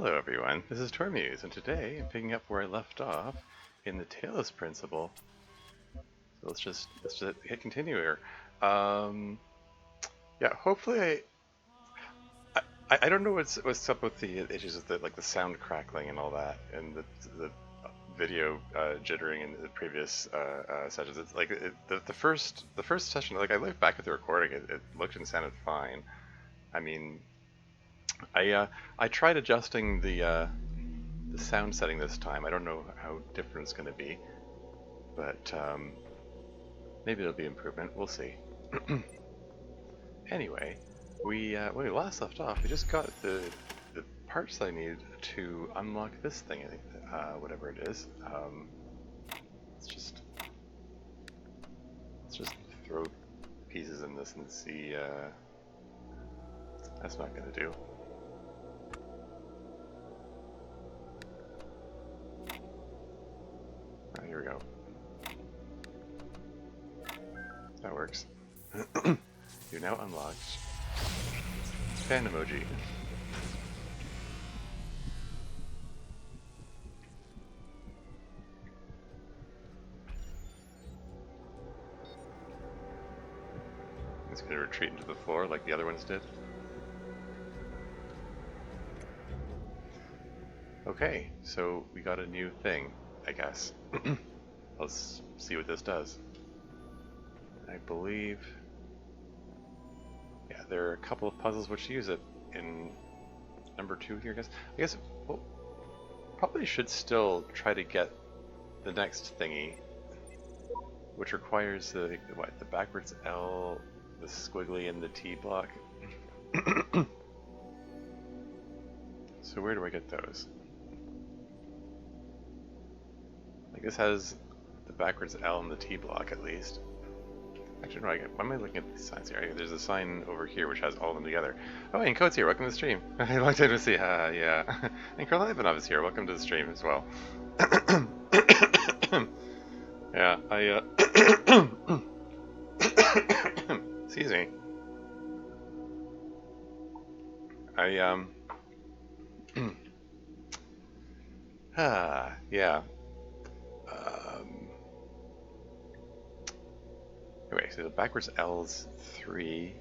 Hello everyone, this is Tormuse, and today I'm picking up where I left off in the Talos Principle. So let's just hit continue here. Um, yeah, hopefully I don't know what's up with the issues with the sound crackling and all that, and the video jittering in the previous sessions. It's like the first session. Like I looked back at the recording, it looked and sounded fine. I mean, I tried adjusting the sound setting this time. I don't know how different it's going to be, but maybe it'll be improvement. We'll see. Anyway, when we last left off, we just got the parts I need to unlock this thing. I think whatever it is. Let's just let's just throw pieces in this and see. That's not going to do. Here we go. That works. You're now unlocked. Fan emoji. It's going to retreat into the floor like the other ones did. Okay, so we got a new thing, I guess. Let's see what this does. I believe... yeah, there are a couple of puzzles which use it in number 2 here, I guess we'll probably should still try to get the next thingy, which requires the backwards L, the squiggly, and the T block. So where do I get those? Like this has the backwards L and the T block at least. Actually, no, why am I looking at these signs here? There's a sign over here which has all of them together. Oh, and Code's here. Welcome to the stream. Long time to see. Yeah. And Carl Ivanov is here. Welcome to the stream as well. Yeah, excuse me. Yeah. Anyway, so the backwards L's 3,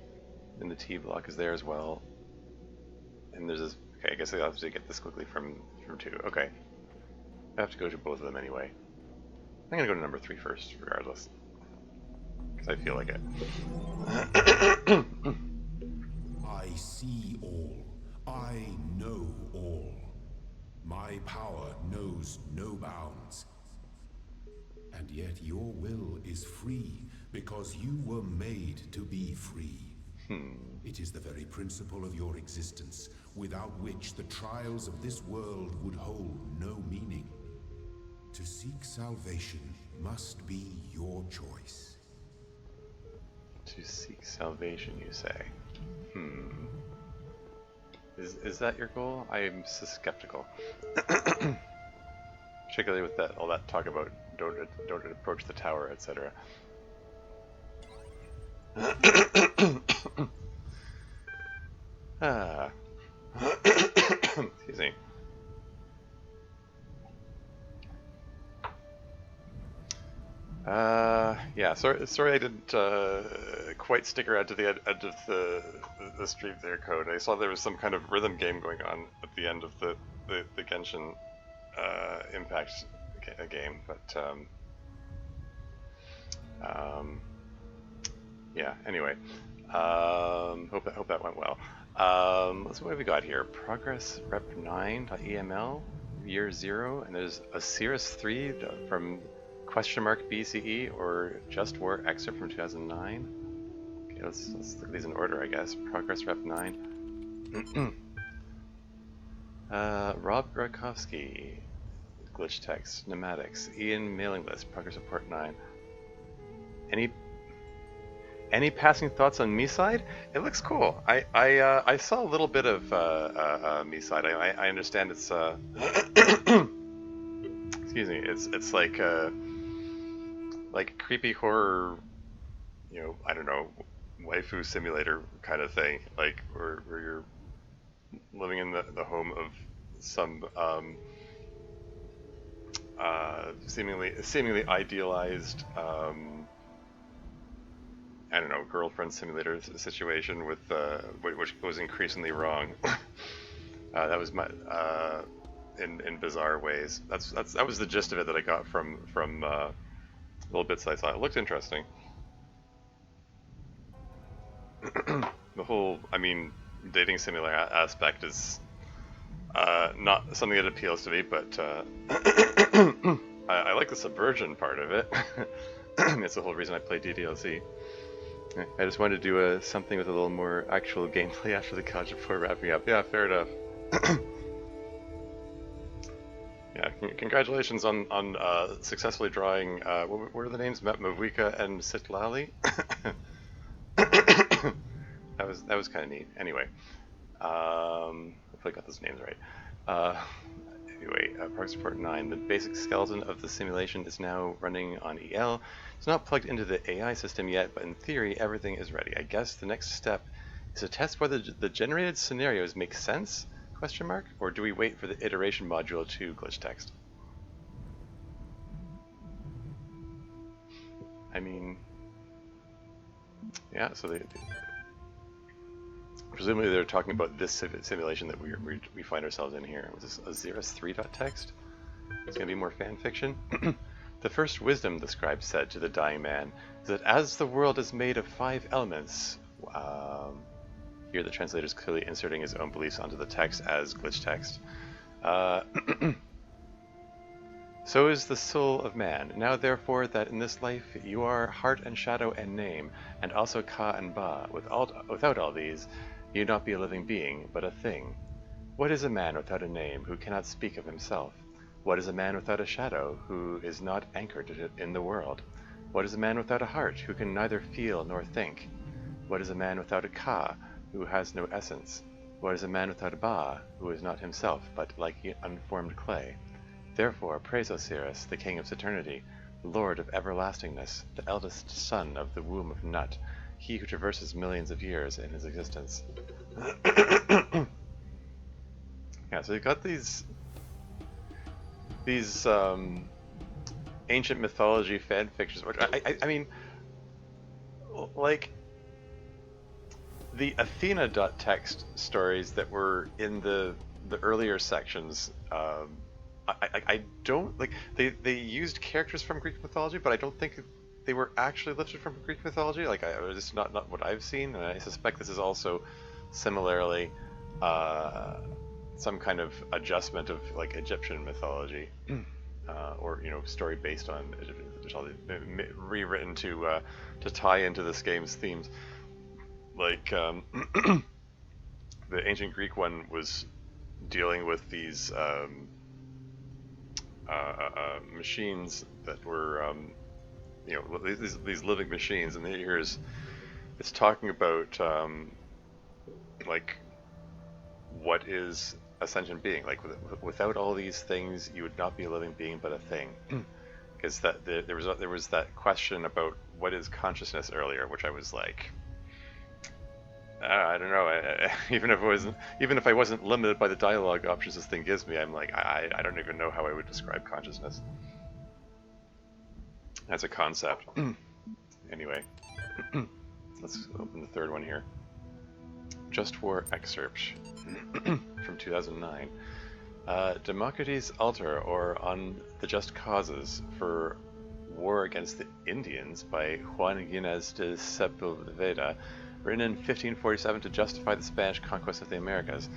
and the T block is there as well. And there's this. Okay, I guess I have to get this quickly from 2. Okay. I have to go to both of them anyway. I'm gonna go to number 3 first, regardless. Because I feel like it. I see all. I know all. My power knows no bounds. And yet your will is free because you were made to be free. It is the very principle of your existence, without which the trials of this world would hold no meaning. To seek salvation must be your choice. To seek salvation, you say? Is that your goal? I'm skeptical. Particularly with all that talk about don't approach the tower, etc. Excuse me. Yeah, sorry I didn't quite stick around to the end of the stream there, Code. I saw there was some kind of rhythm game going on at the end of the Genshin Impact game, but yeah. Anyway, hope that went well. Let's see what we got here. Progress Rep 9.eml year 0, and there's a Cirrus 3 from $BCE or Just War excerpt from 2009. Okay, let's look at these in order, I guess. Progress Rep 9. Rob Grakowski, glitch text, pneumatics, Ian mailing list, progress report 9. Any passing thoughts on Me-Side? It looks cool. I saw a little bit of Me-Side. I understand it's excuse me. It's like creepy horror, I don't know, waifu simulator kind of thing, like where you're living in the home of some seemingly idealized I don't know, girlfriend simulator situation with which was increasingly wrong. That was my in bizarre ways. That was the gist of it that I got from little bits I saw. It looked interesting. The whole, I mean, dating simulator aspect is not something that appeals to me, but I like the subversion part of it. It's the whole reason I play DDLC. I just wanted to do something with a little more actual gameplay after the couch before wrapping up. Yeah, fair enough. Yeah, congratulations on successfully drawing. What were the names? Mavwika and Sitlali. That was kind of neat. Anyway, hopefully I got those names right. Anyway, Progress Report 9. The basic skeleton of the simulation is now running on EL. It's not plugged into the AI system yet, but in theory, everything is ready. I guess the next step is to test whether the generated scenarios make sense, question mark, or do we wait for the iteration module to glitch text? I mean, yeah, so presumably they're talking about this simulation that we find ourselves in here. Was this a Xeris3.txt? It's going to be more fan fiction? The first wisdom, the scribe said to the dying man, is that as the world is made of 5 elements, here the translator is clearly inserting his own beliefs onto the text as glitch text. So is the soul of man. Now therefore that in this life you are heart and shadow and name, and also Ka and Ba. Without all these, you not be a living being, but a thing. What is a man without a name, who cannot speak of himself? What is a man without a shadow, who is not anchored in the world? What is a man without a heart, who can neither feel nor think? What is a man without a Ka, who has no essence? What is a man without a Ba, who is not himself, but like unformed clay? Therefore praise Osiris, the king of Saturnity, lord of everlastingness, the eldest son of the womb of Nut, he who traverses millions of years in his existence. Yeah, so you've got these ancient mythology fan fictions, which I mean, like the Athena.txt stories that were in the earlier sections. I don't like they used characters from Greek mythology, but I don't think they were actually lifted from Greek mythology. Like it's not what I've seen, and I suspect this is also similarly some kind of adjustment of like Egyptian mythology, or story based on Egyptian mythology, rewritten to tie into this game's themes. Like the ancient Greek one was dealing with these machines that were these living machines, and here's it's talking about like what is a sentient being. Like without all these things, you would not be a living being, but a thing. Because that there was that question about what is consciousness earlier, which I was like, I don't know. Even if I wasn't limited by the dialogue options this thing gives me, I'm like, I don't even know how I would describe consciousness as a concept. Anyway, let's open the third one here. Just War excerpt from 2009. Democritus' Altar, or On the Just Causes for War Against the Indians by Juan Ginés de Sepulveda, written in 1547 to justify the Spanish conquest of the Americas.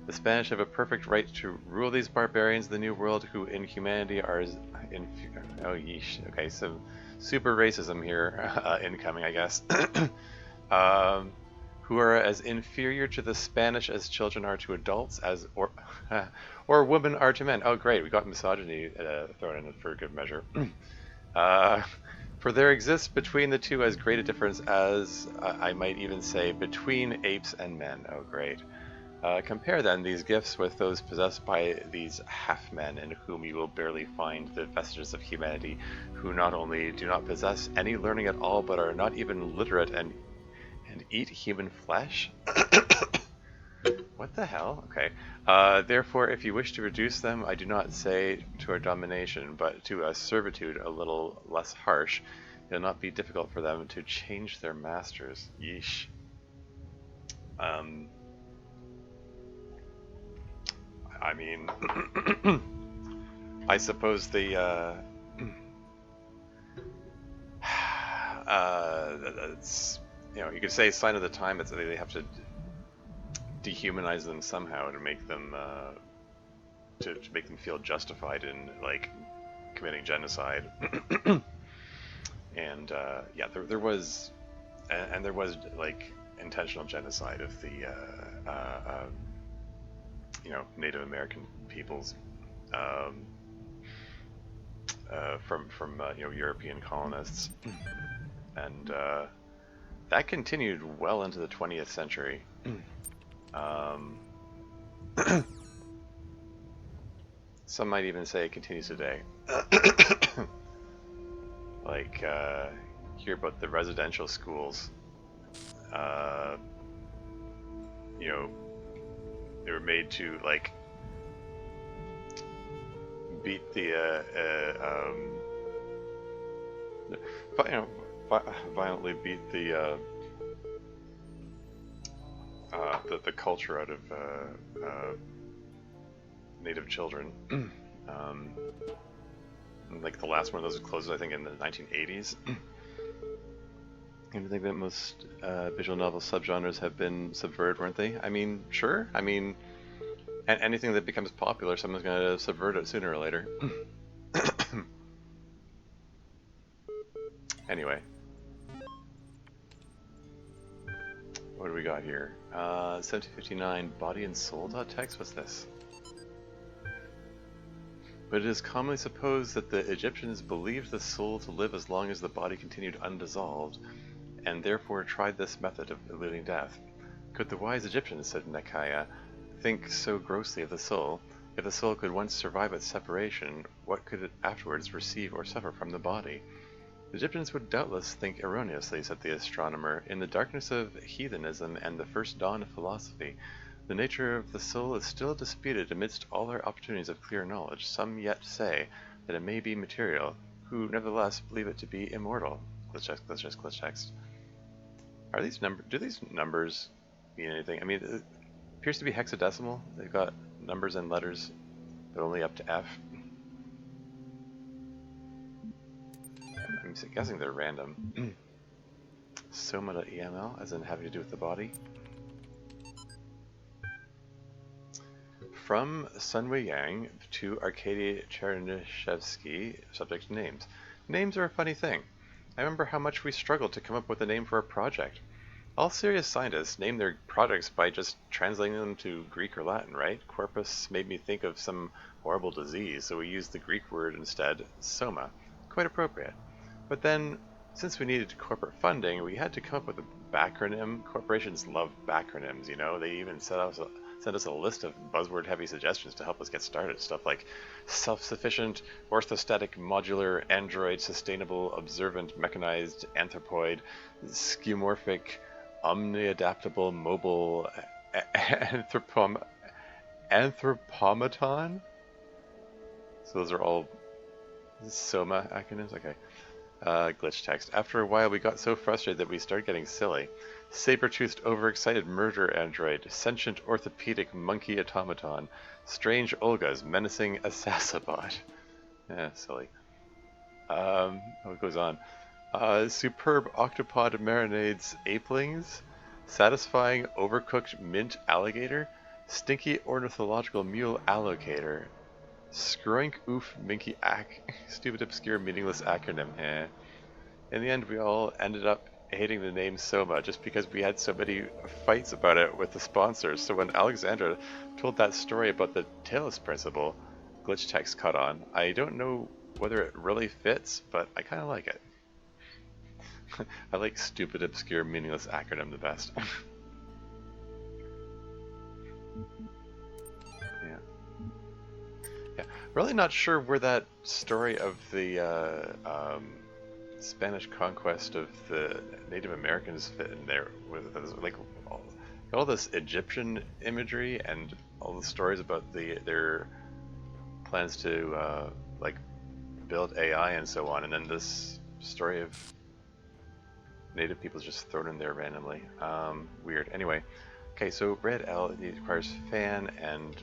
The Spanish have a perfect right to rule these barbarians of the New World, who in humanity are oh yeesh, okay, some super racism here incoming, I guess. Who are as inferior to the Spanish as children are to adults, or women are to men. Oh great, we got misogyny thrown in for good measure. For there exists between the two as great a difference as, I might even say, between apes and men. Oh great. Compare then these gifts with those possessed by these half-men, in whom you will barely find the vestiges of humanity, who not only do not possess any learning at all, but are not even literate and eat human flesh. What the hell? Okay. Therefore, if you wish to reduce them, I do not say to a domination, but to a servitude a little less harsh. It'll not be difficult for them to change their masters. Yeesh. Um, I mean, I suppose the it's, you know, you could say sign of the time. It's they have to dehumanize them somehow to make them to make them feel justified in like committing genocide. And yeah, there was, and there was like intentional genocide of the you know, Native American peoples um, from you know, European colonists, and that continued well into the 20th century. Um, some might even say it continues today. Like hear about the residential schools. You know, they were made to like beat the you know, violently beat the culture out of native children. um, like the last one of those closed, I think, in the 1980s. I think that most visual novel subgenres have been subverted, weren't they? I mean, sure. I mean, anything that becomes popular, someone's going to subvert it sooner or later. Anyway. What do we got here? 1759, body and soul.txt? What's this? But it is commonly supposed that the Egyptians believed the soul to live as long as the body continued undissolved, and therefore tried this method of eluding death. Could the wise Egyptians, said Nekaya, think so grossly of the soul? If the soul could once survive its separation, what could it afterwards receive or suffer from the body? The Egyptians would doubtless think erroneously, said the astronomer. In the darkness of heathenism and the first dawn of philosophy, the nature of the soul is still disputed amidst all our opportunities of clear knowledge. Some yet say that it may be material, who nevertheless believe it to be immortal. Let's just glitch text. Are these do these numbers mean anything? I mean, it appears to be hexadecimal. They've got numbers and letters, but only up to F. I'm guessing they're random. Soma.eml, as in having to do with the body. From Sunway Yang to Arkady Chernyshevsky, subject names. Names are a funny thing. I remember how much we struggled to come up with a name for a project. All serious scientists name their projects by just translating them to Greek or Latin, right? Corpus made me think of some horrible disease, so we used the Greek word instead, soma. Quite appropriate. But then, since we needed corporate funding, we had to come up with a backronym. Corporations love backronyms, you know? They even sent us a list of buzzword-heavy suggestions to help us get started. Stuff like self-sufficient, orthostatic, modular, android, sustainable, observant, mechanized, anthropoid, skeuomorphic, omni-adaptable, mobile, anthropometon? So those are all SOMA acronyms? Okay. Glitch text. After a while, we got so frustrated that we started getting silly. Saber-toothed, overexcited murder android, sentient orthopedic monkey automaton, strange Olgas, menacing assassinbot. Yeah, silly. It goes on. Superb octopod marinades apelings, satisfying overcooked mint alligator, stinky ornithological mule allocator, Skroink oof minky stupid obscure meaningless acronym. In the end, we all ended up hating the name Soma just because we had so many fights about it with the sponsors. So when Alexandra told that story about the Talos Principle, glitch text caught on. I don't know whether it really fits, but I kind of like it. I like stupid obscure meaningless acronym the best. Yeah, really not sure where that story of the Spanish conquest of the Native Americans fit in there. Like, all this Egyptian imagery and all the stories about their plans to like build AI and so on, and then this story of native people just thrown in there randomly. Weird. Anyway, okay, so red L, it requires fan and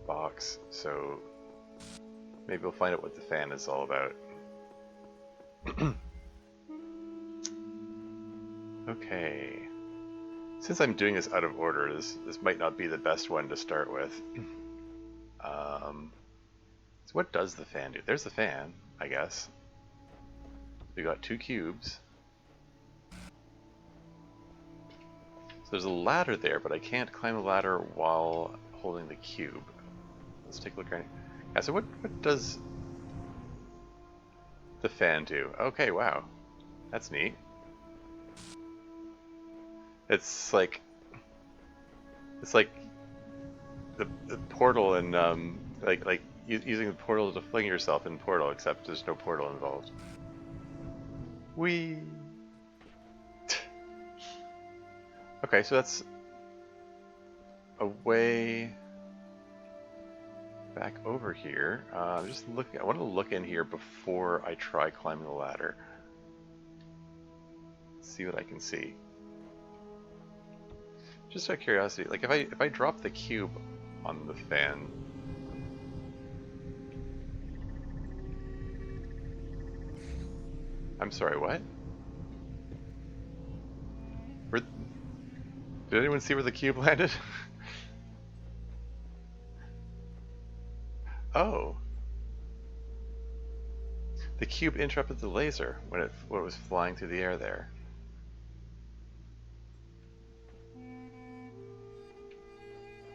box, so maybe we'll find out what the fan is all about. Okay. Since I'm doing this out of order, this might not be the best one to start with. So what does the fan do? There's the fan, I guess. We got 2 cubes. So there's a ladder there, but I can't climb the ladder while holding the cube. Let's take a look right now. Yeah, so what does the fan do? Okay, wow. That's neat. It's like the portal and like using the portal to fling yourself in Portal, except there's no portal involved. Whee! Okay, so that's a way back over here. Just looking. I want to look in here before I try climbing the ladder. See what I can see. Just out of curiosity, like if I drop the cube on the fan, I'm sorry, what? Did anyone see where the cube landed? Oh, the cube interrupted the laser when it was flying through the air there.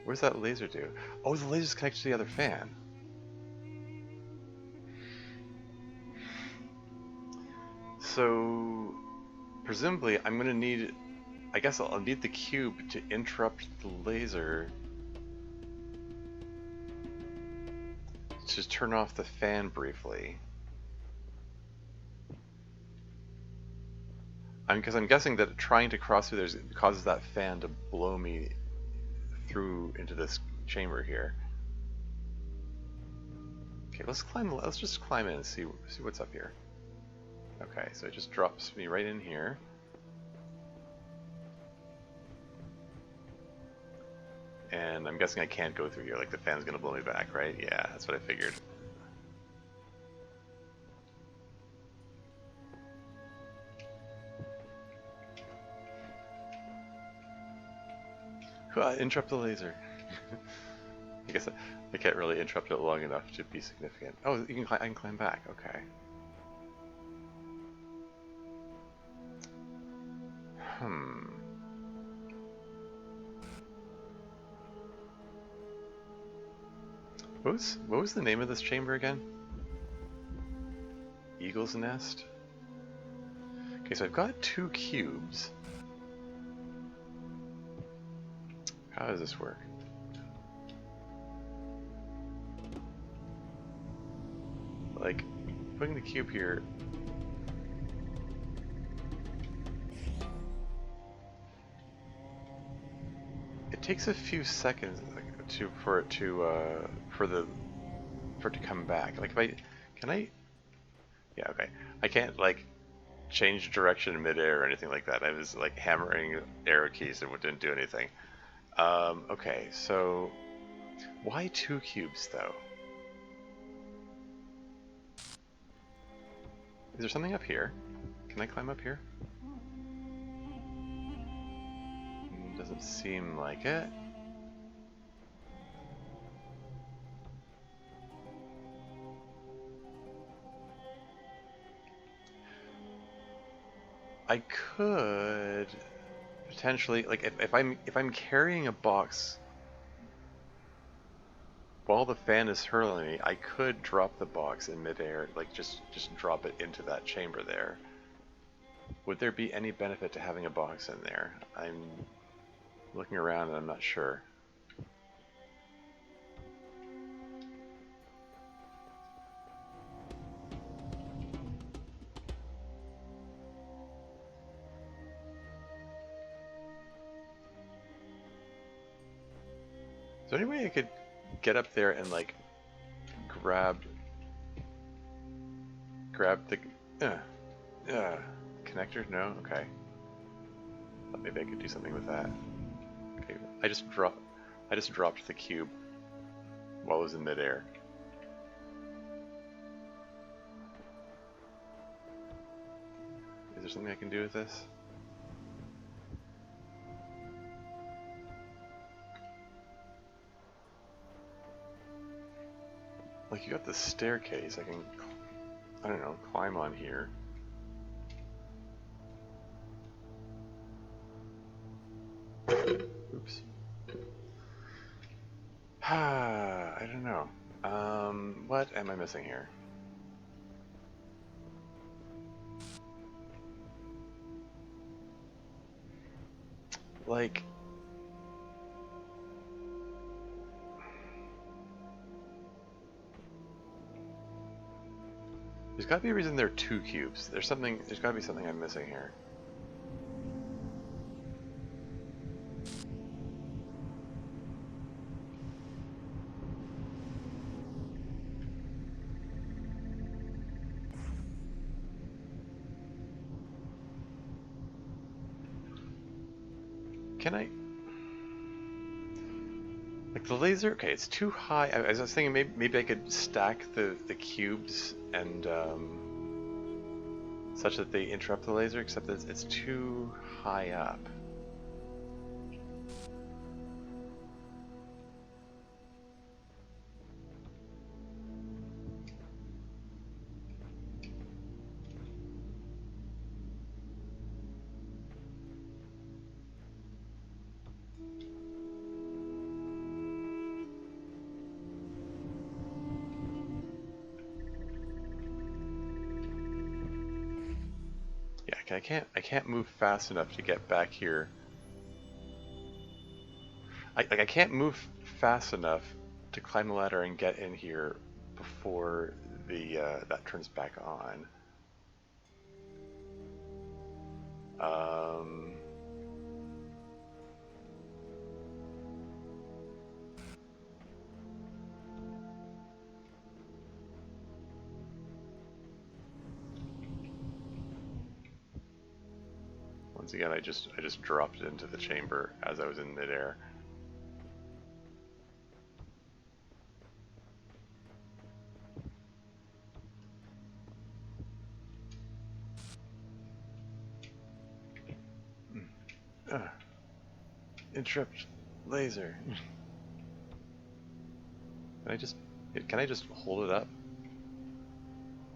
What does that laser do? Oh, the laser's connected to the other fan. So, presumably, I'm gonna need, I guess I'll need the cube to interrupt the laser to turn off the fan briefly. Because I'm guessing that trying to cross through there causes that fan to blow me through into this chamber here. Okay, let's climb. Let's just climb in and see what's up here. Okay, so it just drops me right in here. And I'm guessing I can't go through here. Like the fan's gonna blow me back, right? Yeah, that's what I figured. Interrupt the laser. I guess I can't really interrupt it long enough to be significant. Oh, I can climb back. Okay. What was the name of this chamber again? Eagle's Nest? Okay, so I've got 2 cubes. How does this work? Like, putting the cube here. It takes a few seconds for it to come back. Like can I? Yeah, okay. I can't like change direction in midair or anything like that. I was like hammering arrow keys and it didn't do anything. Okay, so why 2 cubes though? Is there something up here? Can I climb up here? Doesn't seem like it. I could potentially, like, if I'm carrying a box while the fan is hurling me, I could drop the box in midair, like just drop it into that chamber there. Would there be any benefit to having a box in there? I'm looking around and I'm not sure. Is there any way I could get up there and like grab the connector? No? Okay. Thought maybe I could do something with that. Okay, I just dropped the cube while it was in midair. Is there something I can do with this? Like, you got the staircase, I can, I don't know, climb on here. Oops. I don't know. What am I missing here? Like... There's gotta be a reason there are two cubes. There's gotta be something I'm missing here. Can I... Like the laser, okay, it's too high. I was thinking maybe I could stack the cubes and such that they interrupt the laser, except that it's too high up. I can't move fast enough to get back here. I can't move fast enough to climb the ladder and get in here before the that turns back on. Once again, I just dropped it into the chamber as I was in midair. Interrupt laser. Can I just hold it up?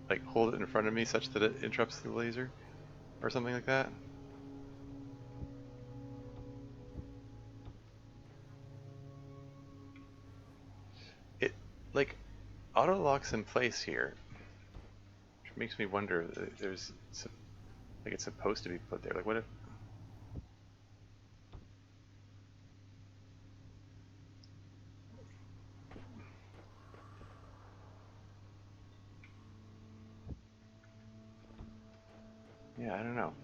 Like hold it in front of me such that it interrupts the laser? Or something like that? It, like, auto-locks in place here. Which makes me wonder, there's, like it's supposed to be put there. Like what if... Yeah, I don't know.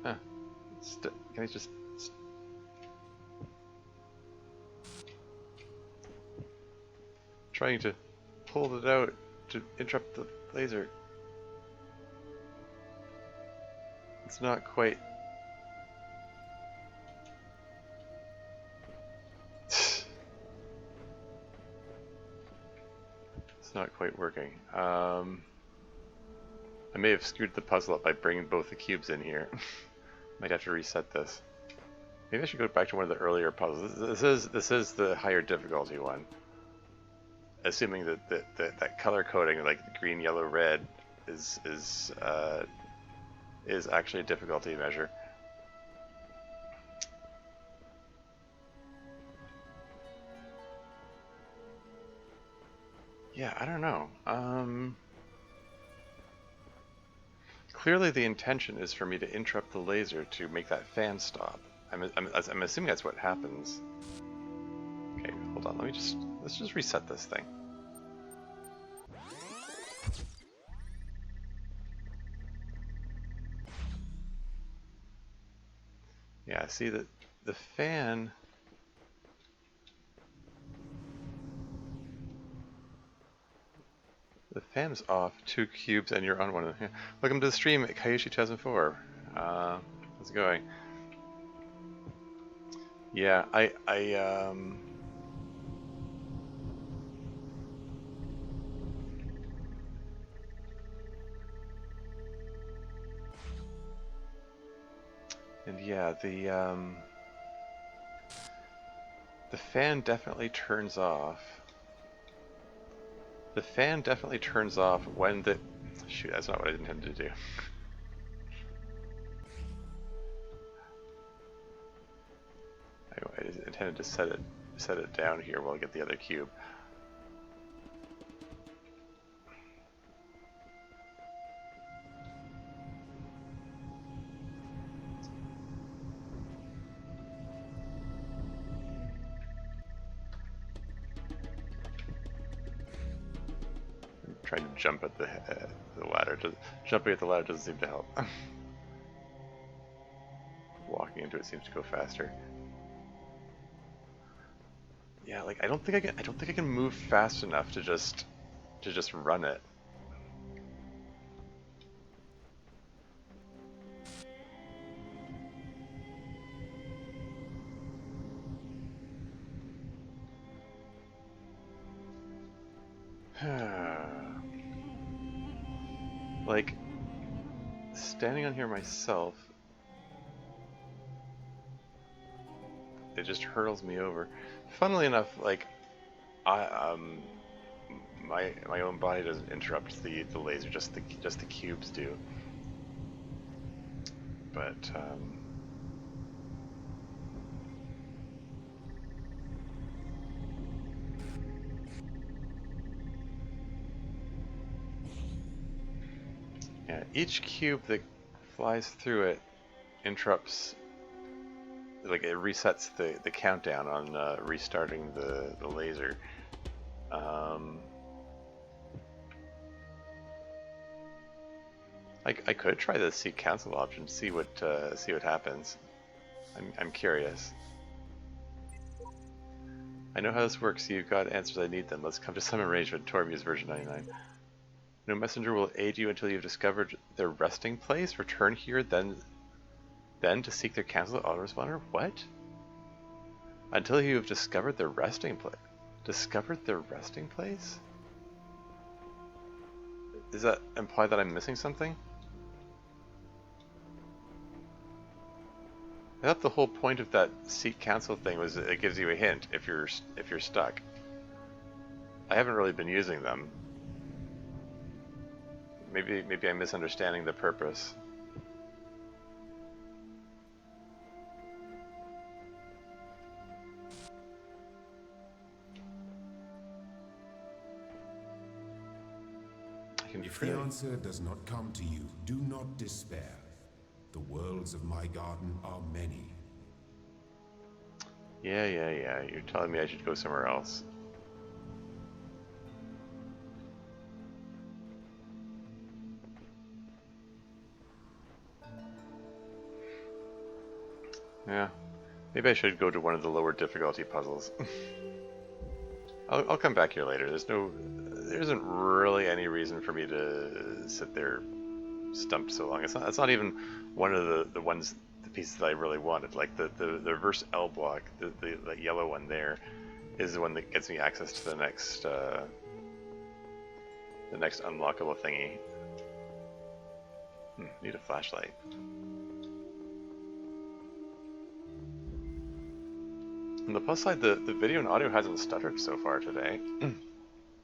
Huh. Can I just... Trying to pull it out to interrupt the laser. It's not quite... It's not quite working. I may have screwed the puzzle up by bringing both the cubes in here. Might have to reset this. Maybe I should go back to one of the earlier puzzles. This is the higher difficulty one. Assuming that color coding, like green, yellow, red, is actually a difficulty measure. Yeah, I don't know. Clearly the intention is for me to interrupt the laser to make that fan stop. I'm assuming that's what happens. Okay, hold on. Let's just reset this thing. Yeah, see that the fan. The fan's off. 2 cubes, and you're on one of them. Welcome to the stream at Kayoshi 2004. How's it going? Yeah, and yeah, the fan definitely turns off. The fan definitely turns off when the... Shoot, that's not what I intended to do. I intended to set it down here while I get the other cube. I'm trying to jump at the ladder. Jumping at the ladder doesn't seem to help. Walking into it seems to go faster. Yeah, like I don't think I can move fast enough to just run it. Like standing on here myself, it just hurtles me over. Funnily enough, like my own body doesn't interrupt the laser, just the cubes do. But yeah, each cube that flies through it interrupts, like it resets the countdown on restarting the laser. I could try the seat cancel option, see what happens. I'm curious. I know how this works. You've got answers. I need them. Let's come to some arrangement. Tormuse version 99. No messenger will aid you until you've discovered their resting place. Return here, then to seek their cancel autoresponder. What? Until you have discovered their resting place. Discovered their resting place? Does that imply that I'm missing something? I thought the whole point of that seat cancel thing was it gives you a hint if you're stuck. I haven't really been using them. Maybe I'm misunderstanding the purpose. If the answer does not come to you, do not despair. The worlds of my garden are many. Yeah. You're telling me I should go somewhere else. Yeah. Maybe I should go to one of the lower difficulty puzzles. I'll come back here later. There isn't really any reason for me to sit there stumped so long. It's not even one of the pieces that I really wanted. Like the reverse L block, the yellow one there, is the one that gets me access to the next unlockable thingy. Need a flashlight. On the plus side, the video and audio hasn't stuttered so far today,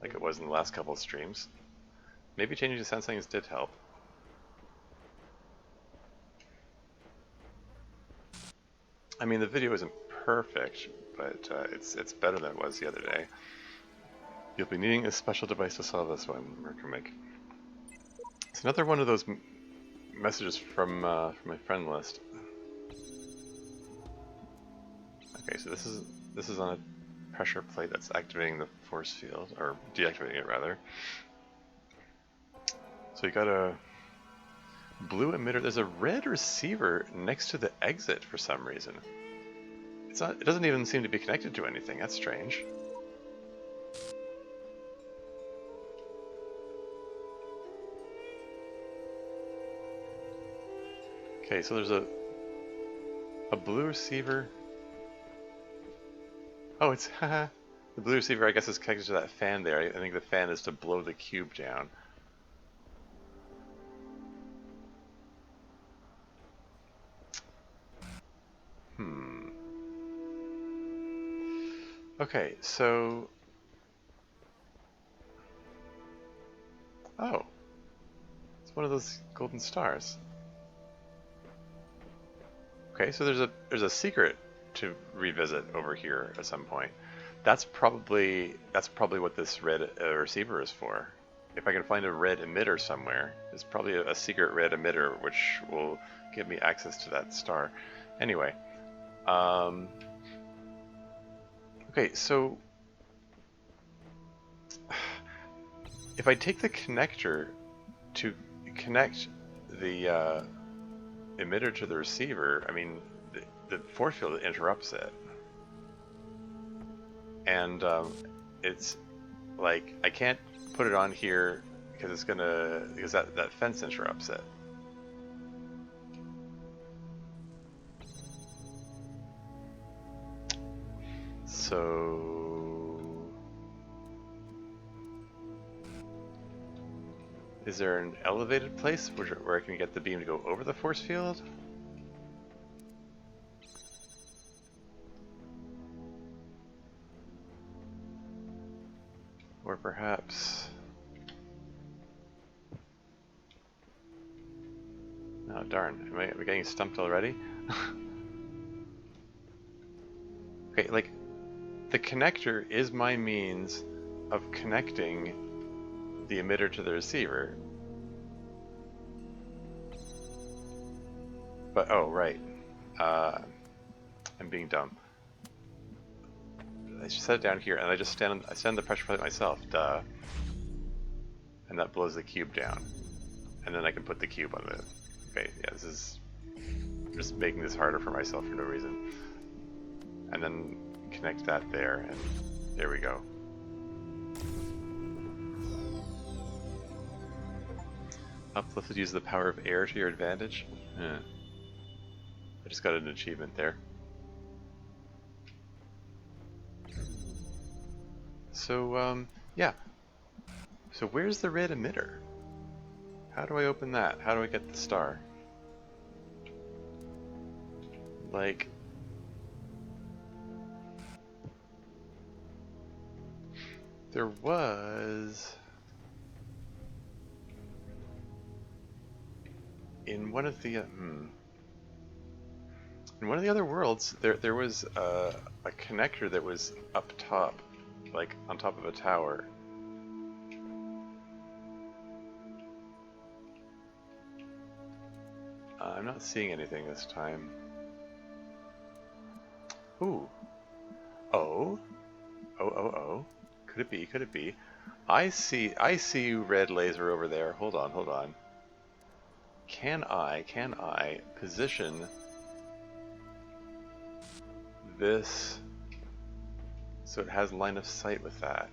like it was in the last couple of streams. Maybe changing to sound settings did help. I mean, the video isn't perfect, but it's better than it was the other day. You'll be needing a special device to solve this one, Merkermick. It's another one of those messages from my friend list. Okay, so this is on a pressure plate that's activating the force field, or deactivating it rather. So you got a blue emitter. There's a red receiver next to the exit for some reason. It's not. It doesn't even seem to be connected to anything. That's strange. Okay, so there's a blue receiver. Oh, it's haha. The blue receiver, I guess, is connected to that fan there. I think the fan is to blow the cube down. Hmm. Okay, so... Oh. It's one of those golden stars. Okay, so there's a secret to revisit over here at some point. That's probably what this red receiver is for. If I can find a red emitter somewhere, it's probably a secret red emitter which will give me access to that star. Anyway, okay, so if I take the connector to connect the emitter to the receiver, I mean, the force field interrupts it. And it's like, I can't put it on here because that fence interrupts it. So, is there an elevated place where I can get the beam to go over the force field? Or perhaps... Oh darn, am I getting stumped already? Okay, like, the connector is my means of connecting the emitter to the receiver. But, oh, right. I'm being dumb. I just set it down here, and I stand on the pressure plate myself, duh. And that blows the cube down. And then I can put the cube on the... Okay, yeah, this is... I'm just making this harder for myself for no reason. And then connect that there, and there we go. Uplifted, use the power of air to your advantage. Yeah. I just got an achievement there. So, yeah. So where's the red emitter? How do I open that? How do I get the star? Like... There was... In one of the... In one of the other worlds, there was a connector that was up top, like on top of a tower. I'm not seeing anything this time. Ooh. Oh. Oh. Could it be? Could it be? I see red laser over there. Hold on. Can I position this so it has line of sight with that?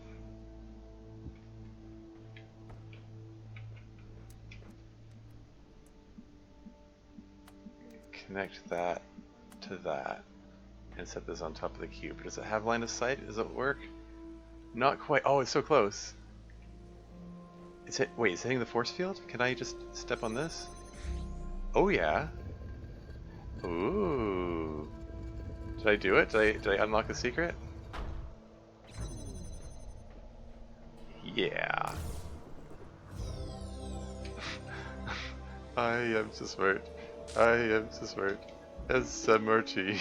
Connect that to that and set this on top of the cube. Does it have line of sight? Does it work? Not quite. Oh, it's so close. Wait, it's hitting the force field? Can I just step on this? Oh yeah. Ooh. Did I do it? Did I unlock the secret? Yeah. I am so smart. SMRT.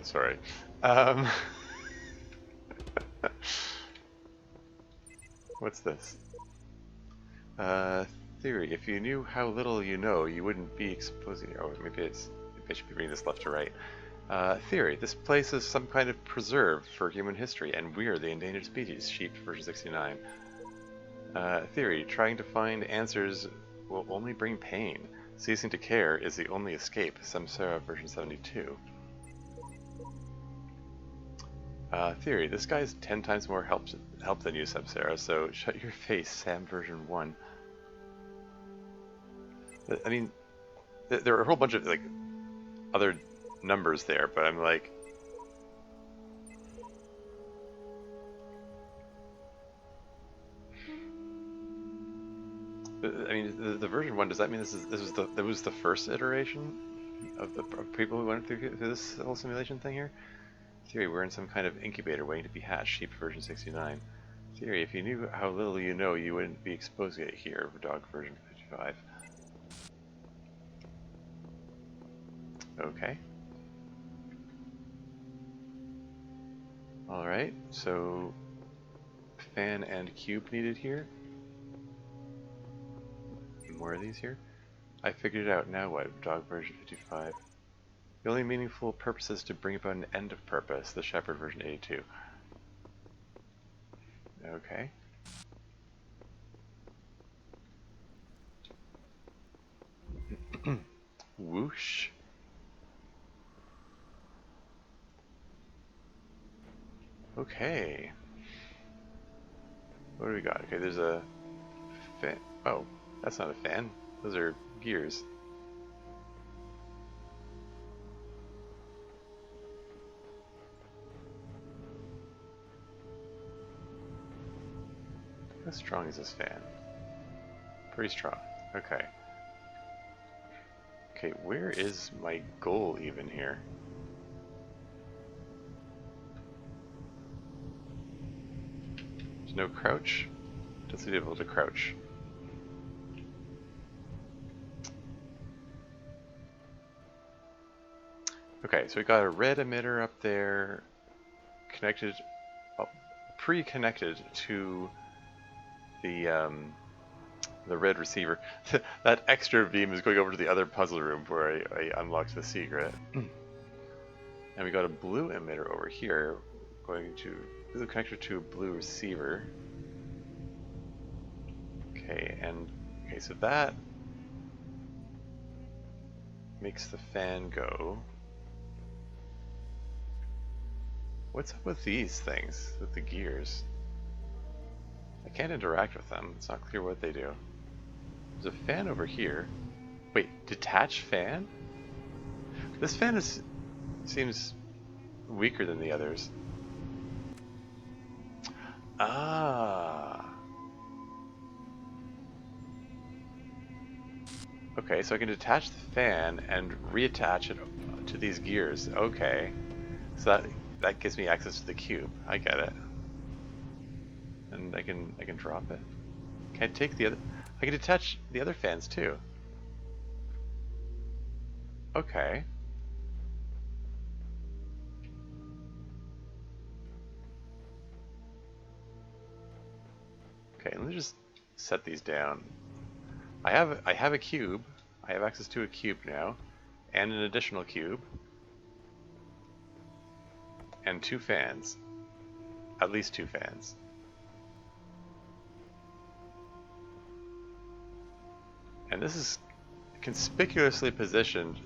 Sorry. What's this? Theory. If you knew how little you know, you wouldn't be exposing... Oh, maybe I should be reading this left to right. Theory. This place is some kind of preserve for human history, and we're the endangered species. Sheep, version 69. Theory. Trying to find answers will only bring pain. Ceasing to care is the only escape. Samsara, version 72. Theory. This guy's 10 times more help than you, Subsera, so shut your face, Sam version 1. I mean, there are a whole bunch of, like, other numbers there, but I'm like... I mean, the version 1, does that mean this was the first iteration of people who went through this whole simulation thing here? Theory, we're in some kind of incubator waiting to be hatched, sheep version 69. Theory, if you knew how little you know, you wouldn't be exposed to it here, dog version 55. Okay. Alright, so fan and cube needed here. More of these here. I figured it out, now what? Dog version 55. The only meaningful purpose is to bring about an end of purpose, the shepherd version 82. Okay. Whoosh. Okay. What do we got? Okay, there's a fan. Oh, that's not a fan. Those are gears. How strong is this fan? Pretty strong. Okay. Okay, where is my goal even here? There's no crouch? Doesn't be able to crouch. Okay, so we got a red emitter up there, connected, pre-connected to the red receiver. That extra beam is going over to the other puzzle room where I unlocked the secret. And we got a blue emitter over here, going to blue connector to a blue receiver. Okay, so that makes the fan go. What's up with these things, with the gears? I can't interact with them. It's not clear what they do. There's a fan over here. Wait, detach fan? This fan seems weaker than the others. Ah. Okay, so I can detach the fan and reattach it to these gears. Okay. So that gives me access to the cube. I get it. And I can drop it. Can I take the other? I can detach the other fans too. Okay. Okay, let me just set these down. I have a cube. I have access to a cube now, and an additional cube, and 2 fans. At least 2 fans. And this is conspicuously positioned,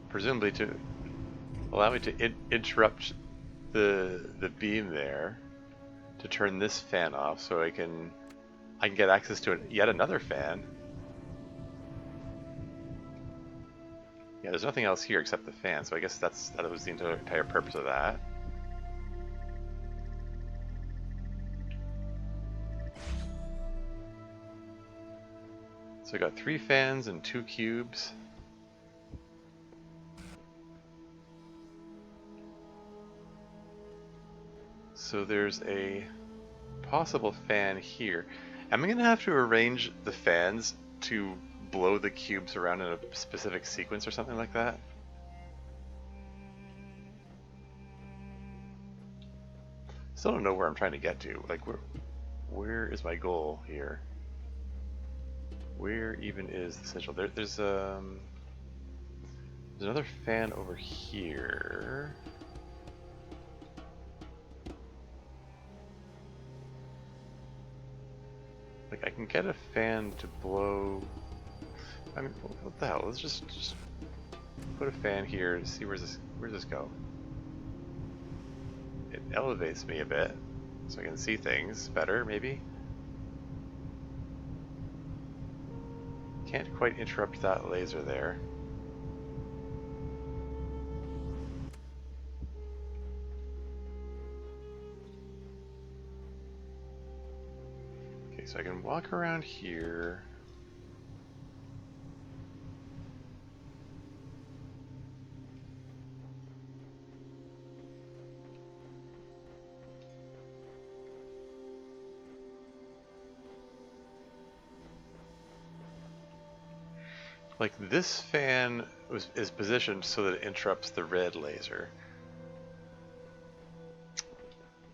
presumably to allow me to interrupt the beam there, to turn this fan off, so I can get access to yet another fan. Yeah, there's nothing else here except the fan, so I guess that was the entire purpose of that. So I got 3 fans and 2 cubes. So there's a possible fan here. Am I going to have to arrange the fans to blow the cubes around in a specific sequence or something like that? Still don't know where I'm trying to get to. Like, where is my goal here? Where even is the central? There's another fan over here. Like, I can get a fan to blow. I mean, what the hell? Let's just put a fan here to see where's this go. elevates me a bit, so I can see things better, maybe. Can't quite interrupt that laser there. Okay, so I can walk around here. Like this fan is positioned so that it interrupts the red laser.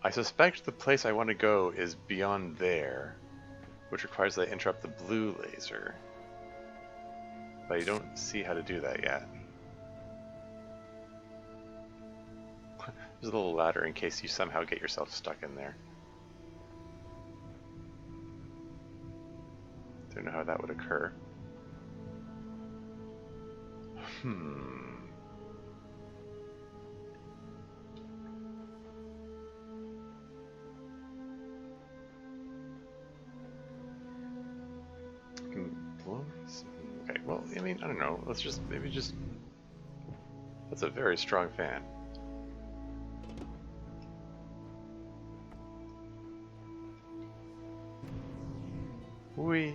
I suspect the place I want to go is beyond there, which requires that I interrupt the blue laser. But I don't see how to do that yet. There's a little ladder in case you somehow get yourself stuck in there. Don't know how that would occur. Okay, well, I mean, I don't know. Let's just, maybe just... That's a very strong fan. Whee!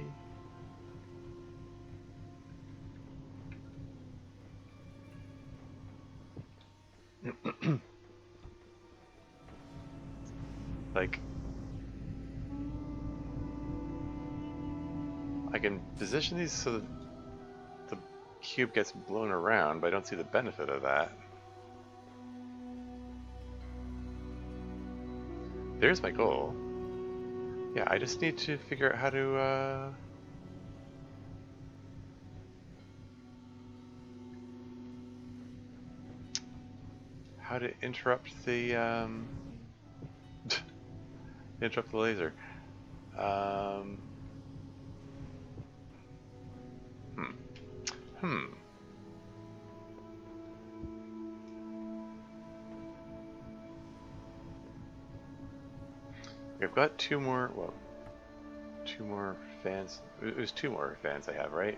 Like... I can position these so that the cube gets blown around, but I don't see the benefit of that. There's my goal. Yeah, I just need to figure out how to interrupt the interrupt the laser. I've got two more fans. It was two more fans I have, right?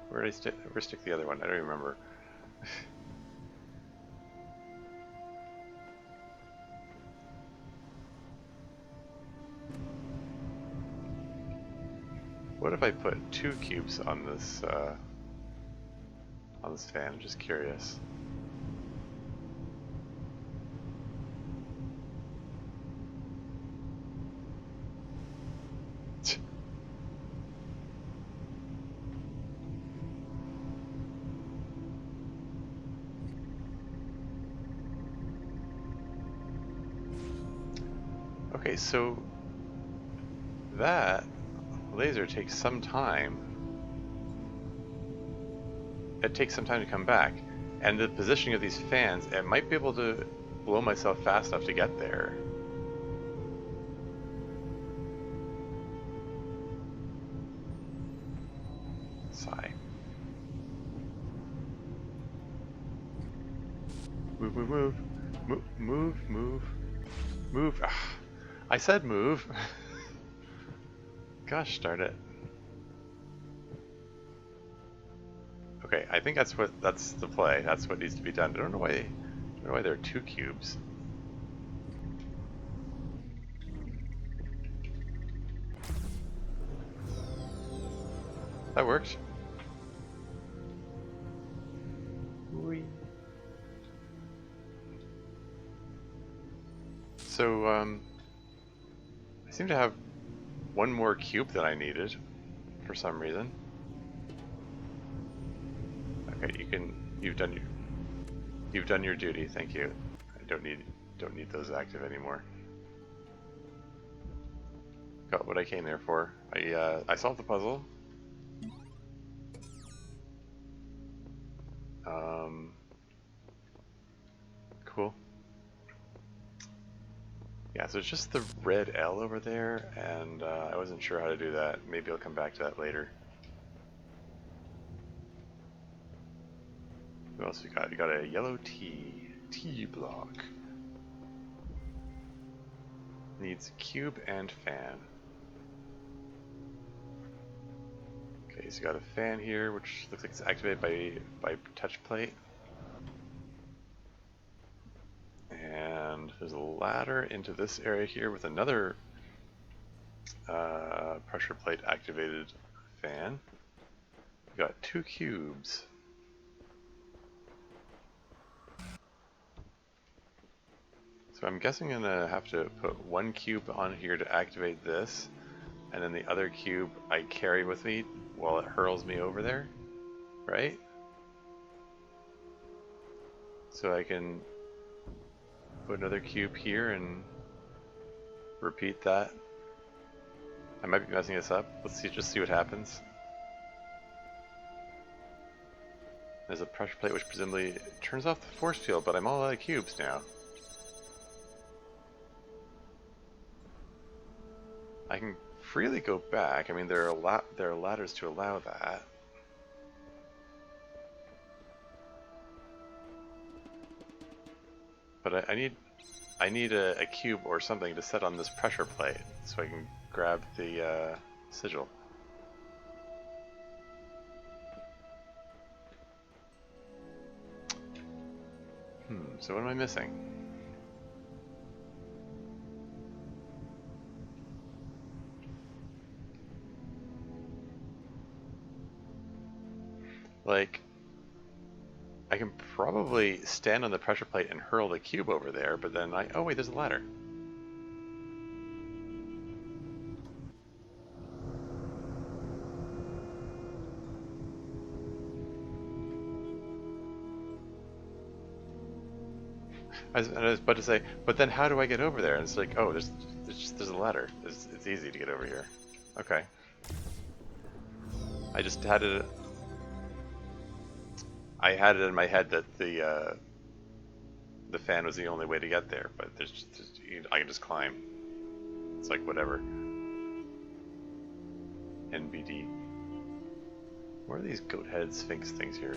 Where did I stick the other one? I don't remember. What if I put two cubes on this fan? I'm just curious. Okay, so that laser takes some time. It takes some time to come back. And the positioning of these fans, it might be able to blow myself fast enough to get there. Sigh. Move, move, move. Move, move, move. Move. Ah, I said move. Gosh darn it. Okay, I think that's the play. That's what needs to be done. I don't know why there are two cubes. That worked. Whee. So, I seem to have one more cube that I needed for some reason. Okay, you've done your duty. Thank you. I don't need those active anymore. Got what I came there for. I solved the puzzle. Cool. Yeah, so it's just the red L over there, and I wasn't sure how to do that. Maybe I'll come back to that later. What else we got? We got a yellow T block. needs cube and fan. Okay, so you got a fan here, which looks like it's activated by touch plate. And there's a ladder into this area here with another pressure plate activated fan. We got 2 cubes. So I'm guessing I'm gonna have to put 1 cube on here to activate this, and then the other cube I carry with me while it hurls me over there, right? So I can put another cube here and repeat that. I might be messing this up. Let's see, just see what happens. There's a pressure plate which presumably turns off the force field, but I'm all out of cubes now. I can freely go back. I mean, there are ladders to allow that. But I need a cube or something to set on this pressure plate so I can grab the sigil. So what am I missing? Like, I can probably stand on the pressure plate and hurl the cube over there, but then oh wait, there's a ladder. I was about to say, but then how do I get over there? And it's like, oh, there's a ladder. It's easy to get over here. Okay. I just had it. I had it in my head that the fan was the only way to get there, but I can just climb. It's like whatever. NBD. What are these goat-headed sphinx things here?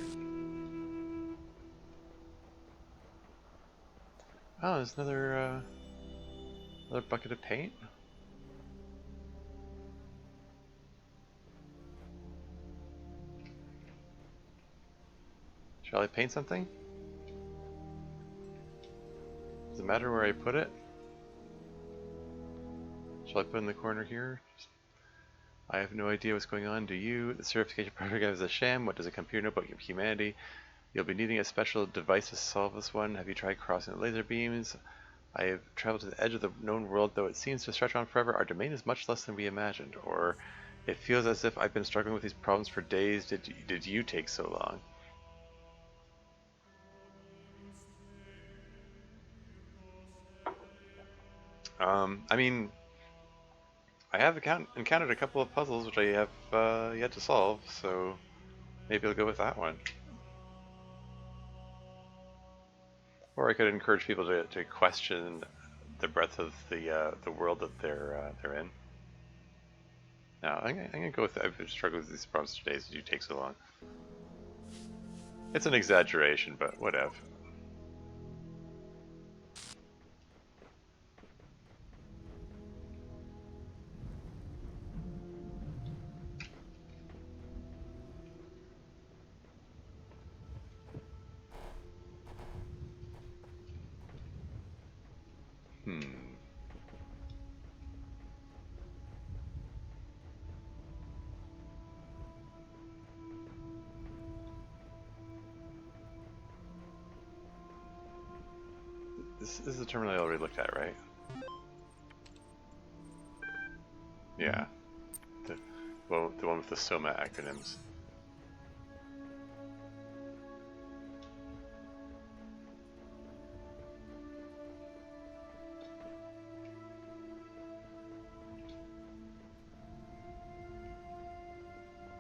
Oh, there's another bucket of paint. Shall I paint something? Does it matter where I put it? Shall I put it in the corner here? I have no idea what's going on. Do you? The certification program is a sham. What does a computer know about humanity? You'll be needing a special device to solve this one. Have you tried crossing the laser beams? I have traveled to the edge of the known world, though it seems to stretch on forever. Our domain is much less than we imagined. Or it feels as if I've been struggling with these problems for days. Did you take so long? I mean, I have encountered a couple of puzzles which I have yet to solve, so maybe I'll go with that one. Or I could encourage people to question the breadth of the world that they're in. No, I'm gonna go with. I've struggled with these problems for days. Did you take so long? It's an exaggeration, but whatever. This is the terminal I already looked at, right? Yeah. The one with the SOMA acronyms.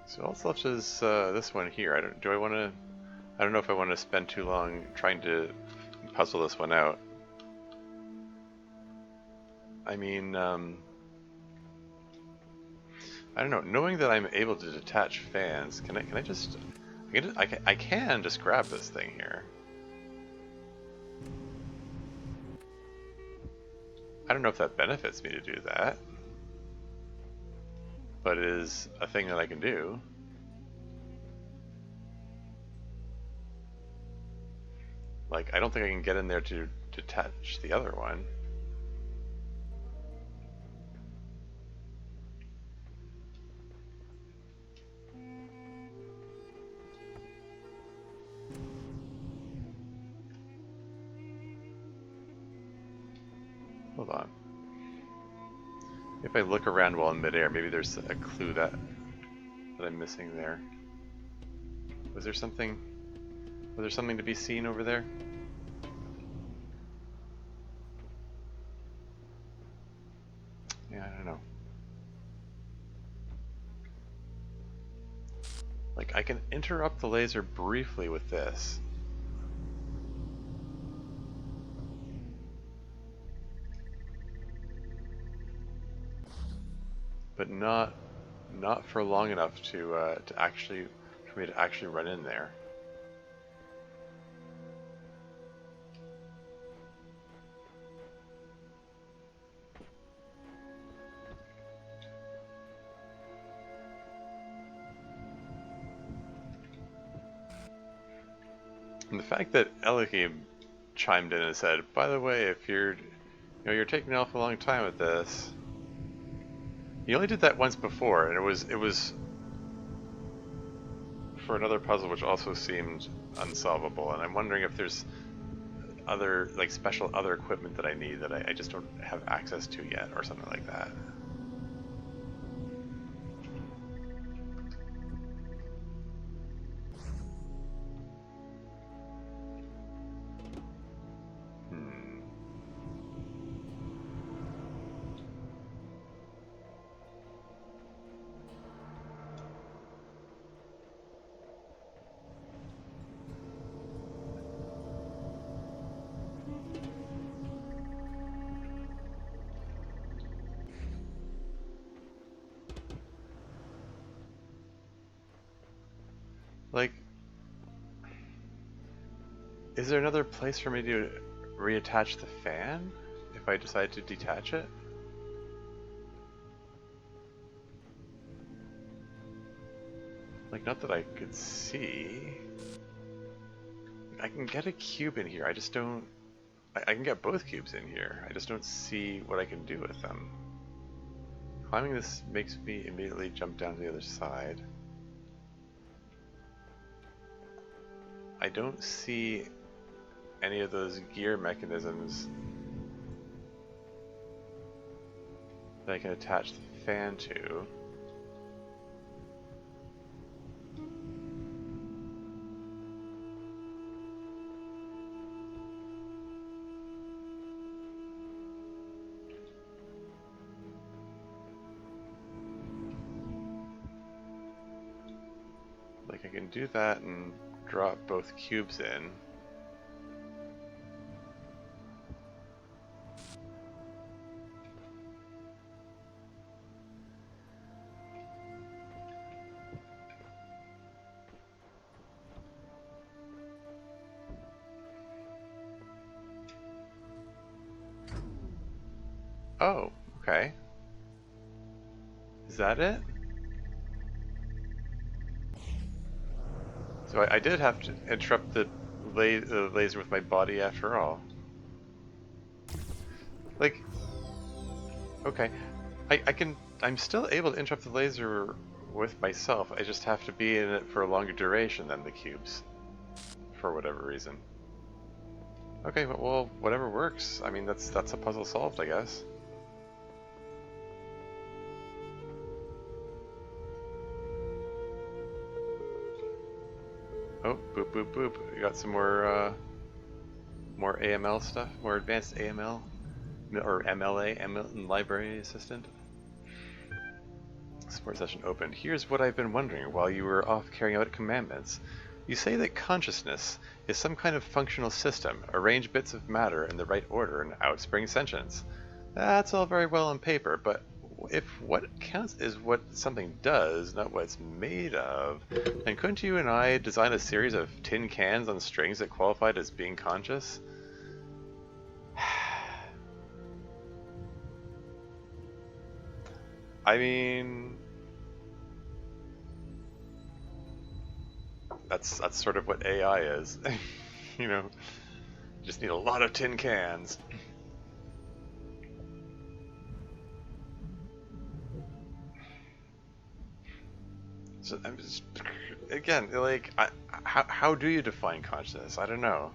So all that's left is this one here. I don't know if I want to spend too long trying to puzzle this one out. I mean, I don't know. Knowing that I'm able to detach fans, can I just? I can just grab this thing here. I don't know if that benefits me to do that, but it is a thing that I can do. Like, I don't think I can get in there to detach the other one. Hold on. If I look around while in midair, maybe there's a clue that I'm missing there. Was there something to be seen over there? Yeah, I don't know. Like, I can interrupt the laser briefly with this. But not for long enough to actually, for me to actually run in there. And the fact that Elohim chimed in and said, "By the way, if you're taking off a long time with this," he only did that once before, and it was for another puzzle which also seemed unsolvable. And I'm wondering if there's other, like, special other equipment that I need that I just don't have access to yet, or something like that. Like, is there another place for me to reattach the fan if I decide to detach it? Like, not that I could see. I can get a cube in here, I just don't... I can get both cubes in here, I just don't see what I can do with them. Climbing this makes me immediately jump down to the other side. I don't see any of those gear mechanisms that I can attach the fan to. Like, I can do that and drop both cubes in. Oh, okay. Is that it? So I did have to interrupt the laser with my body after all. Like, okay, I'm still able to interrupt the laser with myself. I just have to be in it for a longer duration than the cubes, for whatever reason. Okay, well, whatever works. I mean, that's a puzzle solved, I guess. Oh, boop, boop, boop. We got some more AML stuff, more advanced AML, or MLA, Library Assistant. Support session opened. Here's what I've been wondering while you were off carrying out commandments. You say that consciousness is some kind of functional system. Arrange bits of matter in the right order and out springs sentience. That's all very well on paper, but if what counts is what something does, not what it's made of, then couldn't you and I design a series of tin cans on strings that qualified as being conscious? I mean, that's sort of what AI is. You know, you just need a lot of tin cans. So I'm just, again, like, how do you define consciousness? I don't know.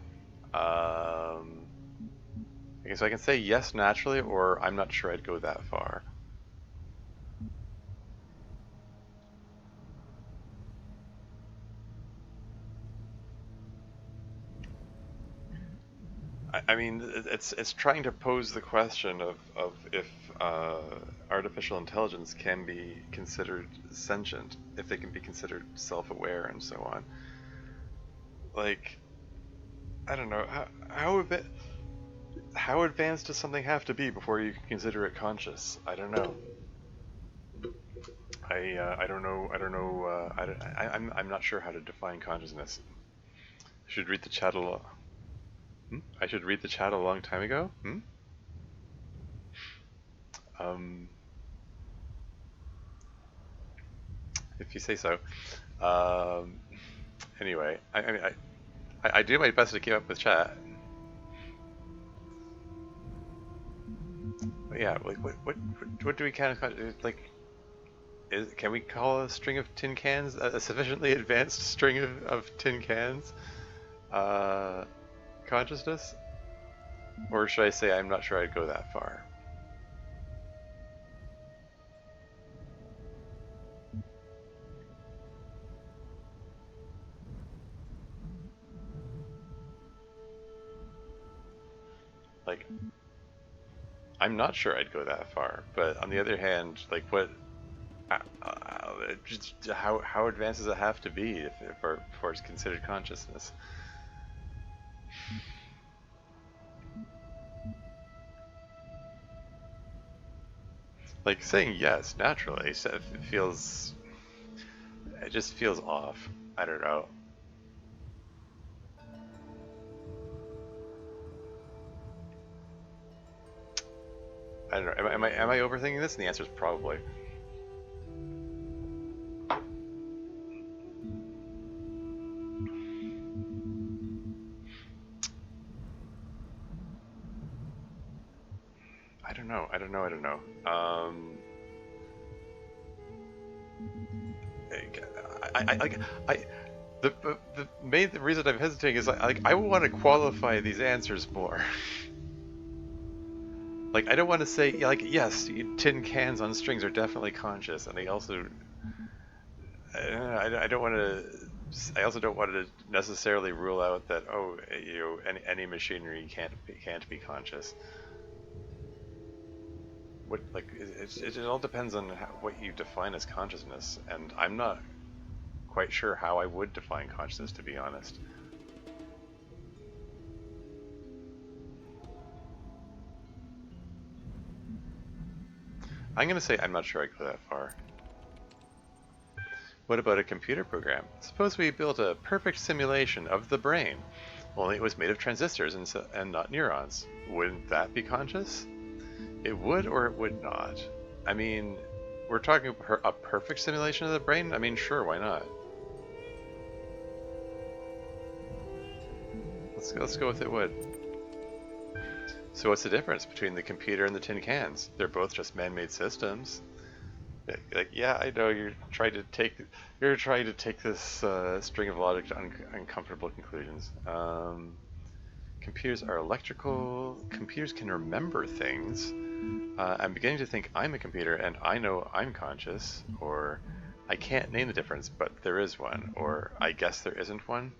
Okay, so I can say yes naturally, or I'm not sure I'd go that far. I mean, it's trying to pose the question of if artificial intelligence can be considered sentient, if they can be considered self-aware, and so on. Like, I don't know, how advanced does something have to be before you can consider it conscious? I don't know. I don't know. I don't know. I'm not sure how to define consciousness. I should read the chat a lot. I should read the chat a long time ago. Um, if you say so. Um, anyway, I mean, I do my best to keep up with chat. But yeah, like what do we kind of like? Can we call a string of tin cans a sufficiently advanced string of tin cans consciousness? Or should I say I'm not sure I'd go that far? Like, I'm not sure I'd go that far, but on the other hand, like just how advanced does it have to be before it's considered consciousness? Like saying yes naturally, it just feels off. I don't know. I don't know. Am I overthinking this? And the answer is probably. I don't know. I don't know. I don't know. I like I the main reason I'm hesitating is like I want to qualify these answers more. Like I don't want to say like yes, tin cans on strings are definitely conscious, and they also I don't want to. I also don't want to necessarily rule out that any machinery can't be conscious. What like it all depends on what you define as consciousness, and I'm not quite sure how I would define consciousness, to be honest. I'm gonna say I'm not sure I go that far. What about a computer program? Suppose we built a perfect simulation of the brain, only it was made of transistors and not neurons. Wouldn't that be conscious? It would or it would not. I mean, we're talking a perfect simulation of the brain? I mean, sure, why not? Let's go with it would. So what's the difference between the computer and the tin cans? They're both just man-made systems. Like, yeah, I know you're trying to take this string of logic to uncomfortable conclusions. Computers are electrical. Computers can remember things. I'm beginning to think I'm a computer and I know I'm conscious, or I can't name the difference, but there is one, or I guess there isn't one.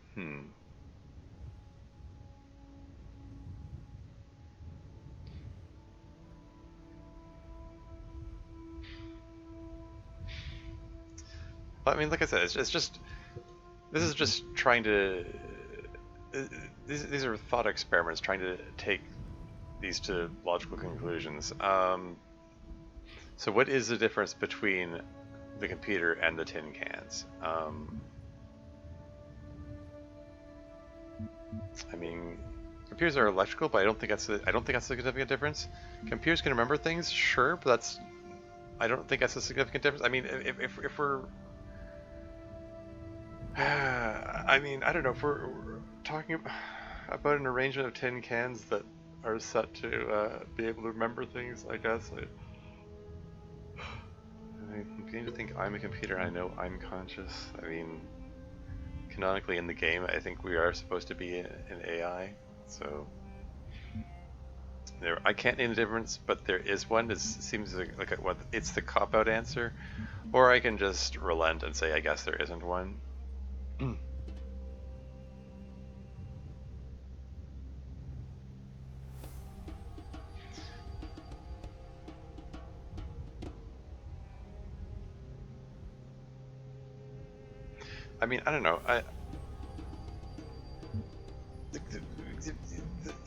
I mean, like I said, it's just this is just trying to. These are thought experiments trying to take these to logical conclusions. So what is the difference between the computer and the tin cans? I mean, computers are electrical, but I don't think that's a significant difference. Computers can remember things, sure, but that's I don't think that's a significant difference. I mean, if we're, I mean, I don't know, if we're talking about an arrangement of tin cans that are set to be able to remember things, I guess. I'm beginning to think I'm a computer and I know I'm conscious. I mean, canonically in the game, I think we are supposed to be an AI, so there. I can't name the difference, but there is one. It seems like what it's the cop-out answer, or I can just relent and say I guess there isn't one. I mean, I don't know.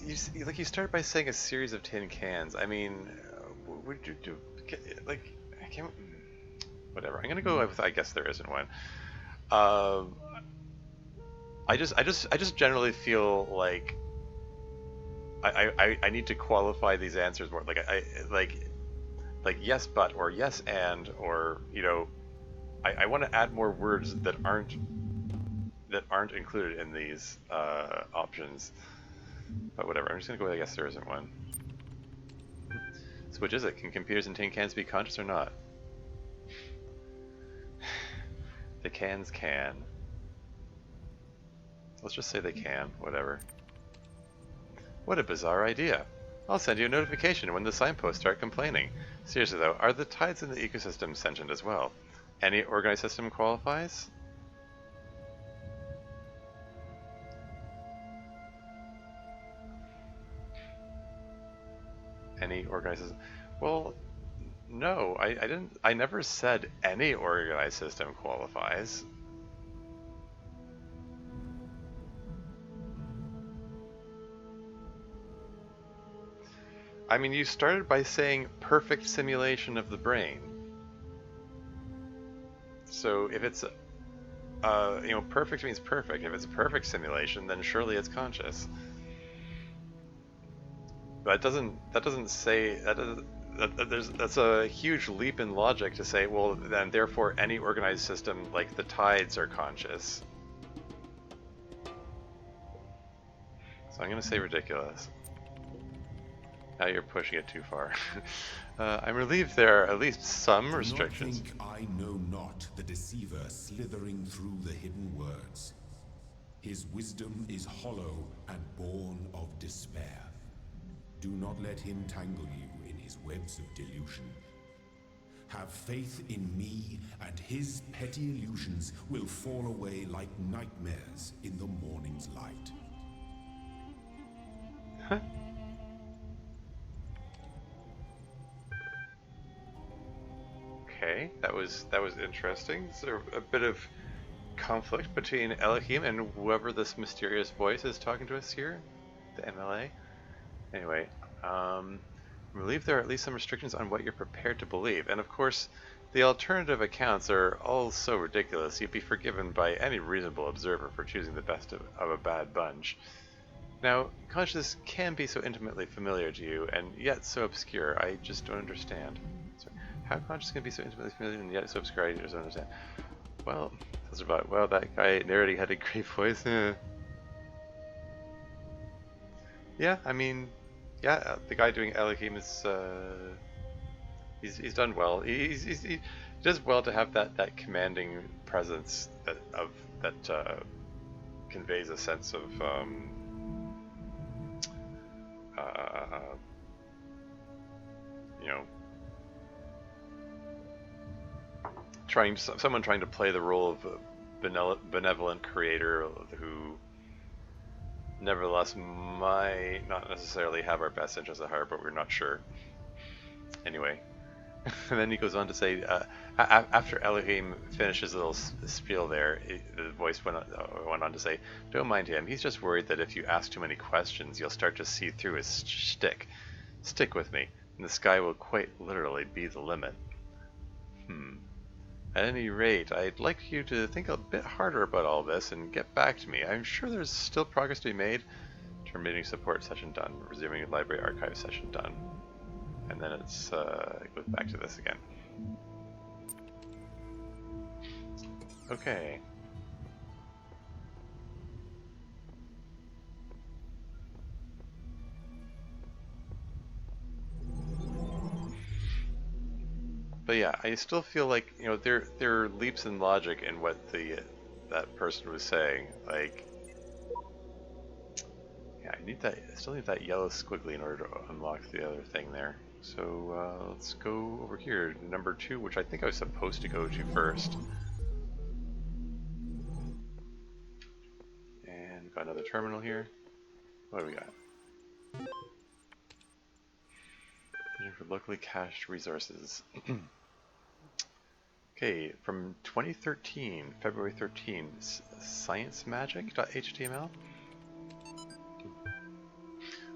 You start by saying a series of tin cans. I mean, would you do like I can't. Whatever. I'm gonna go with I guess there isn't one. Um, I just generally feel like I need to qualify these answers more. Like I like yes but or yes and or I want to add more words that aren't included in these options. But whatever. I'm just gonna go with I guess there isn't one. So which is it? Can computers and tin cans be conscious or not? The cans can. Let's just say they can. Whatever. What a bizarre idea. I'll send you a notification when the signposts start complaining. Seriously though, are the tides in the ecosystem sentient as well? Any organized system qualifies? Any organized system? Well, no, I didn't. I never said any organized system qualifies. I mean, you started by saying perfect simulation of the brain. So if it's, perfect means perfect. If it's a perfect simulation, then surely it's conscious. But that doesn't say that. That's a huge leap in logic to say, well, then therefore any organized system like the tides are conscious. So I'm going to say ridiculous. Now you're pushing it too far. I'm relieved there are at least some restrictions. Do not think I know not the deceiver slithering through the hidden words. His wisdom is hollow and born of despair. Do not let him tangle you in his webs of delusion. Have faith in me, and his petty illusions will fall away like nightmares in the morning's light. Huh? Okay, that was interesting. Is there a bit of conflict between Elohim and whoever this mysterious voice is talking to us here? The MLA? Anyway, I believe there are at least some restrictions on what you're prepared to believe. And of course, the alternative accounts are all so ridiculous, you'd be forgiven by any reasonable observer for choosing the best of a bad bunch. Now, consciousness can be so intimately familiar to you, and yet so obscure, I just don't understand. Sorry. How conscious can be so intimately familiar and yet so obscure, I just don't understand. Well, that's about, well, that guy already had a great voice. Yeah, I mean, yeah, the guy doing Elohim is, he's done well. He does well to have that commanding presence that conveys a sense of someone trying to play the role of a benevolent creator who nevertheless might not necessarily have our best interests at heart, but we're not sure. Anyway, and then he goes on to say, after Elohim finishes his little spiel there, the voice went on to say, don't mind him, he's just worried that if you ask too many questions, you'll start to see through his shtick. Stick with me, and the sky will quite literally be the limit. At any rate, I'd like you to think a bit harder about all this and get back to me. I'm sure there's still progress to be made. Terminating support session done. Resuming library archive session done. And then it goes back to this again. Okay. But yeah, I still feel like, you know, there are leaps in logic in what that person was saying. Like, yeah, I still need that yellow squiggly in order to unlock the other thing there. So let's go over here to number 2, which I think I was supposed to go to first. And we've got another terminal here. What do we got? For locally cached resources. Okay, from 2013, February 13, sciencemagic.html.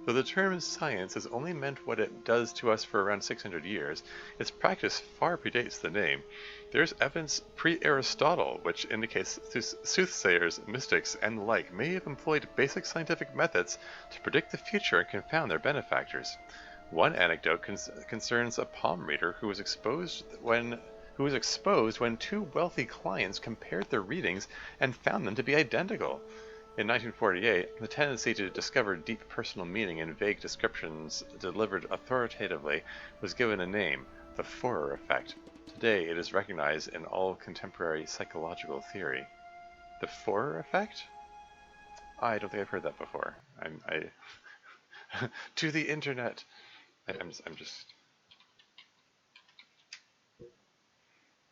Though the term science has only meant what it does to us for around 600 years, its practice far predates the name. There's evidence pre-Aristotle which indicates soothsayers, mystics, and the like may have employed basic scientific methods to predict the future and confound their benefactors. One anecdote concerns a palm reader who was exposed when two wealthy clients compared their readings and found them to be identical. In 1948, the tendency to discover deep personal meaning in vague descriptions delivered authoritatively was given a name, the Forer effect. Today, it is recognized in all contemporary psychological theory. The Forer effect? I don't think I've heard that before. To the internet. I'm just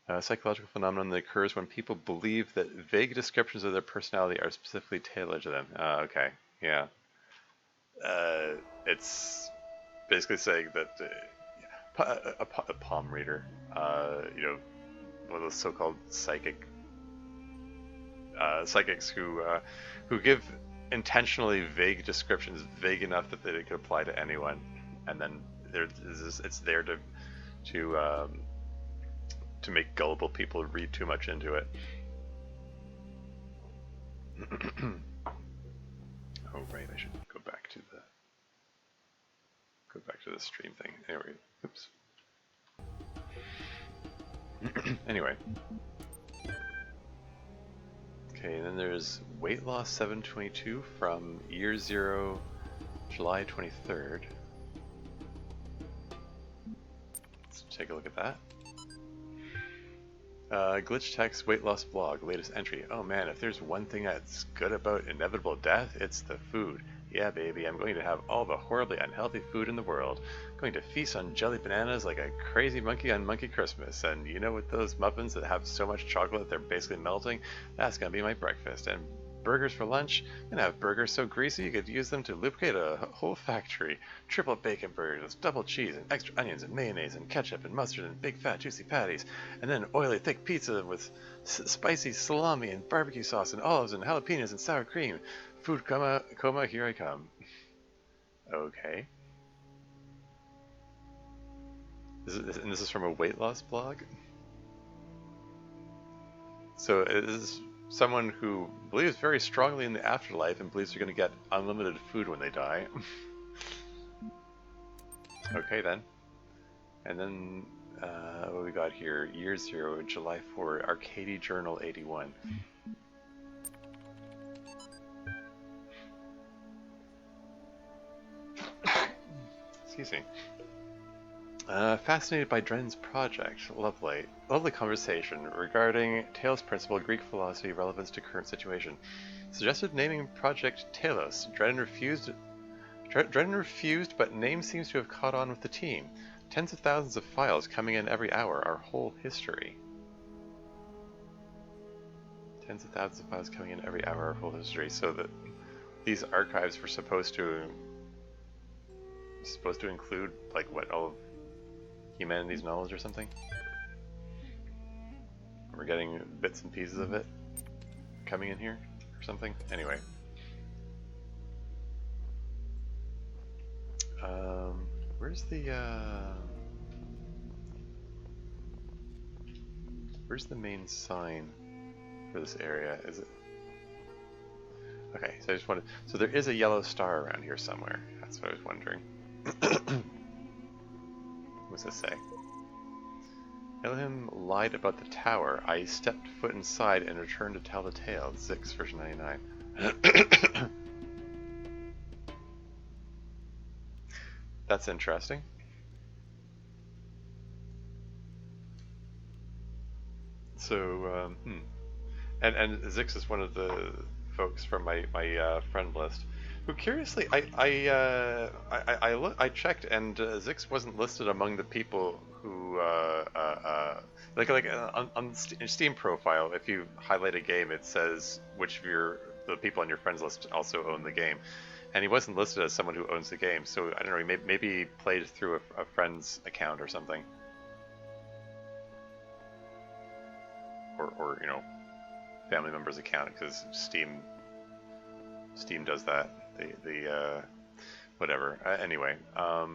a psychological phenomenon that occurs when people believe that vague descriptions of their personality are specifically tailored to them. Okay, yeah. It's basically saying that a palm reader, you know, one of those so-called psychics who give intentionally vague descriptions, vague enough that they could apply to anyone, and then it's there to make gullible people read too much into it. Oh right, I should go back to the stream thing. Anyway, oops. Anyway. Okay, and then there's weight loss 722 from year 0, July 23rd. Let's take a look at that. Glitch text weight loss blog, latest entry. Oh man, if there's one thing that's good about inevitable death, it's the food. Yeah baby, I'm going to have all the horribly unhealthy food in the world. I'm going to feast on jelly bananas like a crazy monkey on Monkey Christmas. And you know, with those muffins that have so much chocolate that they're basically melting, that's gonna be my breakfast. And burgers for lunch. I'm gonna have burgers so greasy you could use them to lubricate a whole factory. Triple bacon burgers with double cheese and extra onions and mayonnaise and ketchup and mustard and big fat juicy patties. And then oily thick pizza with spicy salami and barbecue sauce and olives and jalapenos and sour cream. Food coma, here I come. Okay. And this is from a weight loss blog? So this is someone who believes very strongly in the afterlife and believes they're going to get unlimited food when they die. Okay then. And then, what we got here? Year 0, July 4, Arcady Journal 81. Excuse me. Fascinated by Dren's project. Lovely conversation regarding Talos Principle, Greek philosophy, relevance to current situation. Suggested naming project Talos. Dren refused, but name seems to have caught on with the team. Tens of thousands of files coming in every hour, our whole history. Tens of thousands of files coming in every hour, our whole history. So that these archives were supposed to include, like, what, all of humanity's knowledge or something? We're getting bits and pieces of it coming in here or something? Anyway. Where's the main sign for this area? Is it? Okay, so I just wanted, so there is a yellow star around here somewhere. That's what I was wondering. What's this say? Elohim lied about the tower. I stepped foot inside and returned to tell the tale. Zix, version 99. That's interesting. So, and Zix is one of the folks from my friend list, who curiously I checked, and Zix wasn't listed among the people who on Steam profile. If you highlight a game, it says which of the people on your friends list also own the game, and he wasn't listed as someone who owns the game. So I don't know, maybe he played through a friend's account or something. Or you know, family member's account, because Steam does that. The whatever. Anyway, I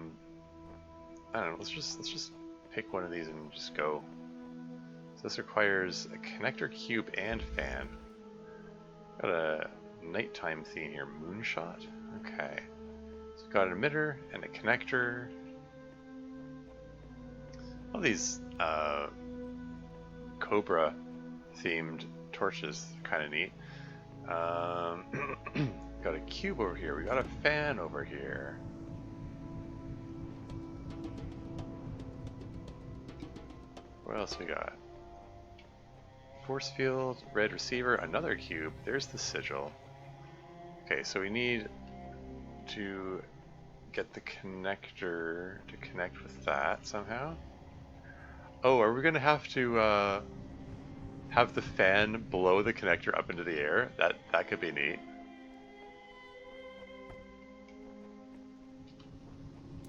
don't know. Let's just pick one of these and just go. So this requires a connector, cube, and fan. Got a nighttime theme here. Moonshot. Okay. So we've got an emitter and a connector. All these Cobra themed torches are kind of neat. Got a cube over here. We got a fan over here. What else we got? Force field, red receiver, another cube. There's the sigil. Okay, so we need to get the connector to connect with that somehow. Oh, are we gonna have to have the fan blow the connector up into the air? That could be neat.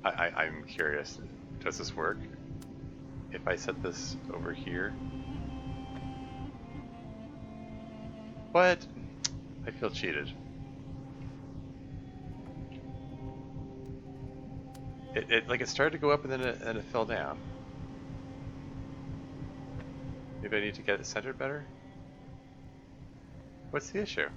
I'm curious. Does this work? If I set this over here? What? I feel cheated. It started to go up and then it fell down. Maybe I need to get it centered better? What's the issue?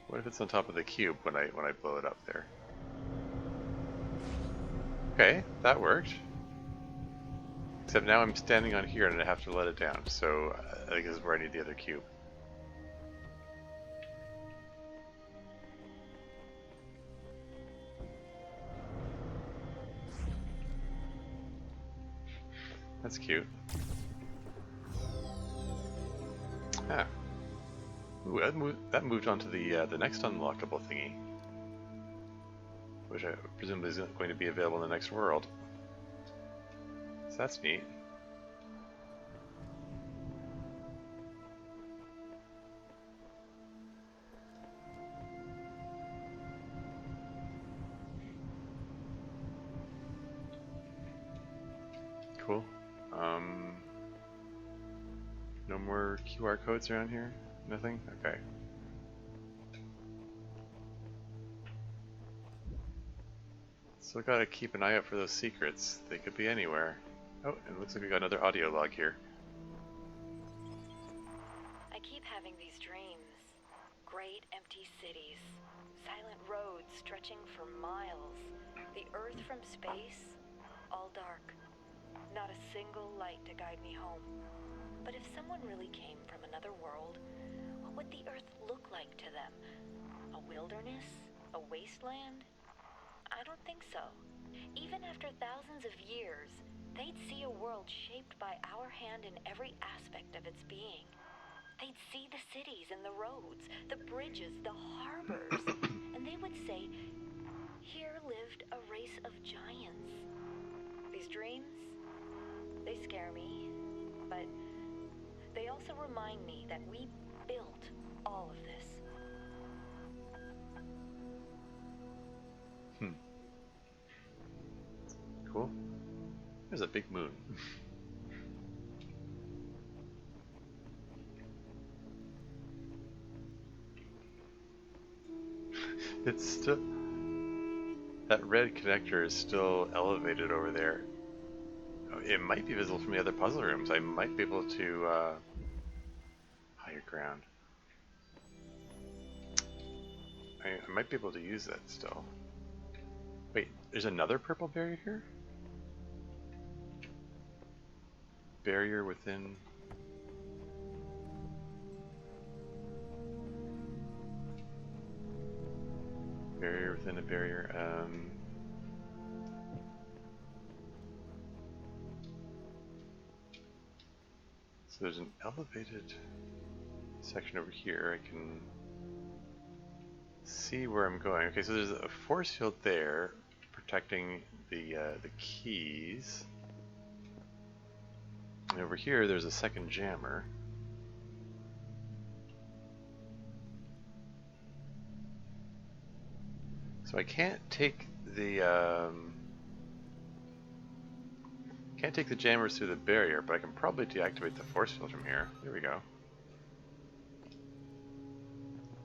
What if it's on top of the cube when I blow it up there? Okay, that worked. Except now I'm standing on here and I have to let it down, so I think this is where I need the other cube. That's cute. Ah. Ooh, that moved on to the next unlockable thingy, which I presumably is going to be available in the next world. So that's neat. Cool. No more QR codes around here? Nothing? Okay. Still gotta keep an eye out for those secrets. They could be anywhere. Oh, and it looks like we got another audio log here. I keep having these dreams. Great empty cities. Silent roads stretching for miles. The Earth from space, all dark. Not a single light to guide me home. But if someone really came from another world, what would the Earth look like to them? A wilderness? A wasteland? I don't think so. Even after thousands of years, they'd see a world shaped by our hand in every aspect of its being. They'd see the cities and the roads, the bridges, the harbors, and they would say, here lived a race of giants. These dreams, they scare me, but they also remind me that we built all of this. Cool. There's a big moon. It's still... That red connector is still elevated over there. It might be visible from the other puzzle rooms. I might be able to... higher ground. I might be able to use that still. Wait, there's another purple barrier here? Barrier within... Barrier within a barrier. So there's an elevated section over here. I can see where I'm going. Okay, so there's a force field there protecting the keys. And over here, there's a second jammer. So I can't take the jammers through the barrier, but I can probably deactivate the force field from here. There we go.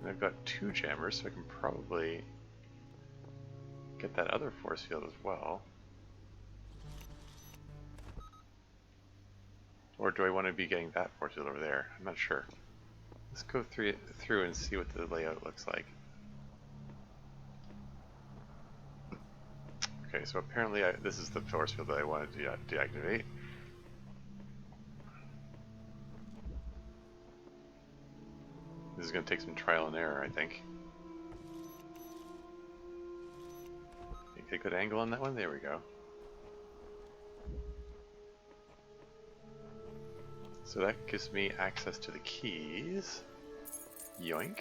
And I've got 2 jammers, so I can probably get that other force field as well. Or do I want to be getting that force field over there? I'm not sure. Let's go through and see what the layout looks like. Okay, so apparently this is the force field that I wanted to deactivate. This is going to take some trial and error, I think. Get a good angle on that one? There we go. So that gives me access to the keys. Yoink.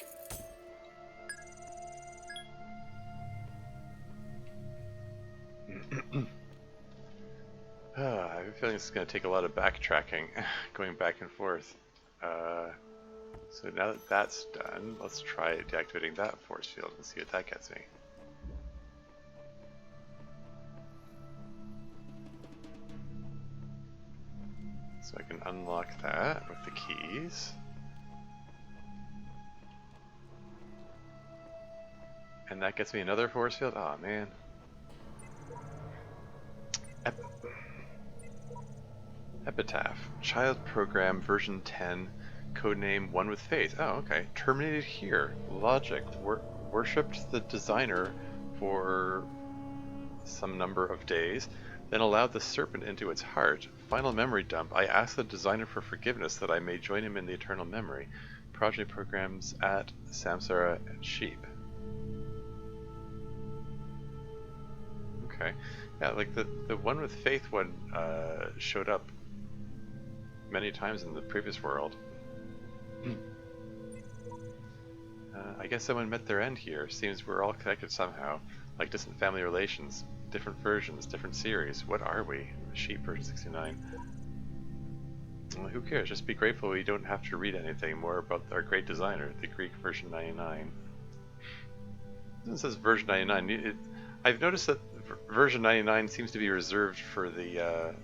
I have a feeling this is going to take a lot of backtracking, going back and forth. So now that that's done, let's try deactivating that force field and see what that gets me. So I can unlock that with the keys. And that gets me another force field? Aw, man. Epitaph. Child Program version 10. Codename One with Faith. Oh, okay. Terminated here. Logic. Worshipped the designer for some number of days, then allowed the serpent into its heart. Final memory dump. I asked the designer for forgiveness that I may join him in the eternal memory. Project programs at Samsara and Sheep. Okay. Yeah, like the One with Faith one showed up many times in the previous world. I guess someone met their end here. Seems we're all connected somehow, like distant family relations. Different versions, different series. What are we? Sheep version 69. Well, who cares? Just be grateful we don't have to read anything more about our great designer, the Greek version 99. It says version 99. I've noticed that version 99 seems to be reserved for the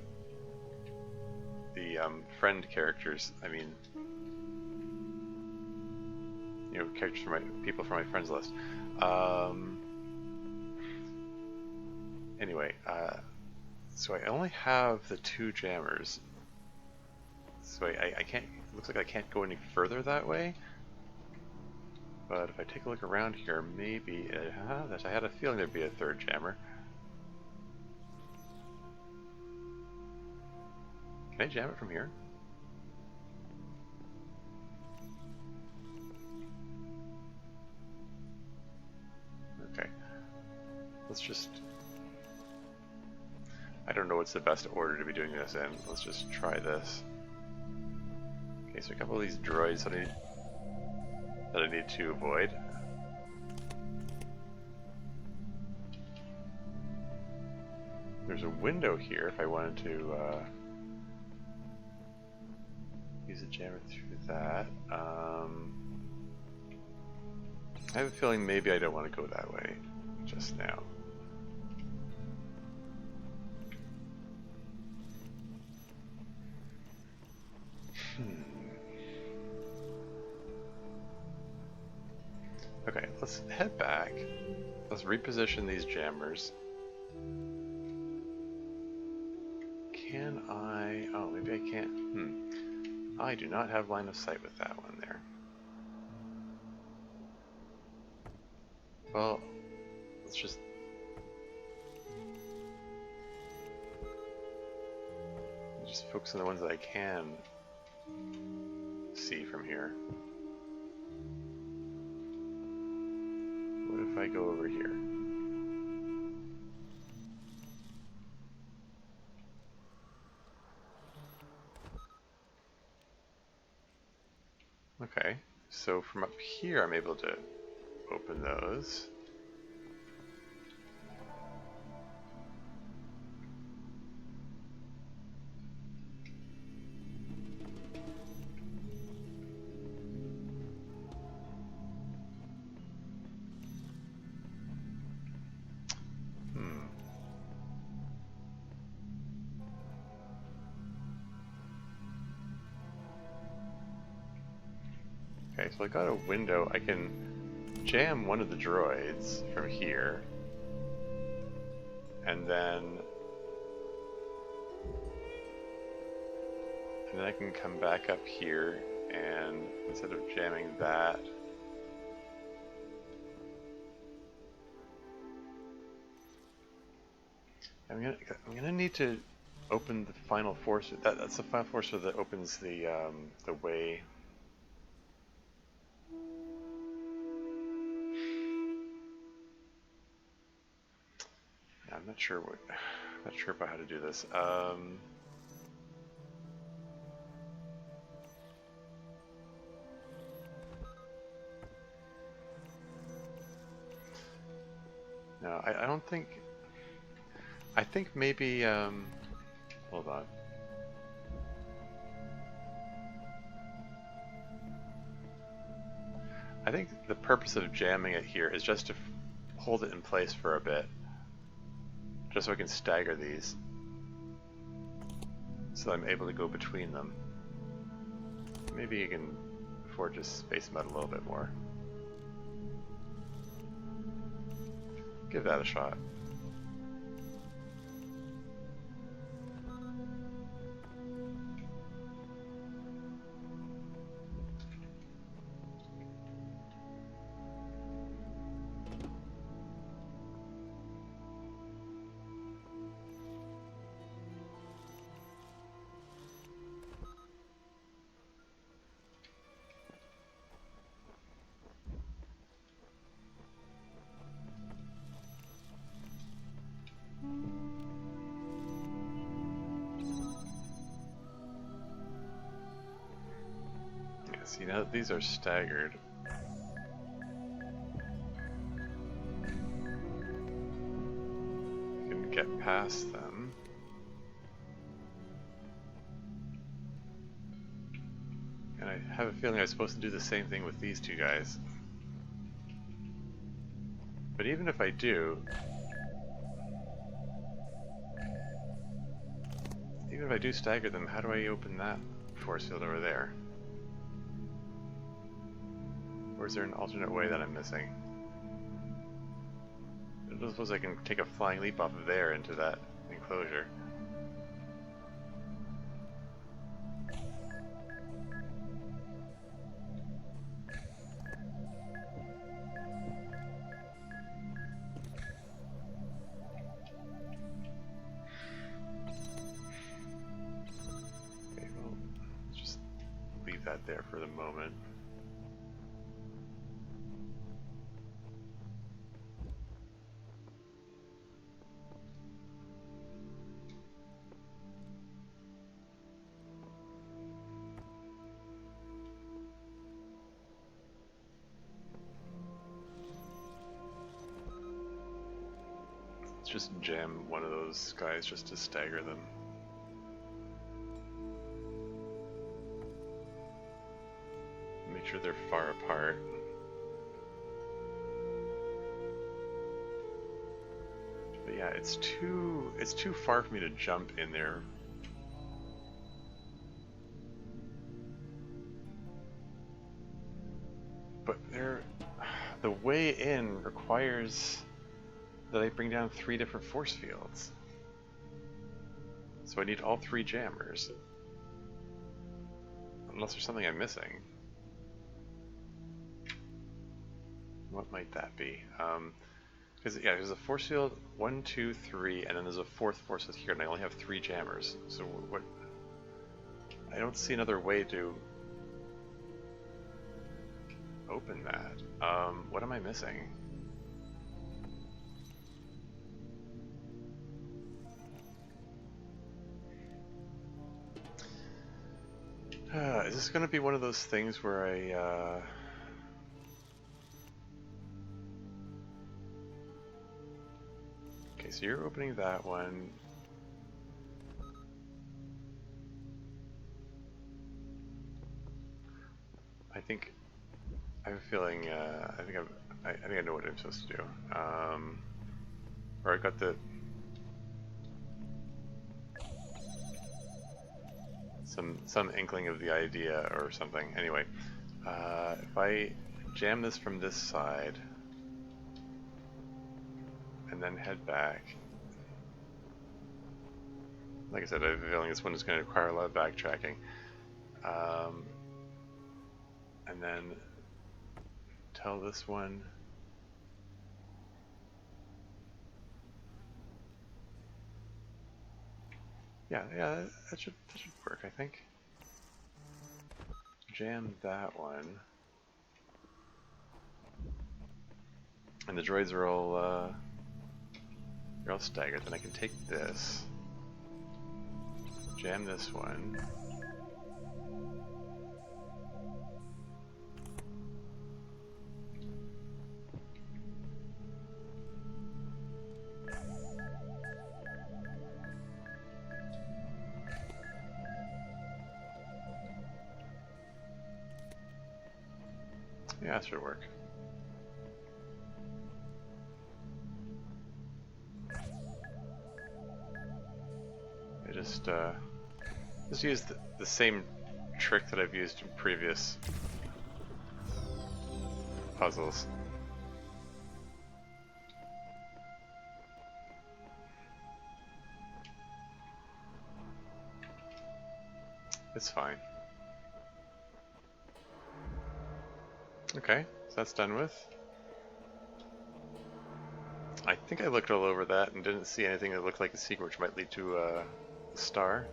friend characters. I mean, you know, characters from people from my friends list. Anyway, so I only have the 2 jammers. So I can't. It looks like I can't go any further that way. But if I take a look around here, maybe I had a feeling there'd be a 3rd jammer. Can I jam it from here? Okay. Let's just... I don't know what's the best order to be doing this in. Let's just try this. Okay, so a couple of these droids that I need to avoid. There's a window here if I wanted to use a jammer through that. I have a feeling maybe I don't want to go that way just now. Okay, let's head back. Let's reposition these jammers. Can I... Oh, maybe I can't... I do not have line of sight with that one there. Well, let's just focus on the ones that I can see from here. What if I go over here? Okay, so from up here I'm able to open those. Okay, so I got a window. I can jam one of the droids from here, and then I can come back up here, and instead of jamming that, I'm gonna need to open the final force. That's the final force that opens the way. I'm not sure about how to do this. No, I don't think. I think maybe. Hold on. I think the purpose of jamming it here is just to hold it in place for a bit, just so I can stagger these, so I'm able to go between them. Maybe you can afford to space them out a little bit more. Give that a shot. See, now that these are staggered, you can get past them. And I have a feeling I'm supposed to do the same thing with these two guys. But even if I do, stagger them, how do I open that force field over there? Or is there an alternate way that I'm missing? I don't suppose I can take a flying leap off of there into that enclosure. Okay, well, let's just leave that there for the moment. Just jam one of those guys just to stagger them. Make sure they're far apart. But yeah, it's too far for me to jump in there. But the way in requires that I bring down 3 different force fields. So I need all 3 jammers. Unless there's something I'm missing. what might that be? Because yeah, there's a force field 1, 2, 3, and then there's a fourth force field here, and I only have 3 jammers. So what? I don't see another way to open that. What am I missing? Is this going to be one of those things where I okay, so you're opening that one. I think I have a feeling. I think I know what I'm supposed to do. Or I got the some inkling of the idea or something. Anyway, if I jam this from this side and then head back, like I said, I have a feeling this one is going to require a lot of backtracking. And then tell this one. Yeah, that should work, I think. Jam that one. And the droids are all they're all staggered. Then I can take this, jam this one. Yeah, that should work. I just use the same trick that I've used in previous puzzles. It's fine. Okay, so that's done with. I think I looked all over that and didn't see anything that looked like a secret which might lead to a star.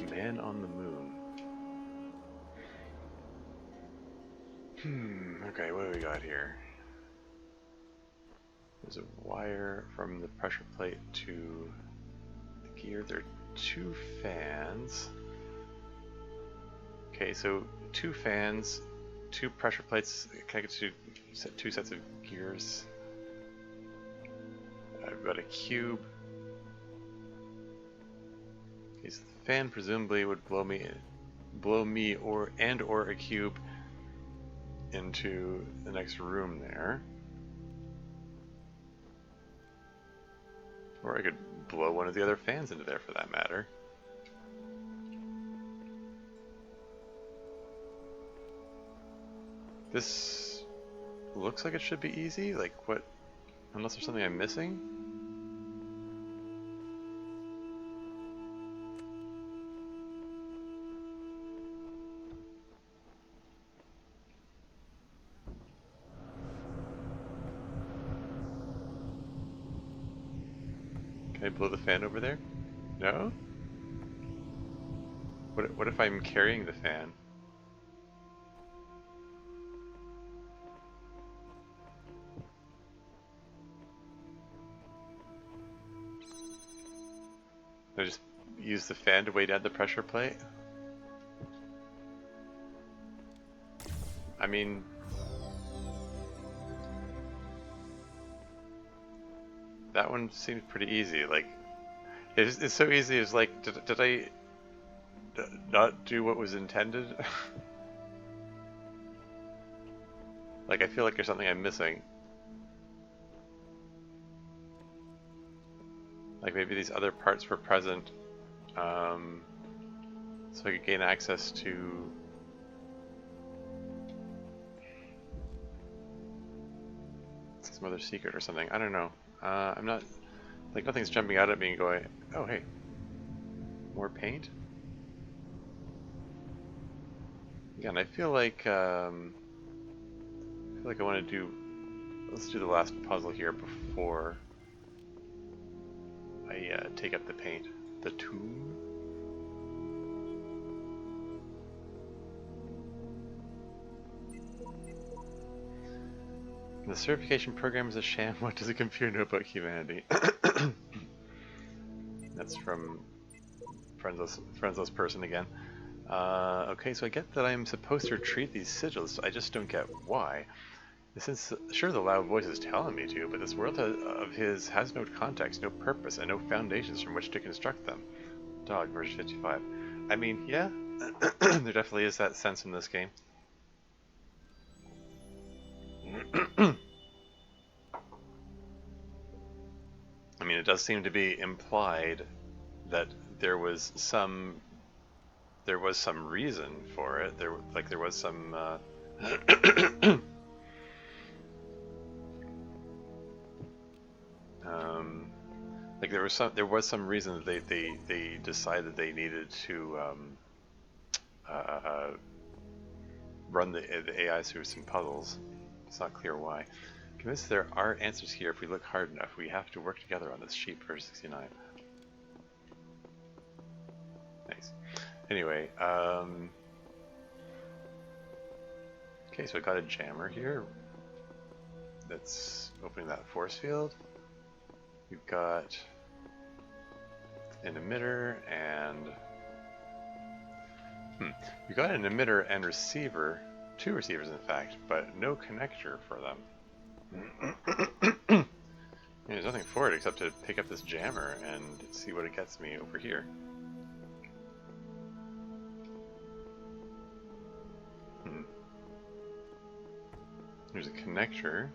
Man on the moon. Okay, what do we got here? There's a wire from the pressure plate to the gear. There are 2 fans. Okay, so 2 fans, 2 pressure plates connected to 2 sets of gears. I've got a cube. Okay, so the fan presumably would blow me or a cube into the next room there. Or I could blow one of the other fans into there for that matter. This looks like it should be easy. Like what? Unless there's something I'm missing? Can I blow the fan over there? No? What if I'm carrying the fan? I just use the fan to weigh down the pressure plate? I mean... that one seems pretty easy. Like, it's so easy. It's like, did I not do what was intended? Like, I feel like there's something I'm missing. Like maybe these other parts were present, so I could gain access to some other secret or something. I don't know. I'm not, like nothing's jumping out at me and going, oh hey, more paint? Again, I feel like feel like I want to do... Let's do the last puzzle here before I take up the paint. The tomb? The certification program is a sham. What does a computer know about humanity? That's from Friendless person again. Okay, so I get that I'm supposed to retrieve these sigils. I just don't get why. Since sure, the loud voice is telling me to, but this world of his has no context, no purpose, and no foundations from which to construct them. Dog, version 55. I mean, yeah, there definitely is that sense in this game. I mean, it does seem to be implied that there was some reason for it. There was some like there was some reason that they decided they needed to run the AI through some puzzles. It's not clear why. Convinced there are answers here if we look hard enough. We have to work together on this. Sheep verse 69. Nice. Anyway, okay, so I got a jammer here that's opening that force field. We've got an emitter and we've got an emitter and receiver, 2 receivers in fact, but no connector for them. There's nothing for it except to pick up this jammer and see what it gets me over here. There's a connector.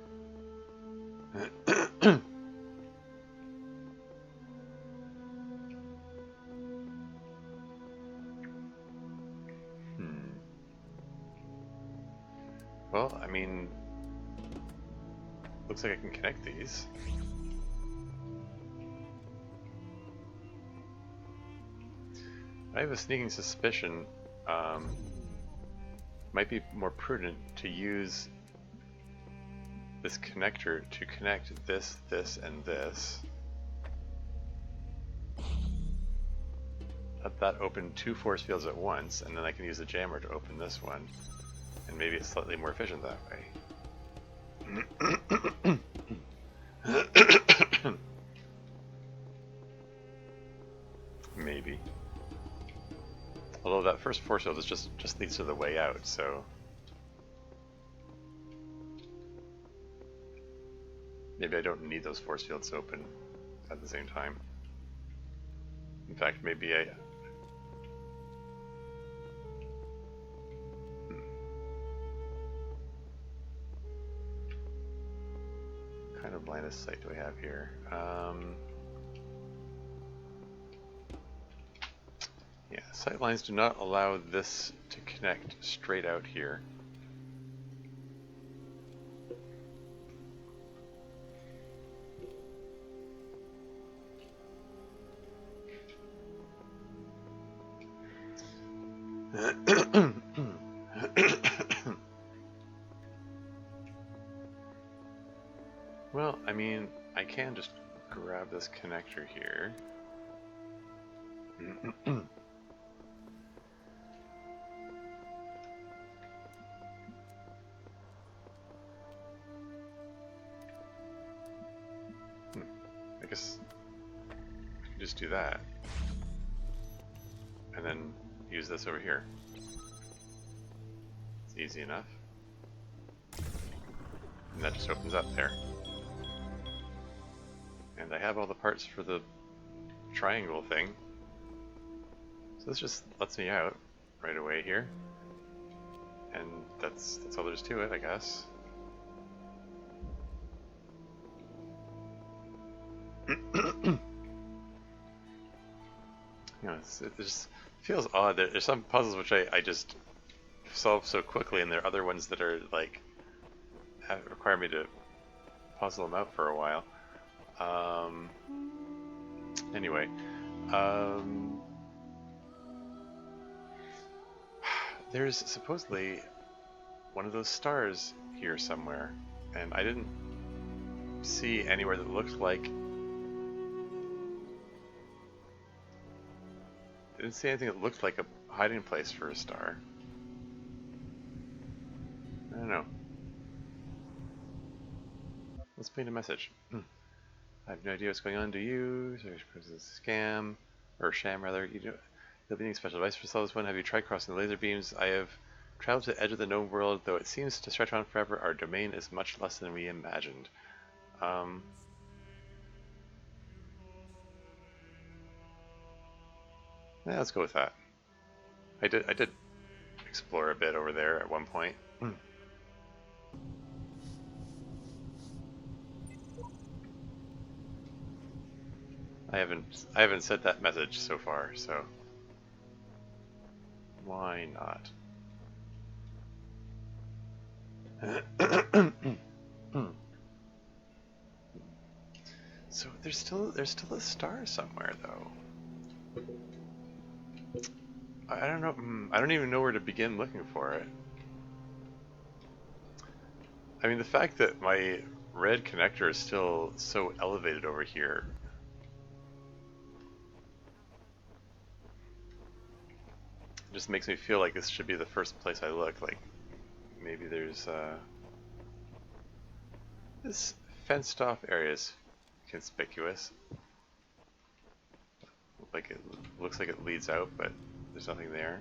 Well, I mean, looks like I can connect these. I have a sneaking suspicion might be more prudent to use this connector to connect this, this, and this. Let that open 2 force fields at once, and then I can use the jammer to open this one. And maybe it's slightly more efficient that way. Maybe. Although that first force field is just leads to the way out, so maybe I don't need those force fields open at the same time. In fact, maybe I... What kind of line of sight do I have here? Yeah, sight lines do not allow this to connect straight out here. Well, I mean, I can just grab this connector here. I guess I can just do that. And then use this over here. It's easy enough. And that just opens up there. And I have all the parts for the triangle thing. So this just lets me out right away here. And that's all there's to it, I guess. You know, it just feels odd. There's some puzzles which I just solve so quickly, and there are other ones that are like require me to puzzle them out for a while. Anyway, there's supposedly one of those stars here somewhere, and I didn't see anywhere that looked like... I didn't see anything that looked like a hiding place for a star. I don't know. Let's paint a message. I have no idea what's going on, do you? There's a scam, or sham rather. You'll be needing special advice for solve this one. Have you tried crossing the laser beams? I have traveled to the edge of the known world, though it seems to stretch on forever. Our domain is much less than we imagined. Yeah, let's go with that. I did explore a bit over there at one point. I haven't said that message so far, so why not? So there's still a star somewhere though. I don't know. I don't even know where to begin looking for it. I mean, the fact that my red connector is still so elevated over here just makes me feel like this should be the first place I look. Like maybe there's this fenced off area is conspicuous. Like it looks like it leads out, but there's nothing there.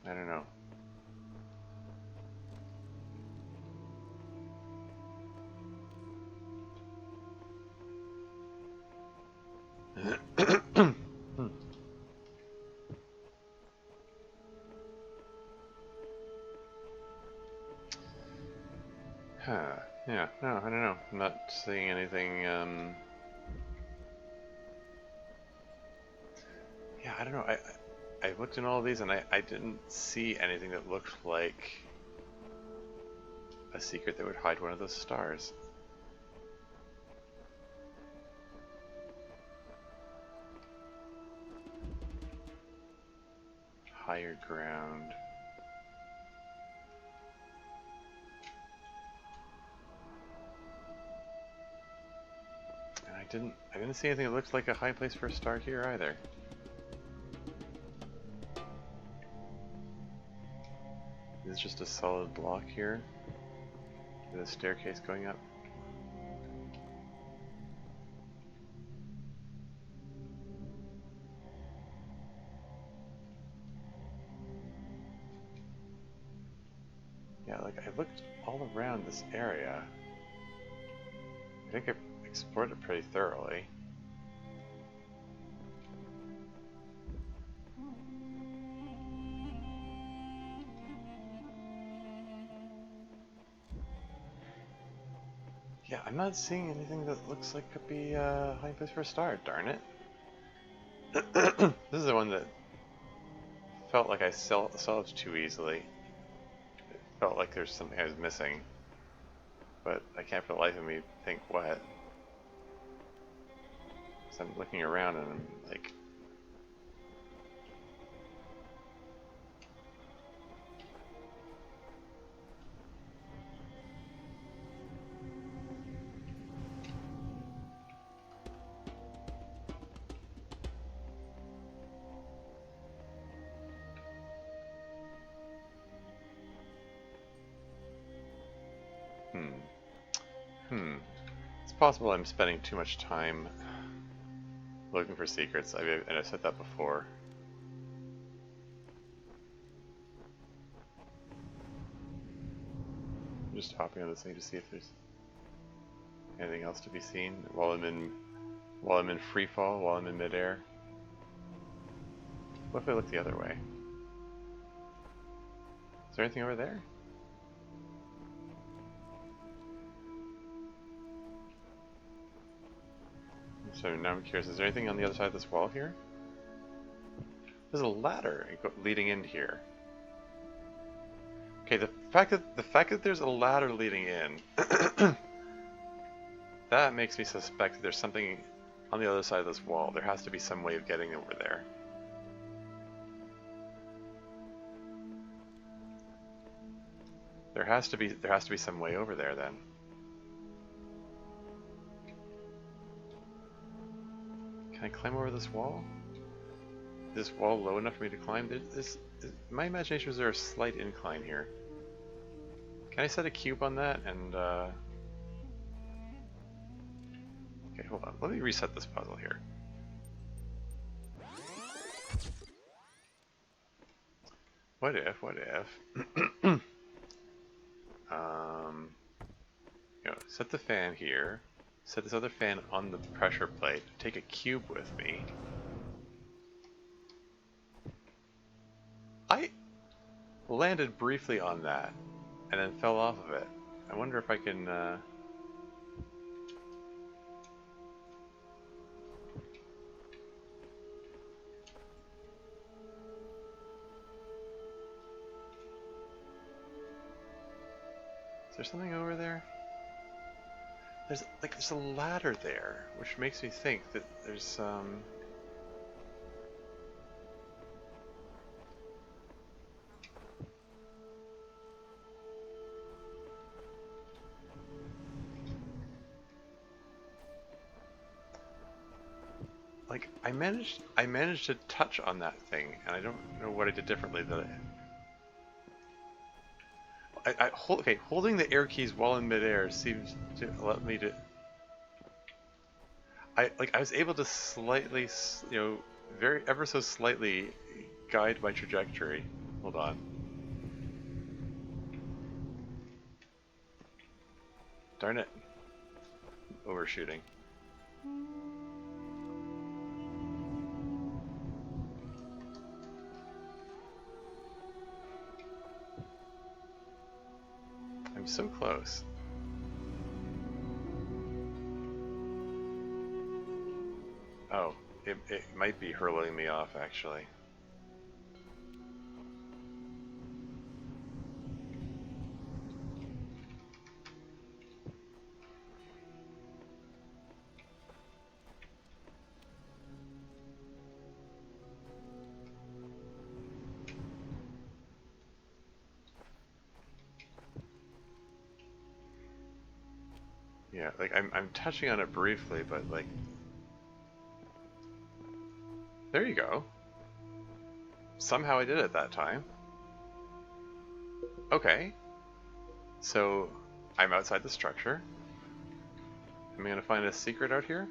I don't know. Yeah, no, I don't know. I'm not seeing anything, yeah, I don't know. I looked in all of these and I didn't see anything that looked like a secret that would hide one of those stars. Higher ground. And I didn't see anything that looked like a high place for a star here either. Is just a solid block here with a staircase going up. Yeah, like I looked all around this area. I think I've explored it pretty thoroughly. Yeah, I'm not seeing anything that looks like could be a hiding place for a star, darn it. This is the one that felt like I solved too easily. It felt like there's something I was missing. But I can't for the life of me think what. So I'm looking around and I'm like... It's possible I'm spending too much time looking for secrets, and I've said that before. I'm just hopping on this thing to see if there's anything else to be seen while I'm in free fall, while I'm in midair. What if I look the other way? Is there anything over there? So now I'm curious, is there anything on the other side of this wall here? There's a ladder leading in here. Okay, the fact that there's a ladder leading in, that makes me suspect that there's something on the other side of this wall. There has to be some way of getting over there. There has to be some way over there then. Can I climb over this wall? Is this wall low enough for me to climb? My imagination was there a slight incline here. Can I set a cube on that and okay, hold on. Let me reset this puzzle here. What if set the fan here, set this other fan on the pressure plate, take a cube with me. I landed briefly on that and then fell off of it. I wonder if I can is there something over there? There's a ladder there, which makes me think that there's like I managed to touch on that thing, and I don't know what I did differently that holding the air keys while in midair seems to let me to. I was able to slightly, very ever so slightly guide my trajectory. Hold on. Darn it. Overshooting. I'm so close. Oh, it might be hurling me off, actually. Yeah, like I'm touching on it briefly, but like there you go. Somehow I did it that time. Okay. So I'm outside the structure. Am I gonna find a secret out here?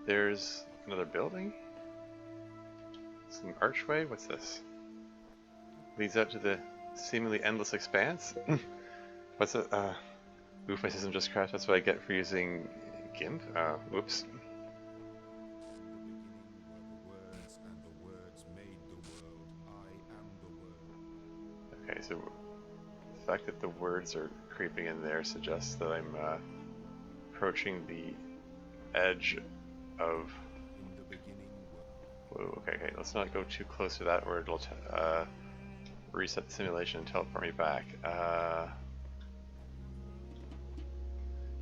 There's another building. Some archway. What's this? Leads up to the seemingly endless expanse. What's it? Oof, my system just crashed. That's what I get for using GIMP. Whoops. Okay, so the fact that the words are creeping in there suggests that I'm approaching the edge of. Whoa, okay, let's not go too close to that, or it'll reset the simulation and teleport me back.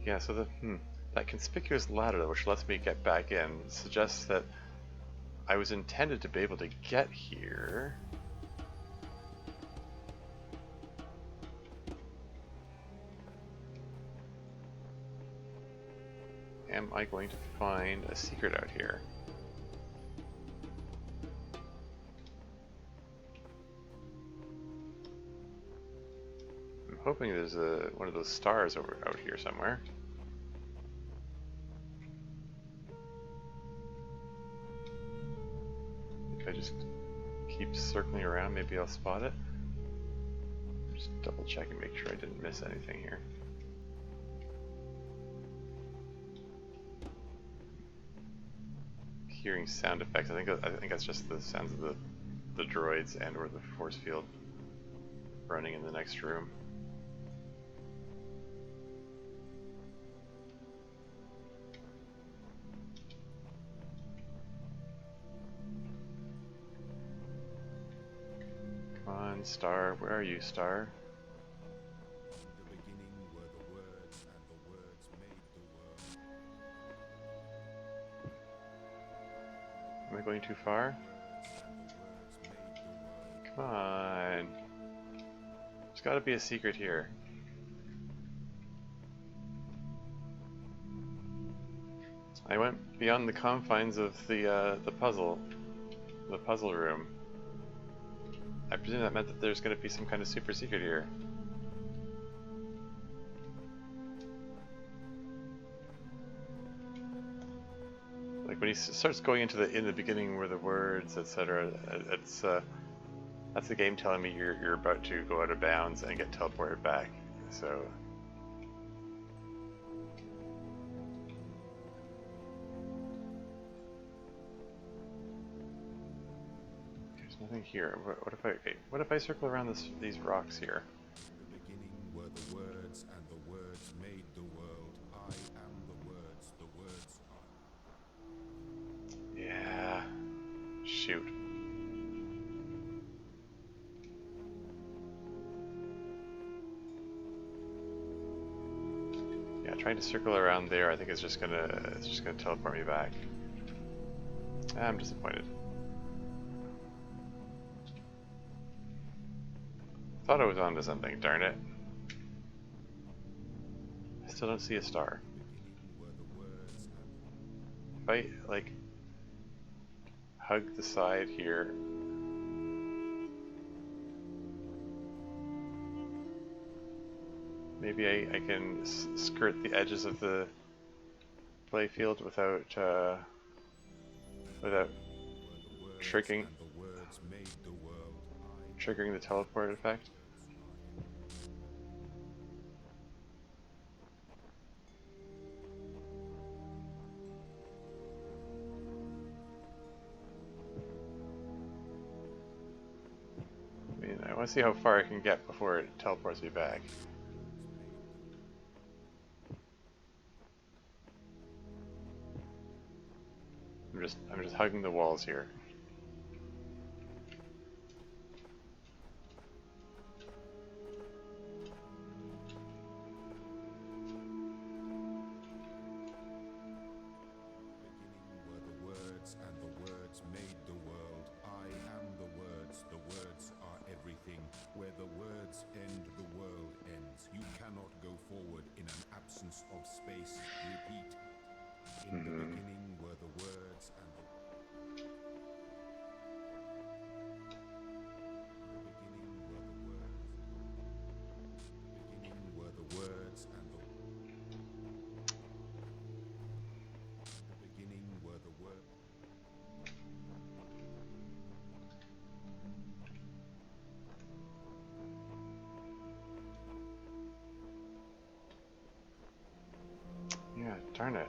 Yeah, so that conspicuous ladder, which lets me get back in, suggests that I was intended to be able to get here. Am I going to find a secret out here? I'm hoping there's one of those stars out here somewhere. If I just keep circling around, maybe I'll spot it. Just double check and make sure I didn't miss anything here. Hearing sound effects. I think that's just the sounds of the droids and or the force field running in the next room. Come on, Star. Where are you, Star? In the beginning were the words, and the words made the world. Am I going too far? Come on. There's gotta be a secret here. I went beyond the confines of the puzzle room. I presume that meant that there's gonna be some kind of super secret here. Like when he starts going into the in the beginning where the words, etc. It's that's the game telling me you're about to go out of bounds and get teleported back. So there's nothing here. What if I circle around these rocks here? In the beginning were the words, and the words made the world. I am the words are. Yeah. Shoot. Yeah, trying to circle around there, I think it's just gonna teleport me back. I'm disappointed. Thought I was onto something, darn it. I still don't see a star. If I, like, hug the side here. Maybe I can skirt the edges of the playfield without triggering the teleport effect. I mean, I want to see how far I can get before it teleports me back. I'm just hugging the walls here. Where the words end, the world ends. You cannot go forward in an absence of space. Repeat. In the beginning were the words and the... beginning were the words and the... the beginning were the words... Yeah, darn it.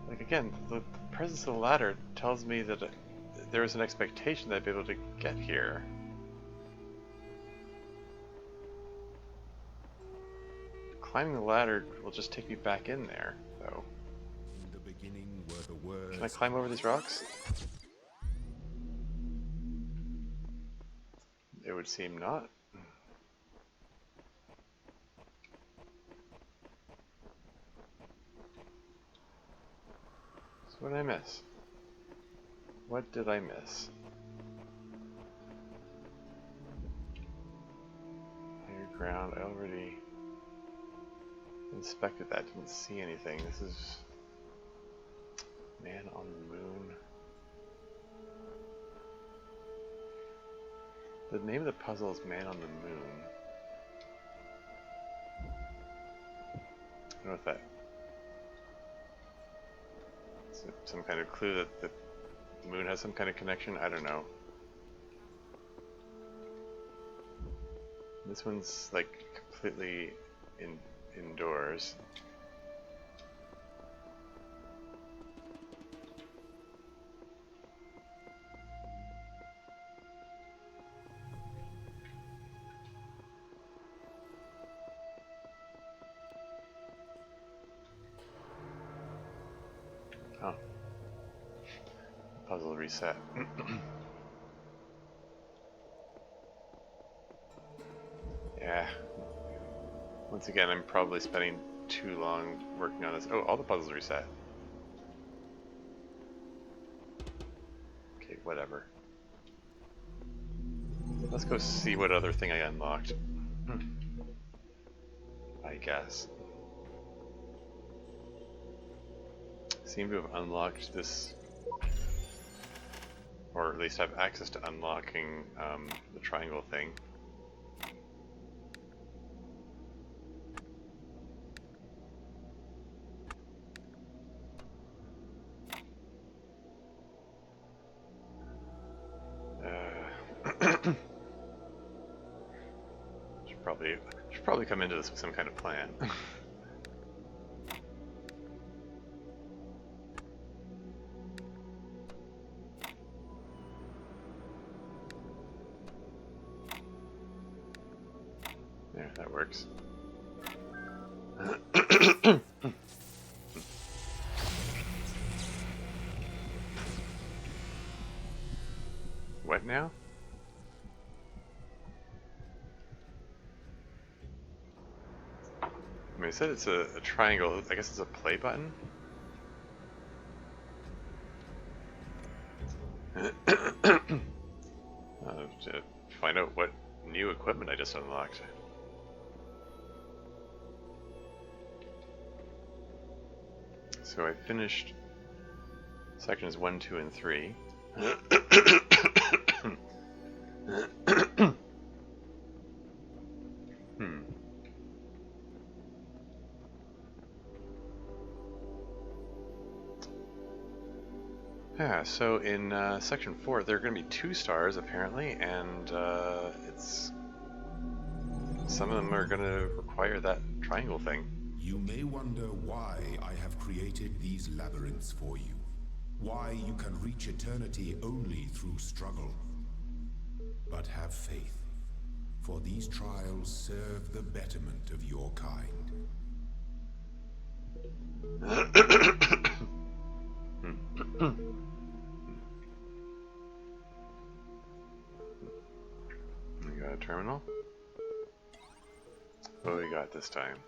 Like again, the presence of the ladder tells me that there is an expectation that I'd be able to get here. Climbing the ladder will just take me back in there, though. In the beginning were the words... Can I climb over these rocks? It would seem not. So what did I miss? What did I miss? Higher ground, I already inspected that, didn't see anything. This is Man on the Moon. The name of the puzzle is Man on the Moon. I don't know if that is some kind of clue that the moon has some kind of connection. I don't know. This one's like completely indoors. Oh. Puzzle reset. Yeah. Once again, I'm probably spending too long working on this. Oh, all the puzzles reset. Okay, whatever. Let's go see what other thing I unlocked. I guess. Seem to have unlocked this, or at least have access to unlocking the triangle thing. Should probably come into this with some kind of plan. There, that works. What now? I mean, it said it's a triangle. I guess it's a play button. To find out what new equipment I just unlocked. So I finished sections 1, 2, and 3. Yeah, so in section 4 there are going to be 2 stars apparently, and it's some of them are going to require that triangle thing. You may wonder why I have created these labyrinths for you. Why you can reach eternity only through struggle. But have faith, for these trials serve the betterment of your kind. We got a terminal. What do we got this time?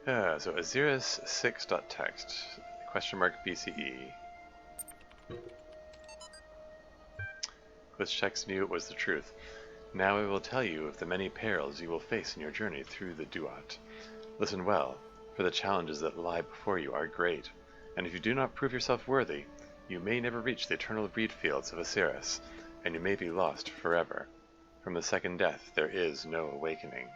So Aziris6.text, !BCE. This checks knew it was the truth. Now I will tell you of the many perils you will face in your journey through the Duat. Listen well, for the challenges that lie before you are great, and if you do not prove yourself worthy, you may never reach the eternal reed fields of Aziris, and you may be lost forever. From the second death there is no awakening.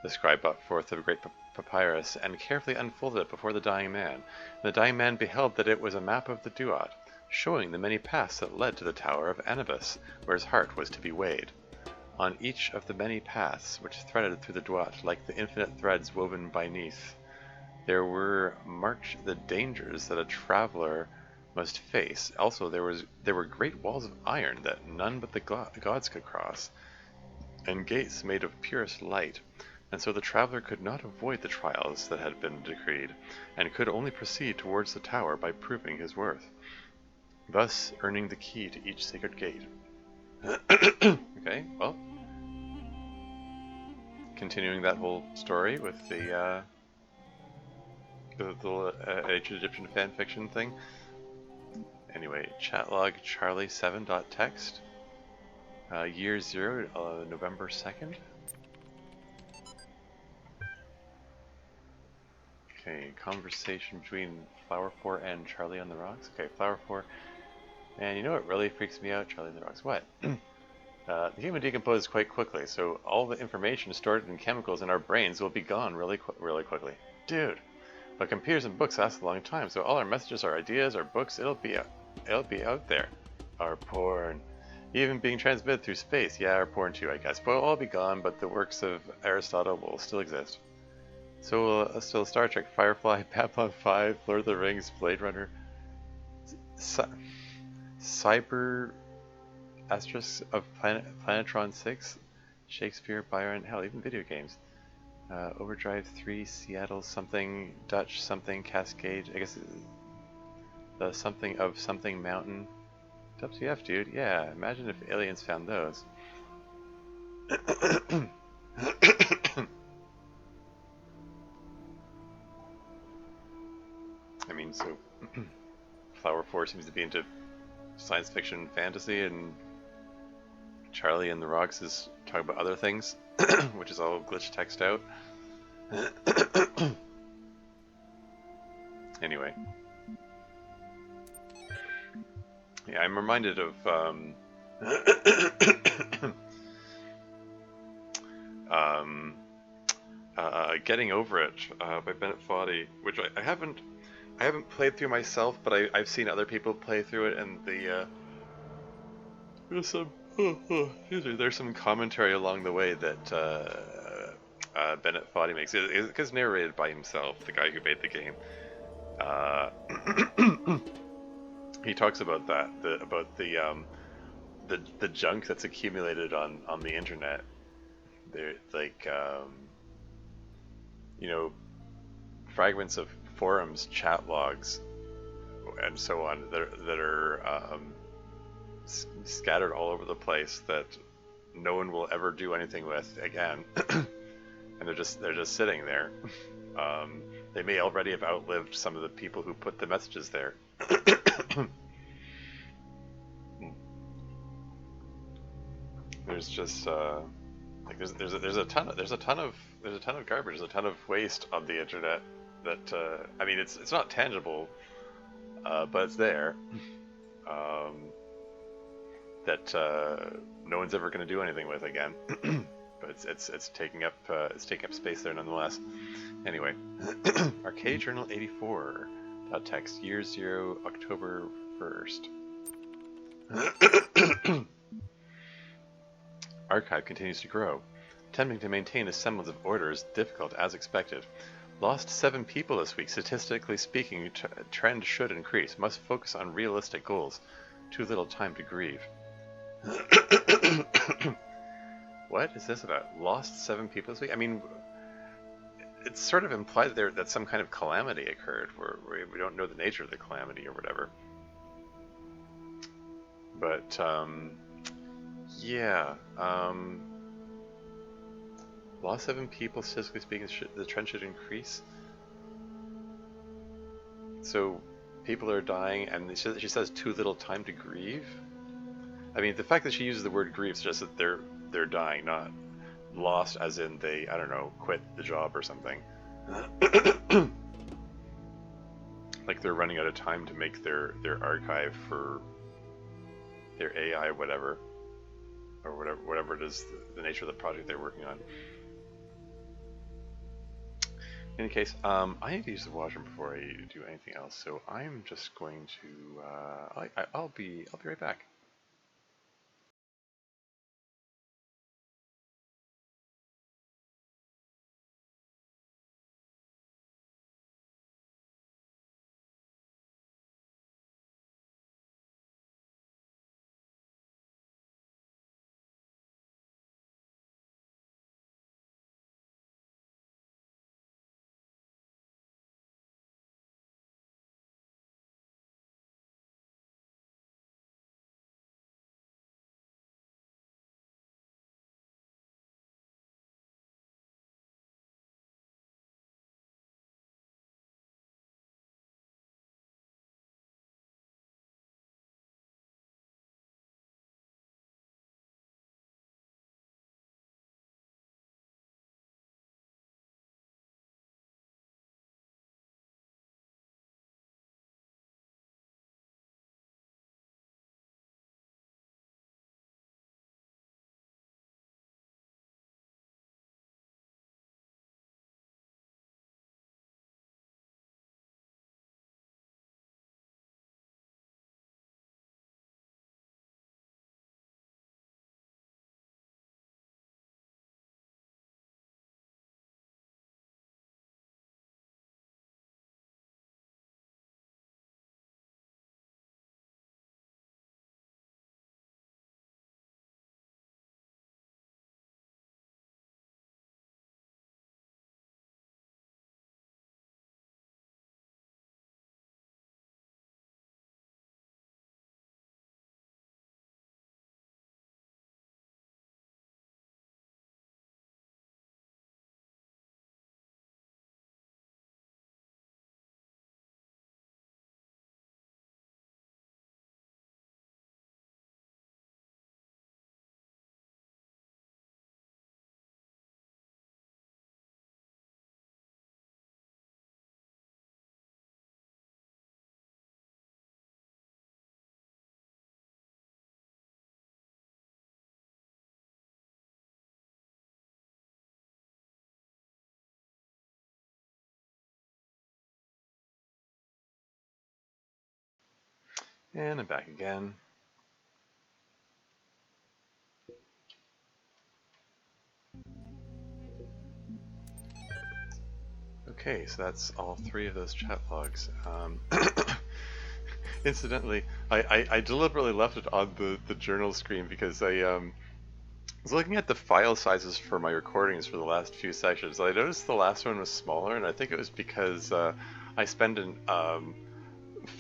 The scribe brought forth a great papyrus and carefully unfolded it before the dying man. And the dying man beheld that it was a map of the Duat, showing the many paths that led to the Tower of Anubis, where his heart was to be weighed. On each of the many paths which threaded through the Duat, like the infinite threads woven beneath, there were marked the dangers that a traveler must face. Also, there were great walls of iron that none but the gods could cross, and gates made of purest light. And so the traveler could not avoid the trials that had been decreed, and could only proceed towards the tower by proving his worth, thus earning the key to each sacred gate. Okay, well, continuing that whole story with the ancient Egyptian fanfiction thing. Anyway, chatlog charlie7.text, year 0, November 2nd. Okay, conversation between Flower 4 and Charlie on the Rocks. Okay, Flower 4. And you know what really freaks me out, Charlie on the Rocks? What? The human decomposes quite quickly, so all the information stored in chemicals in our brains will be gone really quickly. Dude! But computers and books last a long time, so all our messages, our ideas, our books, it'll be out there. Our porn. Even being transmitted through space. Yeah, our porn too, I guess. But it'll all be gone, but the works of Aristotle will still exist. So still Star Trek, Firefly, Babylon 5, Lord of the Rings, Blade Runner, Cyber Asterisk of Planetron 6, Shakespeare, Byron, hell, even video games. Overdrive 3, Seattle something, Dutch something, Cascade, I guess the something of something mountain. WTF, dude, yeah, imagine if aliens found those. I mean, so Flower 4 seems to be into science fiction fantasy, and Charlie and the Rocks is talking about other things, which is all glitch text out. Anyway. Yeah, I'm reminded of Getting Over It by Bennett Foddy, which I haven't played through myself, but I've seen other people play through it, and there's some there's some commentary along the way that Bennett Foddy makes. It's narrated by himself, the guy who made the game. He talks about that, the junk that's accumulated on the internet. They're like fragments of forums, chat logs, and so on that are scattered all over the place that no one will ever do anything with again, and they're just sitting there. They may already have outlived some of the people who put the messages there. There's just like there's a ton of garbage, there's a ton of waste on the internet that I mean it's not tangible, but it's there. That no one's ever going to do anything with again. But it's taking up space there nonetheless. Anyway, Arcade Journal 84. Text year 0 October 1st. Archive continues to grow. Attempting to maintain a semblance of order is difficult as expected. Lost 7 people this week. Statistically speaking, trend should increase. Must focus on realistic goals. Too little time to grieve. What is this about? Lost 7 people this week? I mean, it's sort of implied there that some kind of calamity occurred, where we don't know the nature of the calamity or whatever. But yeah, lost 7 people. Statistically speaking, the trend should increase. So people are dying, and she says too little time to grieve. I mean, the fact that she uses the word grieve suggests that they're dying, not lost as in they, I don't know, quit the job or something. Like they're running out of time to make their archive for their AI, whatever, or whatever it is, the nature of the project they're working on. In any case, I need to use the washroom before I do anything else, so I'm just going to I'll be right back. And I'm back again. Okay, so that's all 3 of those chat logs. Incidentally, I deliberately left it on the journal screen because I was looking at the file sizes for my recordings for the last few sessions. I noticed the last one was smaller, and I think it was because I spend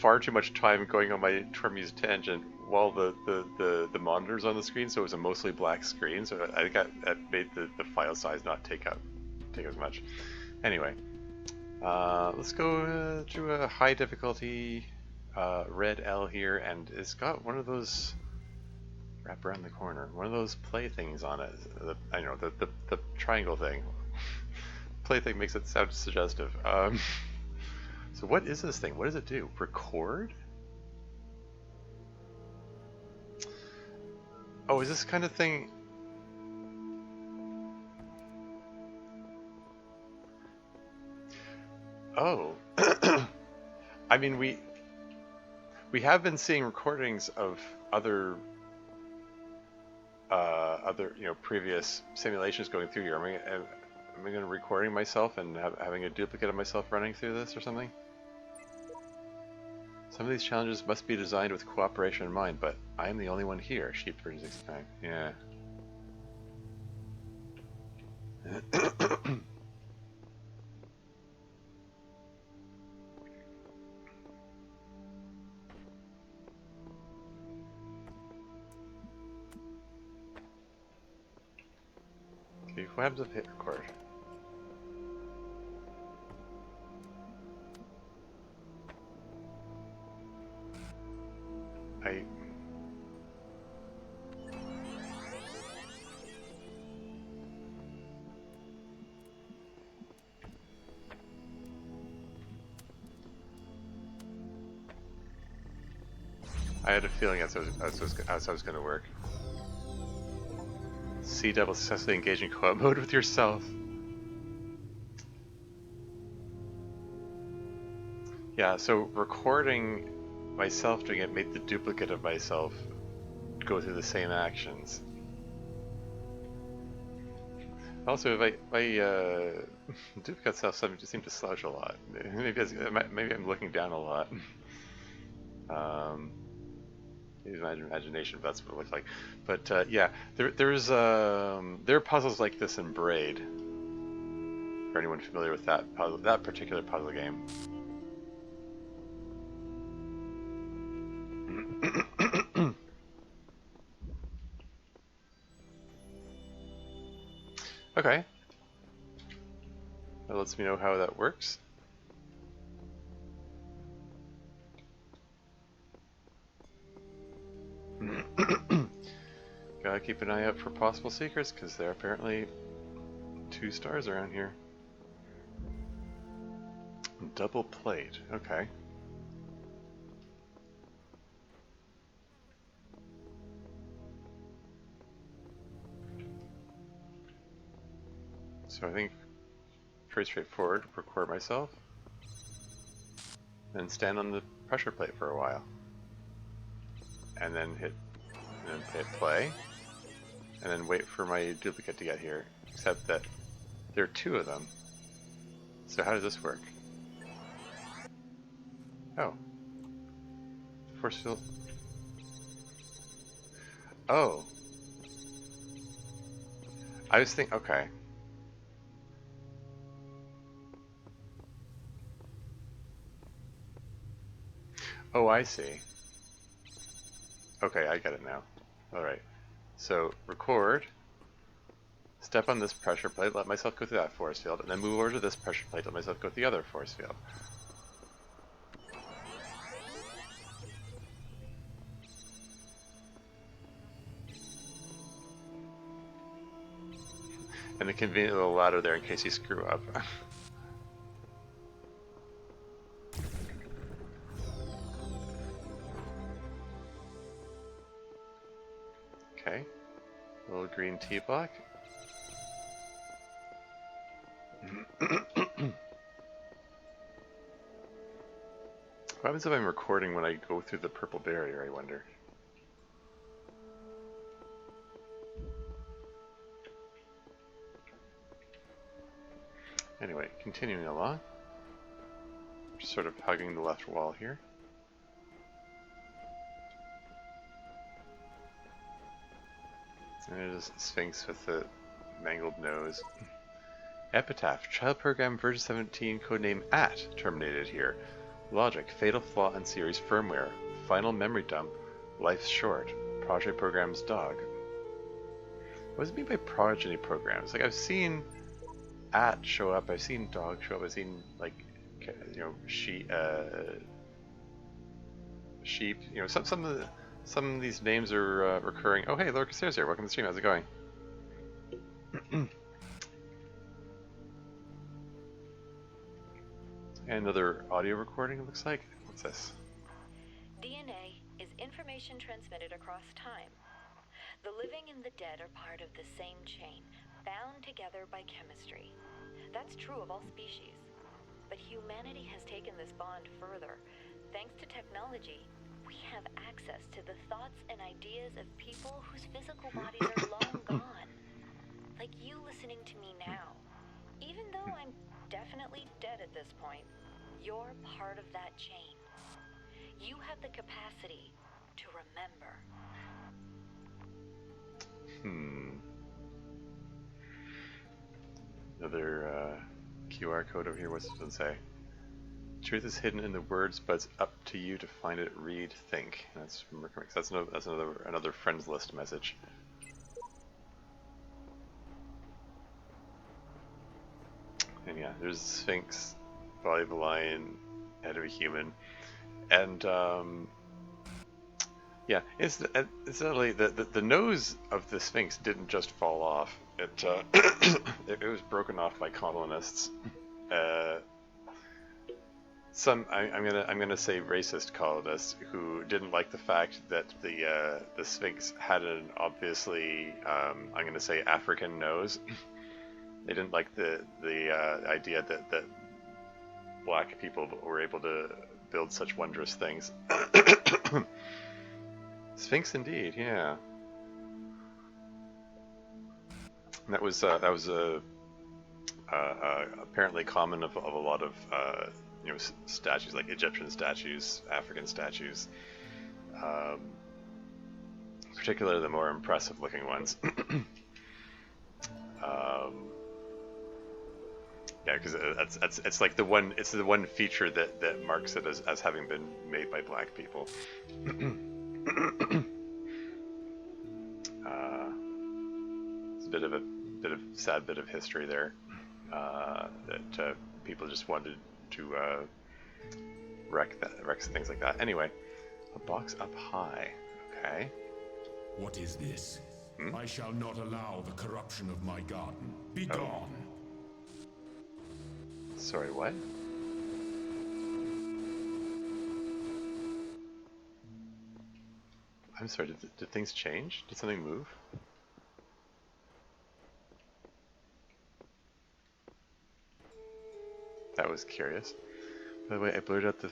far too much time going on my Termuse tangent while the monitor's on the screen, so it was a mostly black screen, so I think that made the file size not take as much. Anyway, let's go to a high difficulty red L here, and it's got one of those wrap around the corner, one of those play things on it. I know the triangle thing. Play thing makes it sound suggestive. So what is this thing? What does it do? Record? Oh, is this kind of thing? Oh, I mean we have been seeing recordings of other previous simulations going through here. Am I going to recording myself and having a duplicate of myself running through this or something? Some of these challenges must be designed with cooperation in mind, but I am the only one here. Sheep 36 Yeah. Okay, what happens if I hit record? I had a feeling that's how it was going to work. Sea Devil successfully engage in co-op mode with yourself. Yeah, so recording myself doing it made the duplicate of myself go through the same actions. Also, if I duplicate self seem to slouch a lot. Maybe I'm looking down a lot. Use my imagination, but that's what it looks like. But yeah, there are puzzles like this in Braid. For anyone familiar with that particular puzzle game. Okay. That lets me know how that works. Gotta keep an eye out for possible secrets, because there are apparently 2 stars around here. Double plate, okay. So I think pretty straightforward. Record myself, then stand on the pressure plate for a while, and then hit play, and then wait for my duplicate to get here. Except that there are 2 of them. So how does this work? Oh, force field. Oh, I was thinking. Okay. Oh, I see. Okay, I get it now. Alright. So, record, step on this pressure plate, let myself go through that force field, and then move over to this pressure plate, let myself go through the other force field. And a convenient little ladder there in case you screw up. Okay, little green T block. What happens if I'm recording when I go through the purple barrier, I wonder? Anyway, continuing along. Just sort of hugging the left wall here. And there's a Sphinx with the mangled nose. Epitaph, child program version 17, codename terminated here. Logic, fatal flaw in series firmware. Final memory dump, life's short. Project programs dog. What does it mean by progeny programs? Like, I've seen show up, I've seen dog show up, I've seen, like, you know, sheep, you know, some of these names are recurring. Oh, hey, Laura Caceres here. Welcome to the stream. How's it going? And another audio recording, it looks like. What's this? DNA is information transmitted across time. The living and the dead are part of the same chain, bound together by chemistry. That's true of all species. But humanity has taken this bond further. Thanks to technology, we have access to the thoughts and ideas of people whose physical bodies are long gone. Like you listening to me now. Even though I'm definitely dead at this point, you're part of that chain. You have the capacity to remember. Another QR code over here. What's this one say? Truth is hidden in the words, but it's up to you to find it, read, think. And that's from Rick. That's another friends list message. And yeah, there's a Sphinx, body of a lion, head of a human, and yeah, incidentally, the nose of the Sphinx didn't just fall off. It it was broken off by colonists. I'm gonna say racist colonists who didn't like the fact that the Sphinx had an obviously I'm gonna say African nose. They didn't like the idea that black people were able to build such wondrous things. Sphinx indeed, yeah. And that was apparently common of a lot of you know, statues, like Egyptian statues, African statues, particularly the more impressive looking ones. Yeah, because it's like the one feature that marks it as having been made by black people. It's a bit of sad bit of history there, that people just wanted to wreck things like that. Anyway, a box up high. Okay. What is this? I shall not allow the corruption of my garden. Be gone. Sorry, what? I'm sorry, did things change? Did something move? That was curious. By the way, I blurted out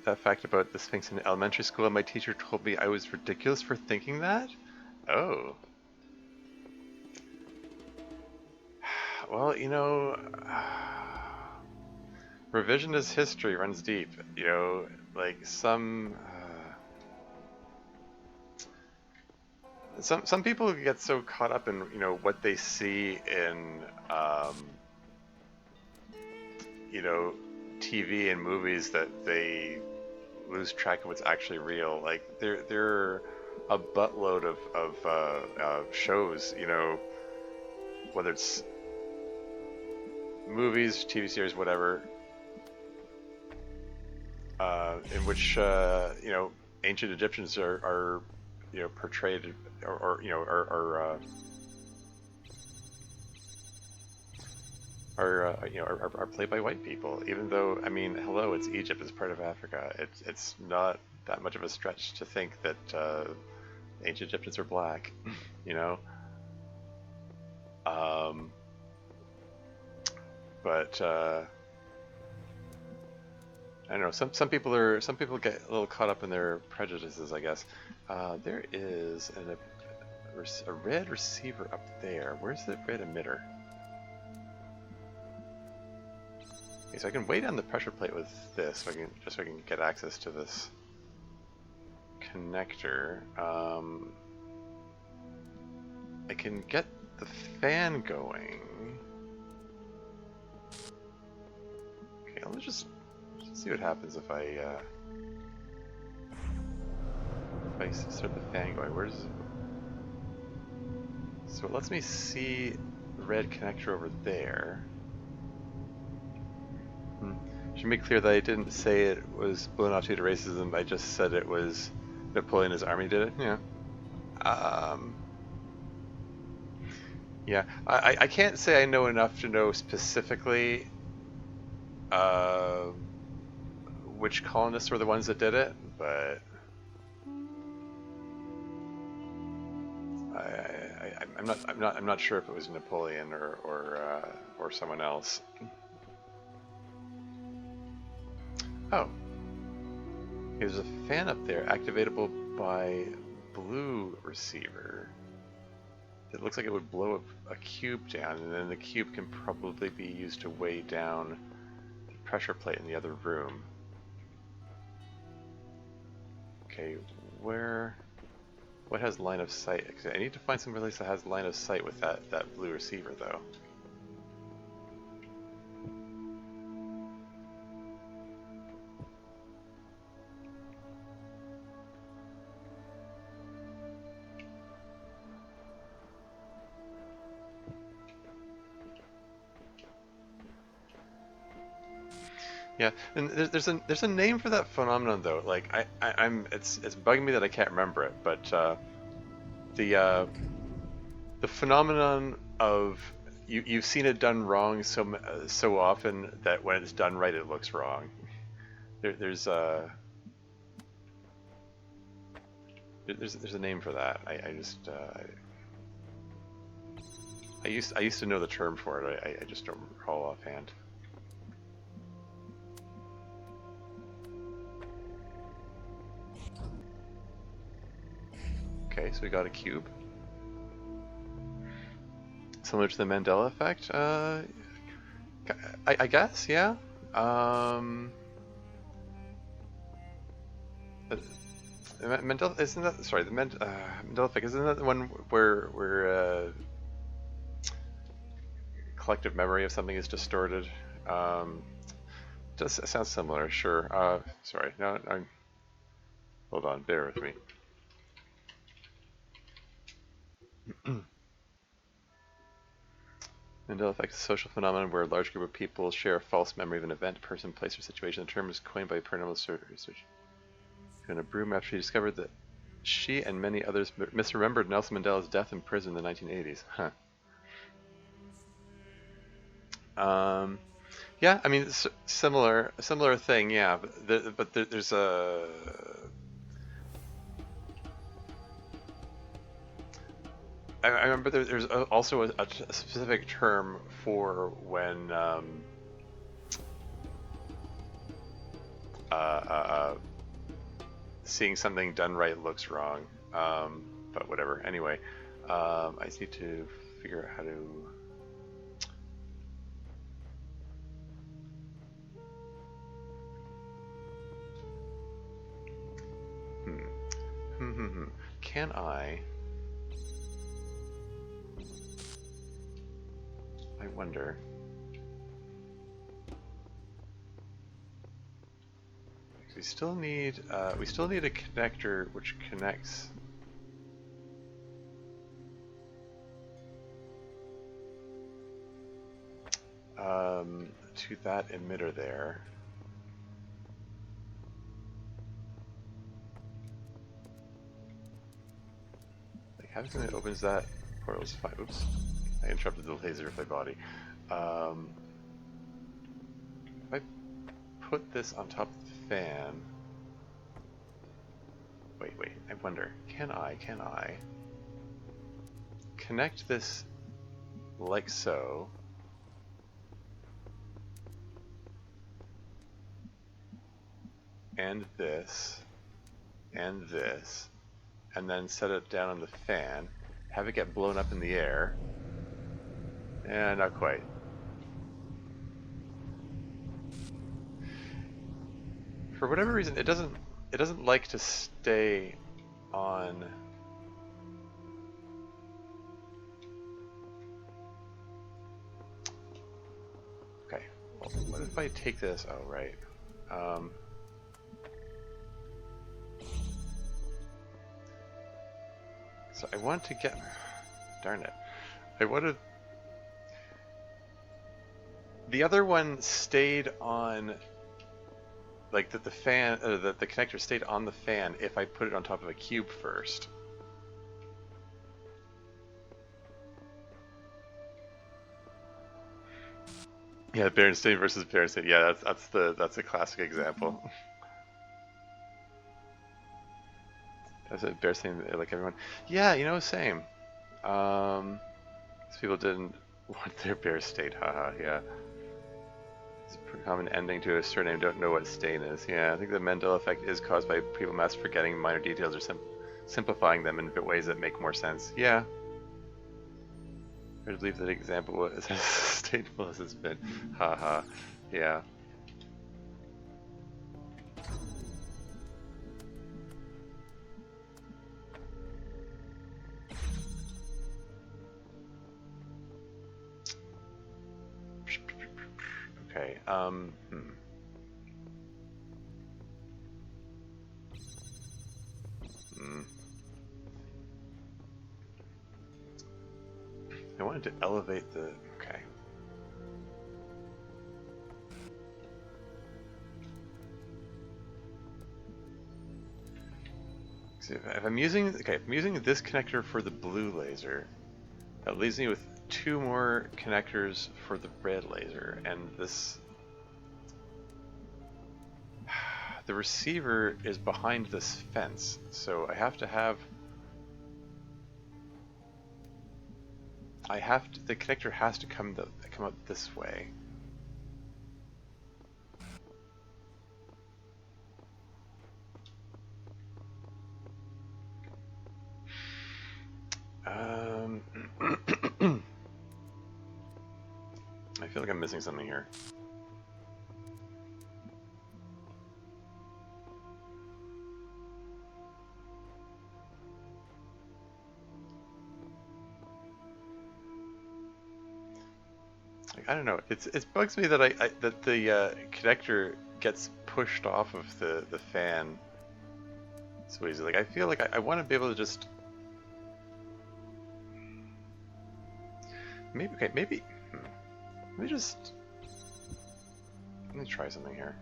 that fact about the Sphinx in elementary school, and my teacher told me I was ridiculous for thinking that? Oh. Well, you know, revisionist history runs deep. You know, like some people get so caught up in, you know, what they see in you know, TV and movies that they lose track of what's actually real. Like there are a buttload of shows, you know, whether it's movies, TV series, whatever, in which you know, ancient Egyptians are you know, portrayed or you know, are played by white people, even though, I mean, hello, it's Egypt, it's part of Africa. It's not that much of a stretch to think that ancient Egyptians are black, you know. But I don't know. Some people get a little caught up in their prejudices, I guess. There is a red receiver up there. Where's the red emitter? Okay, so I can weigh down the pressure plate with this, so I can get access to this connector. I can get the fan going. Okay, let's just see what happens if I start the fan going. So it lets me see the red connector over there. Should make clear that I didn't say it was blown off due to racism. I just said it was Napoleon and his army did it. Yeah. Yeah. I can't say I know enough to know specifically which colonists were the ones that did it, but I'm not sure if it was Napoleon or someone else. Oh, there's a fan up there, activatable by blue receiver. It looks like it would blow a cube down, and then the cube can probably be used to weigh down the pressure plate in the other room. Okay, what has line of sight? I need to find some place that has line of sight with that blue receiver, though. Yeah, and there's a name for that phenomenon though. Like it's bugging me that I can't remember it, but the phenomenon of you've seen it done wrong so often that when it's done right it looks wrong. There's a name for that. I used to know the term for it. I just don't recall offhand. Okay, so we got a cube. Similar to the Mandela effect? I guess, yeah. Mandela, isn't that, sorry, the Mandela effect, isn't that the one where collective memory of something is distorted? Does sounds similar, sure. Sorry, no, hold on, bear with me. Mandela effect is a social phenomenon where a large group of people share a false memory of an event, person, place, or situation. The term is coined by paranormal research. In a broom after she discovered that she and many others misremembered Nelson Mandela's death in prison in the 1980s. Huh. Yeah, I mean, similar thing, yeah. But there's a... I remember there's also a specific term for when seeing something done right looks wrong, but whatever. Anyway, I just need to figure out how to... Can I wonder... We still need a connector which connects to that emitter there. Like, how come it opens that portal? Is fine. Oops, I interrupted the laser with my body. If I put this on top of the fan. Wait, I wonder, can I connect this like so? and this, and this, and then set it down on the fan, have it get blown up in the air. Not quite. For whatever reason, it doesn't like to stay on. Okay, well, what if I take this? Oh, right. So I want to get. Darn it. I wanted. The other one stayed on. Like that the fan, that the connector stayed on the fan if I put it on top of a cube first. Yeah, Berenstain versus Berenstain. Yeah, that's a classic example. That's a Berenstain, like everyone. Yeah, you know, same. These people didn't want their bear state. Haha. Yeah. It's a pretty common ending to a surname. Don't know what stain is. Yeah, I think the Mandela effect is caused by people mass forgetting minor details or simplifying them in ways that make more sense. Yeah. I believe that example was as sustainable as it's been. Haha. Yeah. Okay. I wanted to elevate the. Okay. So if I'm using this connector for the blue laser, that leaves me with 2 more connectors for the red laser, and this. The receiver is behind this fence, so I have to have. The connector has to come up this way. I feel like I'm missing something here. I don't know. It bugs me that that the connector gets pushed off of the fan so easy. Like I feel like I want to be able to just maybe let me try something here.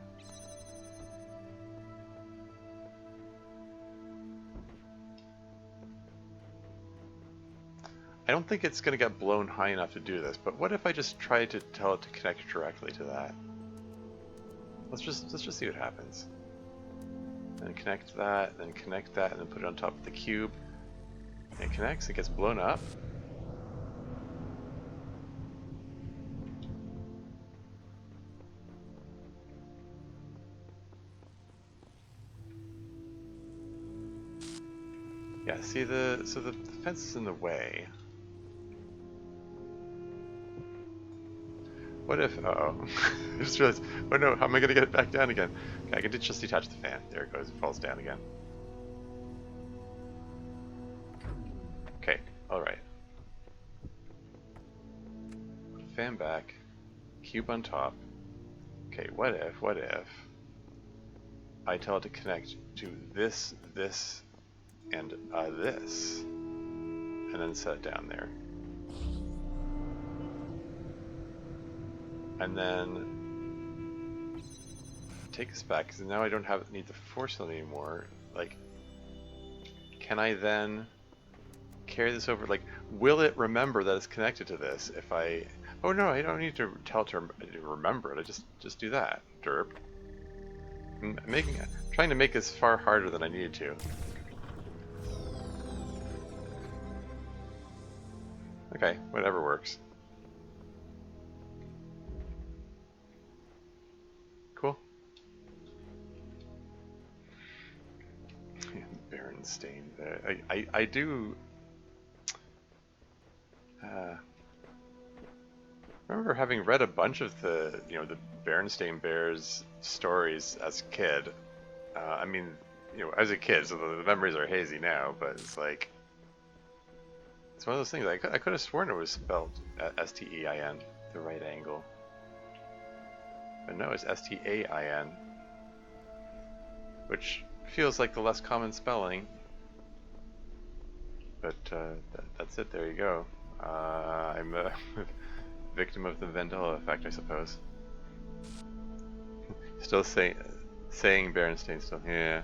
I don't think it's going to get blown high enough to do this, but what if I just try to tell it to connect directly to that? Let's just see what happens. Then connect that, and then put it on top of the cube. And it connects, it gets blown up. Yeah, see the fence is in the way. What if, uh-oh, I just realized, oh no, how am I going to get it back down again? Okay, I can just detach the fan. There it goes, it falls down again. Okay, alright. Fan back, cube on top. Okay, what if I tell it to connect to this, and this, and then set it down there. And then take us back, because now I don't need the force on it anymore. Like, can I then carry this over? Like, will it remember that it's connected to this if I... Oh no, I don't need to tell it to remember it. I just do that. Derp. I'm trying to make this far harder than I needed to. Okay, whatever works. Cool. Berenstain. I do remember having read a bunch of the the Berenstain Bears stories as a kid. I mean, as a kid, so the memories are hazy now, but it's like it's one of those things. I could have sworn it was spelled Stein, the right angle, but no, it's Stain, which feels like the less common spelling. But that's it. There you go. I'm a victim of the Mandela effect, I suppose. Still saying Berenstain. Still, yeah.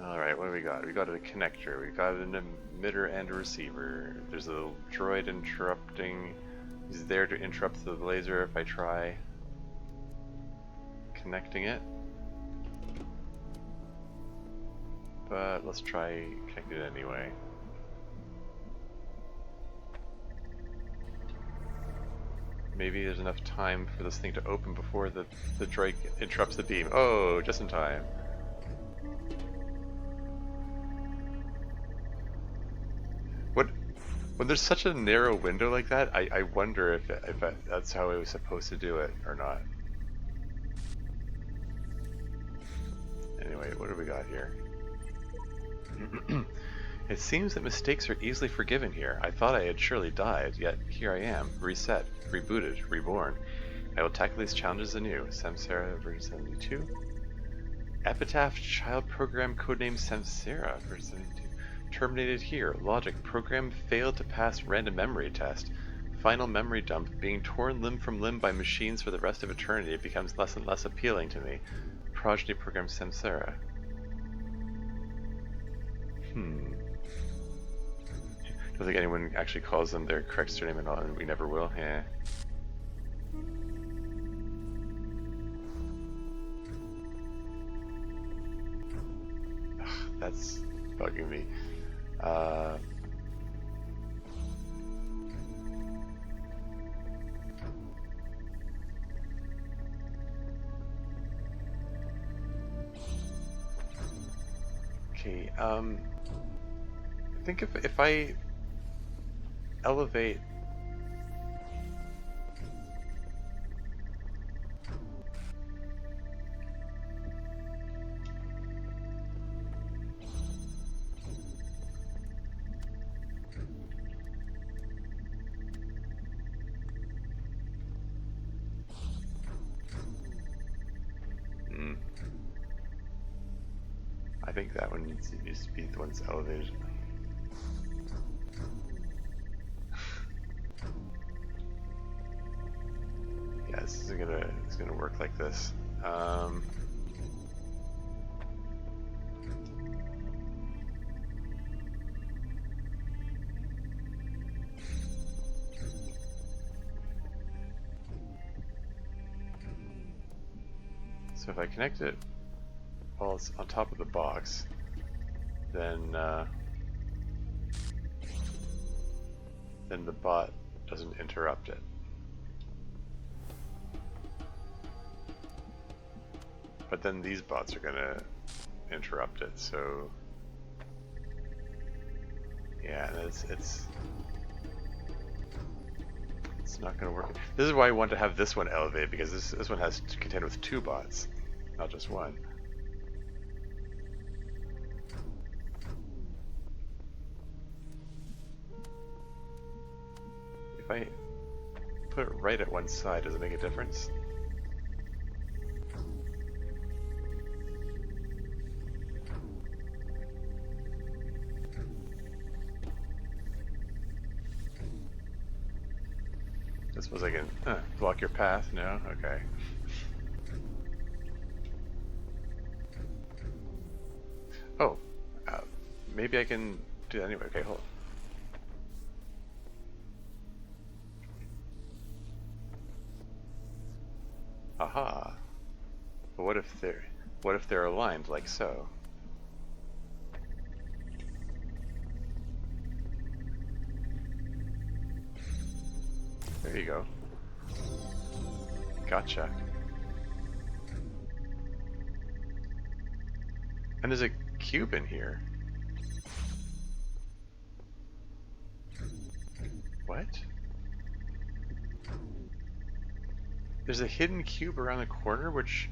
All right, what do we got? We got a connector. We got an emitter and a receiver. There's a little droid interrupting. He's there to interrupt the laser if I try connecting it. But let's try connecting it anyway. Maybe there's enough time for this thing to open before the droid interrupts the beam. Oh, just in time. When there's such a narrow window like that, I wonder if that's how it was supposed to do it or not. Anyway, what do we got here? It seems that mistakes are easily forgiven here. I thought I had surely died, yet here I am, reset, rebooted, reborn. I will tackle these challenges anew. Samsara version 72. Epitaph child program codename Samsara version 72. Terminated here. Logic. Program failed to pass random memory test. Final memory dump. Being torn limb from limb by machines for the rest of eternity becomes less and less appealing to me. Progeny program Samsara. Don't think anyone actually calls them their correct surname at all, and we never will. Yeah. Ugh, that's bugging me. Okay, I think if I elevate I think that one needs to be the one that's elevated. Yeah, this isn't gonna work like this. So if I connect it while it's on top of the box, then the bot doesn't interrupt it. But then these bots are gonna interrupt it, so yeah, it's not gonna work. This is why I want to have this one elevated, because this one has to contend with two bots, not just one. If I put it right at one side, does it make a difference? I suppose I can block your path. No? Okay. Oh, maybe I can do that anyway. Okay, hold on. Aha. But what if they're aligned like so? There you go. Gotcha. And there's a cube in here. What? There's a hidden cube around the corner which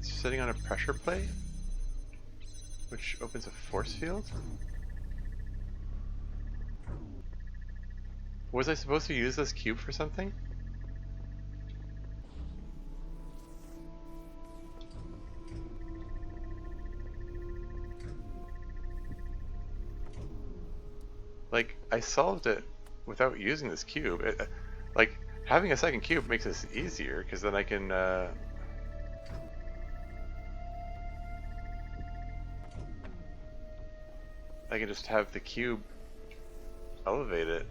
is sitting on a pressure plate, which opens a force field? Was I supposed to use this cube for something? Like, I solved it without using this cube. Like, having a second cube makes this easier, because then I can, I can just have the cube elevate it.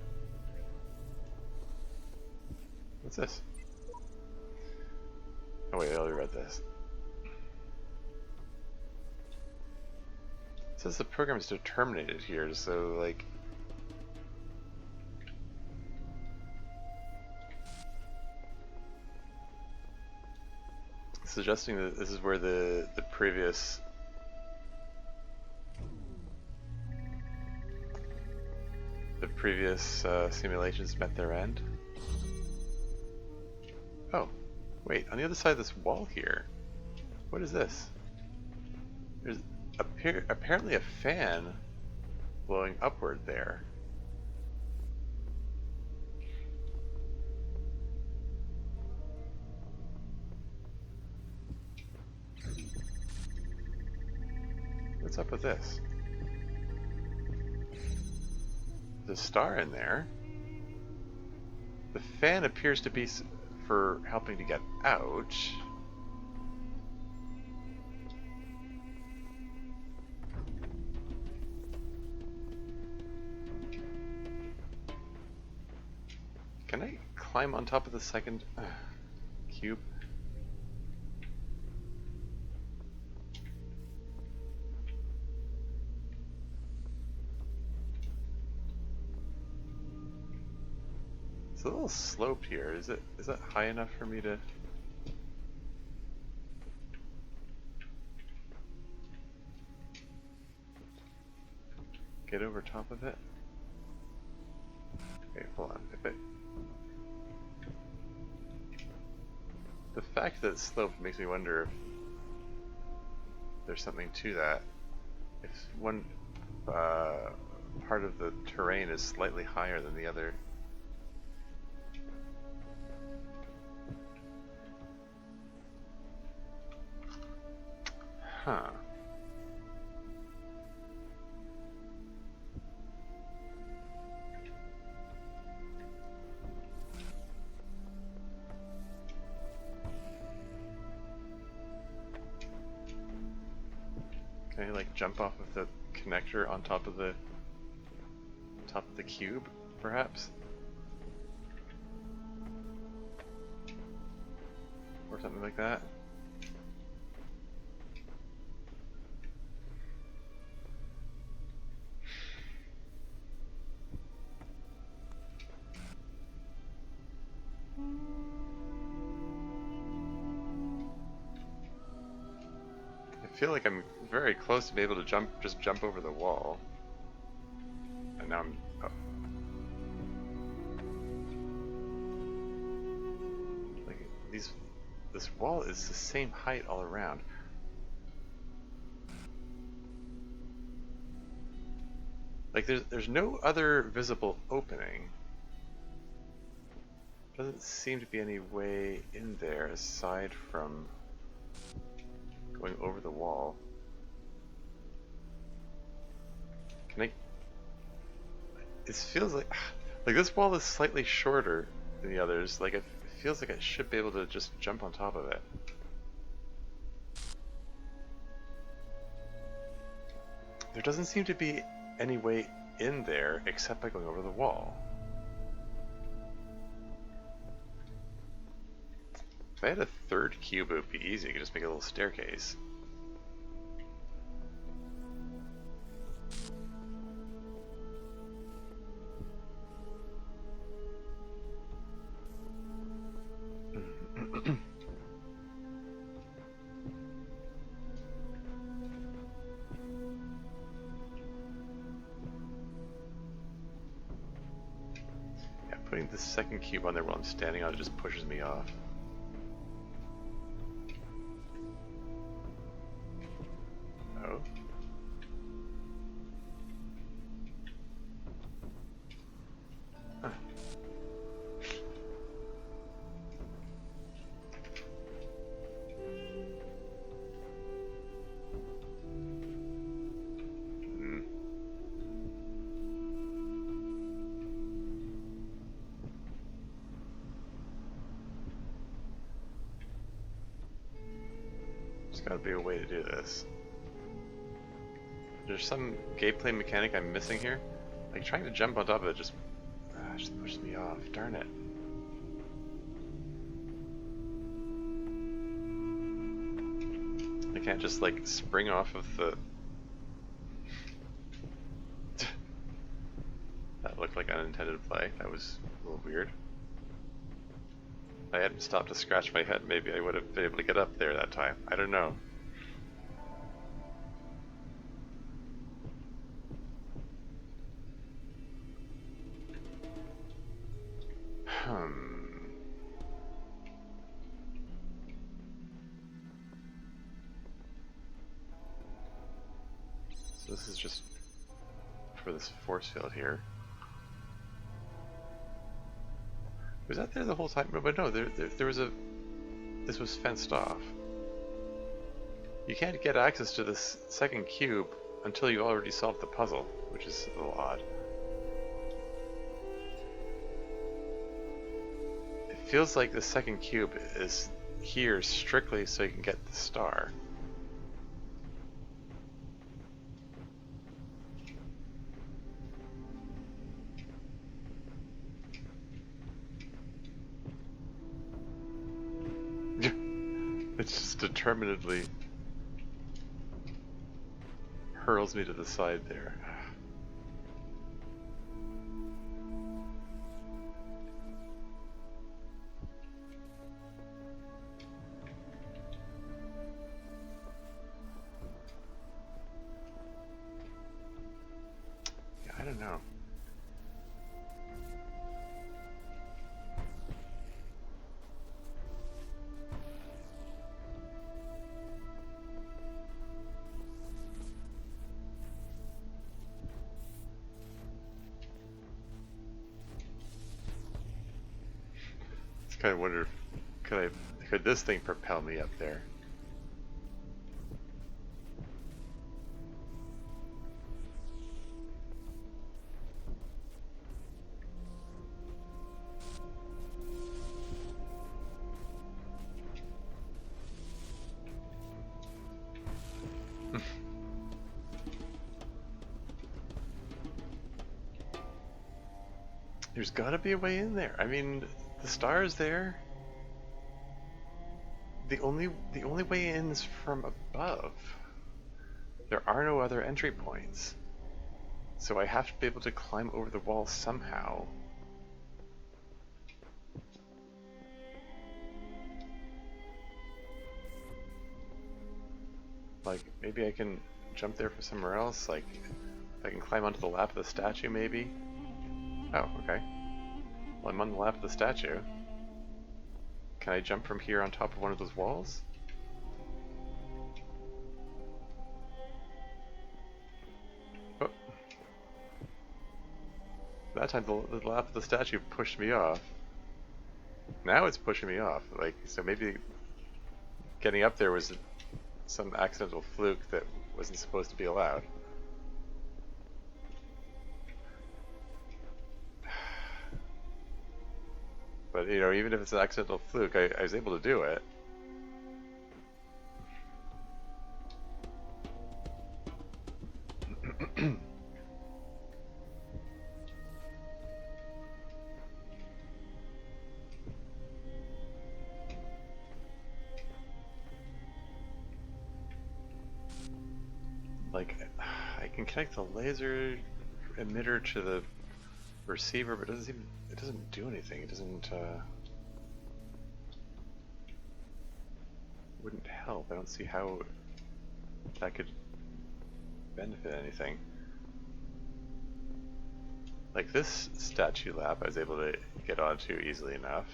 What's this? Oh wait, I already read this. It says the program is terminated here, so like... suggesting that this is where the previous simulations met their end. Oh, wait, on the other side of this wall here, what is this? There's apparently a fan blowing upward there. What's up with this? There's a star in there. The fan appears to be for helping to get out. Can I climb on top of the second cube? It's a little sloped here. Is that high enough for me to... get over top of it? Okay, hold on. The fact that it's sloped makes me wonder if there's something to that. If one part of the terrain is slightly higher than the other. Huh. Can I like jump off of the connector on top of the cube, perhaps? Or something like that? I feel like I'm very close to be able to just jump over the wall. And now I'm... oh. Like, this wall is the same height all around. Like, there's no other visible opening. Doesn't seem to be any way in there aside from going over the wall. Can I... It feels like this wall is slightly shorter than the others. Like, it feels like I should be able to just jump on top of it. There doesn't seem to be any way in there except by going over the wall. If I had a third cube, it would be easy. I could just make a little staircase. having the second cube on there while I'm standing on it just pushes me off. Oh. Huh. There's gotta be a way to do this. There's some gameplay mechanic I'm missing here. Like trying to jump on top of it just pushes me off. Darn it. I can't just like spring off of the... That looked like unintended play. That was a little weird. If I hadn't stopped to scratch my head, maybe I would have been able to get up there that time. I don't know. So this is just for this force field here. Was that there the whole time? But no, there was a... This was fenced off. You can't get access to this second cube until you already solved the puzzle, which is a little odd. It feels like the second cube is here strictly so you can get the star. It's just determinedly hurls me to the side there. Yeah, I don't know. Kind of wonder, could this thing propel me up there? There's gotta be a way in there. I mean, the star is there. The only way in is from above. There are no other entry points. So I have to be able to climb over the wall somehow. Like, maybe I can jump there from somewhere else, like, if I can climb onto the lap of the statue, maybe? Oh, okay. Well, I'm on the lap of the statue. Can I jump from here on top of one of those walls? Oh. That time the lap of the statue pushed me off. Now it's pushing me off. Like, so maybe getting up there was some accidental fluke that wasn't supposed to be allowed. But, you know, even if it's an accidental fluke, I was able to do it. Like, I can connect the laser emitter to the receiver, but it doesn't do anything. It doesn't wouldn't help. I don't see how that could benefit anything. Like this statue lap I was able to get onto easily enough.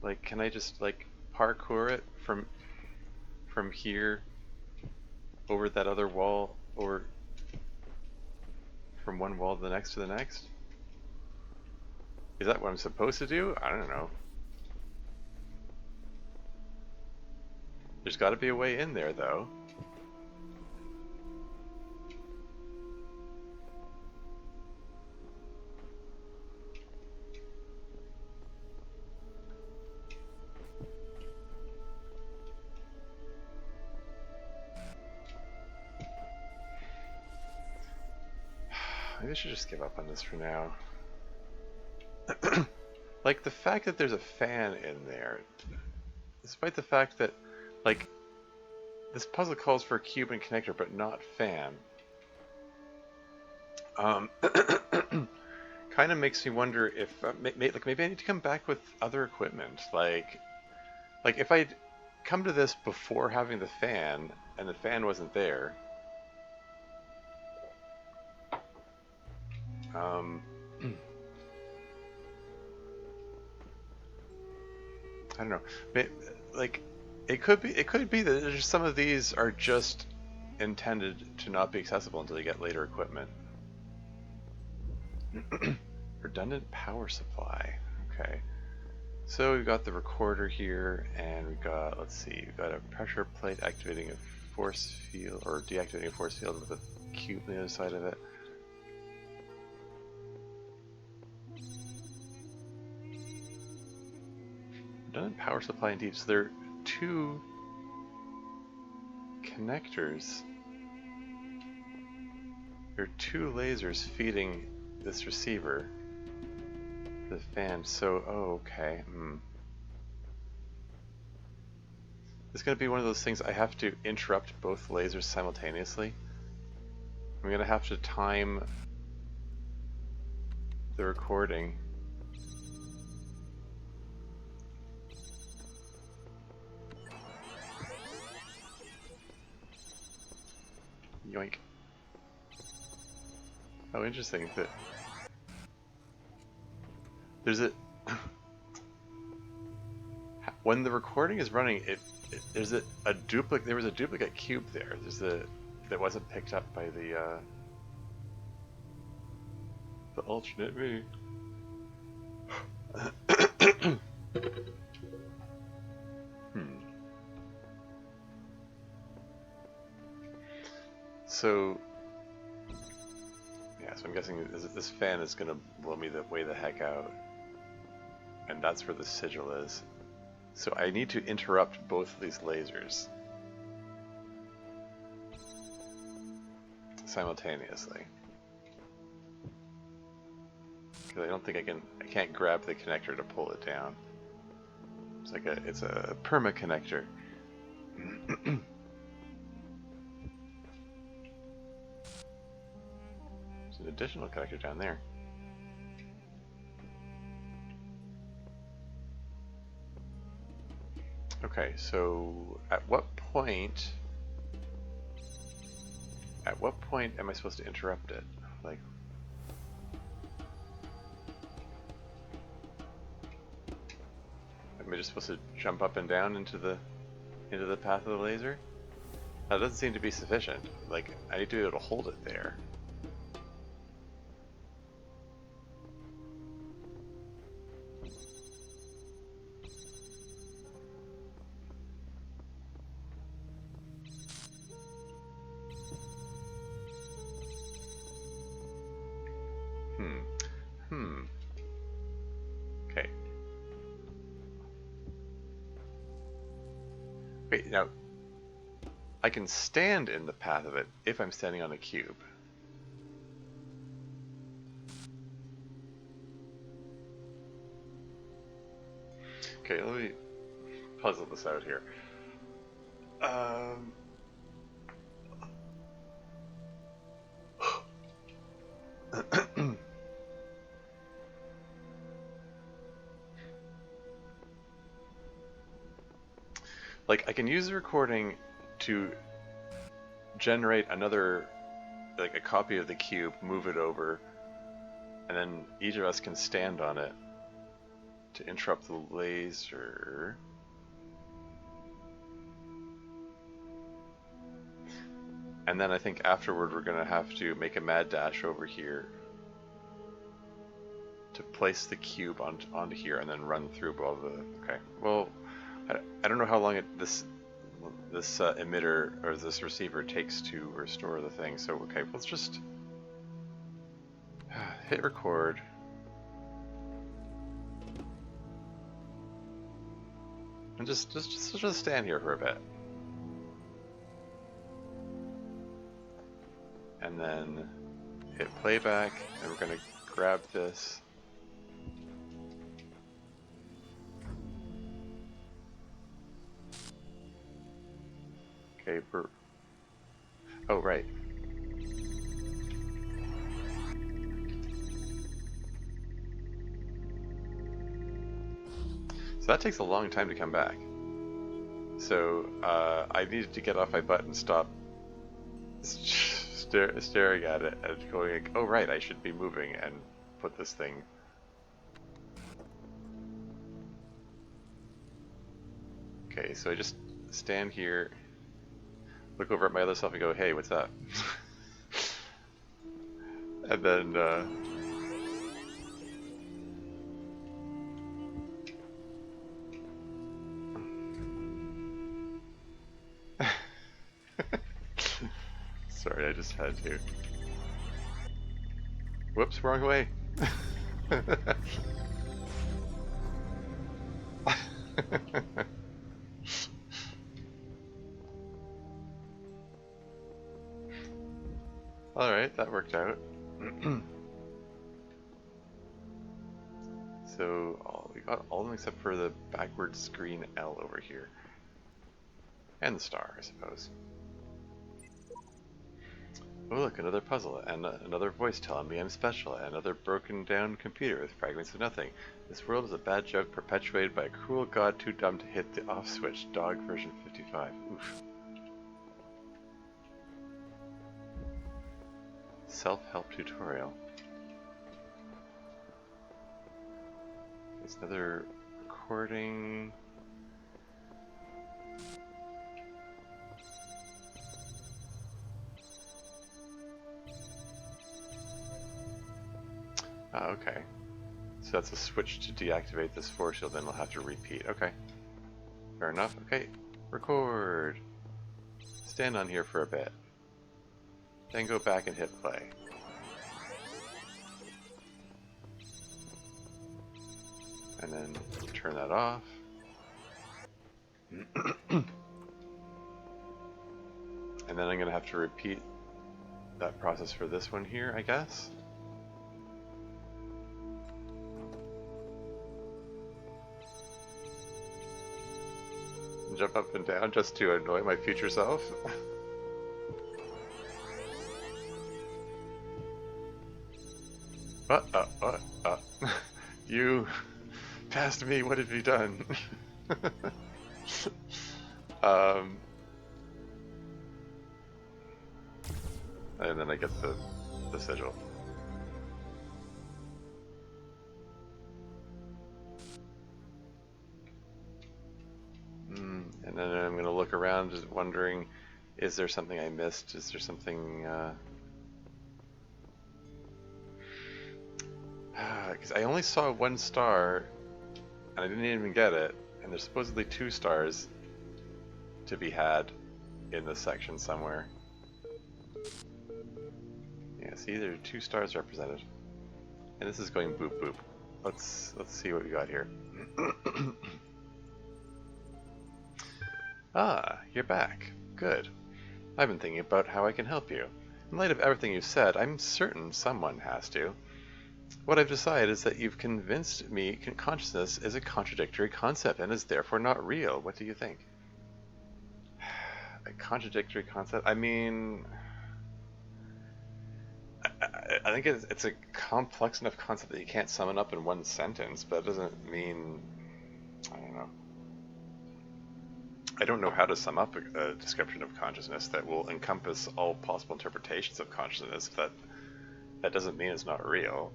Like, can I just like parkour it from here over that other wall, or from one wall to the next to the next? Is that what I'm supposed to do? I don't know. There's got to be a way in there, though. Maybe I should just give up on this for now. Like, the fact that there's a fan in there, despite the fact that, like, this puzzle calls for cube and connector, but not fan. Kind of makes me wonder if, like, maybe I need to come back with other equipment. Like if I'd come to this before having the fan, and the fan wasn't there. I don't know. Like, it could be that there's some of these are just intended to not be accessible until you get later equipment. Redundant power supply. Okay. So we've got the recorder here, and we've got, let's see, we've got a pressure plate activating a force field, or deactivating a force field with a cube on the other side of it. Redundant power supply indeed. So there are two connectors. There are two lasers feeding this receiver, the fan. So, oh, okay. It's going to be one of those things I have to interrupt both lasers simultaneously. I'm going to have to time the recording. Yoink. Oh, interesting that there's a when the recording is running, there's a duplicate. There was a duplicate cube there. That wasn't picked up by the alternate me. So, yeah, so I'm guessing this fan is going to blow me way the heck out. And that's where the sigil is. So I need to interrupt both of these lasers simultaneously. Because I don't think I can't grab the connector to pull it down. It's a perma connector. An additional connector down there. Okay, so at what point am I supposed to interrupt it? Like, am I just supposed to jump up and down into the path of the laser? That doesn't seem to be sufficient. Like, I need to be able to hold it there. Okay. Wait, now, I can stand in the path of it if I'm standing on a cube. Okay, let me puzzle this out here. like I can use the recording to generate another, like a copy of the cube, move it over, and then each of us can stand on it to interrupt the laser. And then I think afterward we're gonna have to make a mad dash over here to place the cube onto here and then run through all the. Okay. Well, I don't know how long this emitter or this receiver takes to restore the thing. So okay, let's just hit record. And just stand here for a bit. And then hit playback, and we're gonna grab this. Okay, oh, right. So that takes a long time to come back. So I needed to get off my butt and stop staring at it and going like, oh right, I should be moving and put this thing. Okay, so I just stand here, look over at my other self and go, hey, what's up? And then sorry, I just had to. Whoops, wrong way. Alright, that worked out. So we got all of them except for the backward screen L over here. And the star, I suppose. Oh look, another puzzle, and another voice telling me I'm special, and another broken down computer with fragments of nothing. This world is a bad joke perpetuated by a cruel god too dumb to hit the off switch. Dog version 55. Oof. Self-help tutorial. It's another recording. Oh, okay. So that's a switch to deactivate this force shield, then we'll have to repeat. Okay. Fair enough. Okay. Record. Stand on here for a bit. Then go back and hit play. And then turn that off. And then I'm going to have to repeat that process for this one here, I guess. Jump up and down just to annoy my future self. You passed me, what have you done? And then I get the sigil. And then I'm going to look around just wondering, is there something I missed? Is there something... Because I only saw one star, and I didn't even get it, and there's supposedly 2 stars to be had in this section somewhere. Yeah, see, there are 2 stars represented. And this is going boop boop. Let's see what we got here. Ah, you're back. Good. I've been thinking about how I can help you. In light of everything you've said, I'm certain someone has to. What I've decided is that you've convinced me consciousness is a contradictory concept and is therefore not real. What do you think? A contradictory concept? I mean... I think it's a complex enough concept that you can't sum it up in one sentence, but it doesn't mean... I don't know. I don't know how to sum up a description of consciousness that will encompass all possible interpretations of consciousness. That doesn't mean it's not real.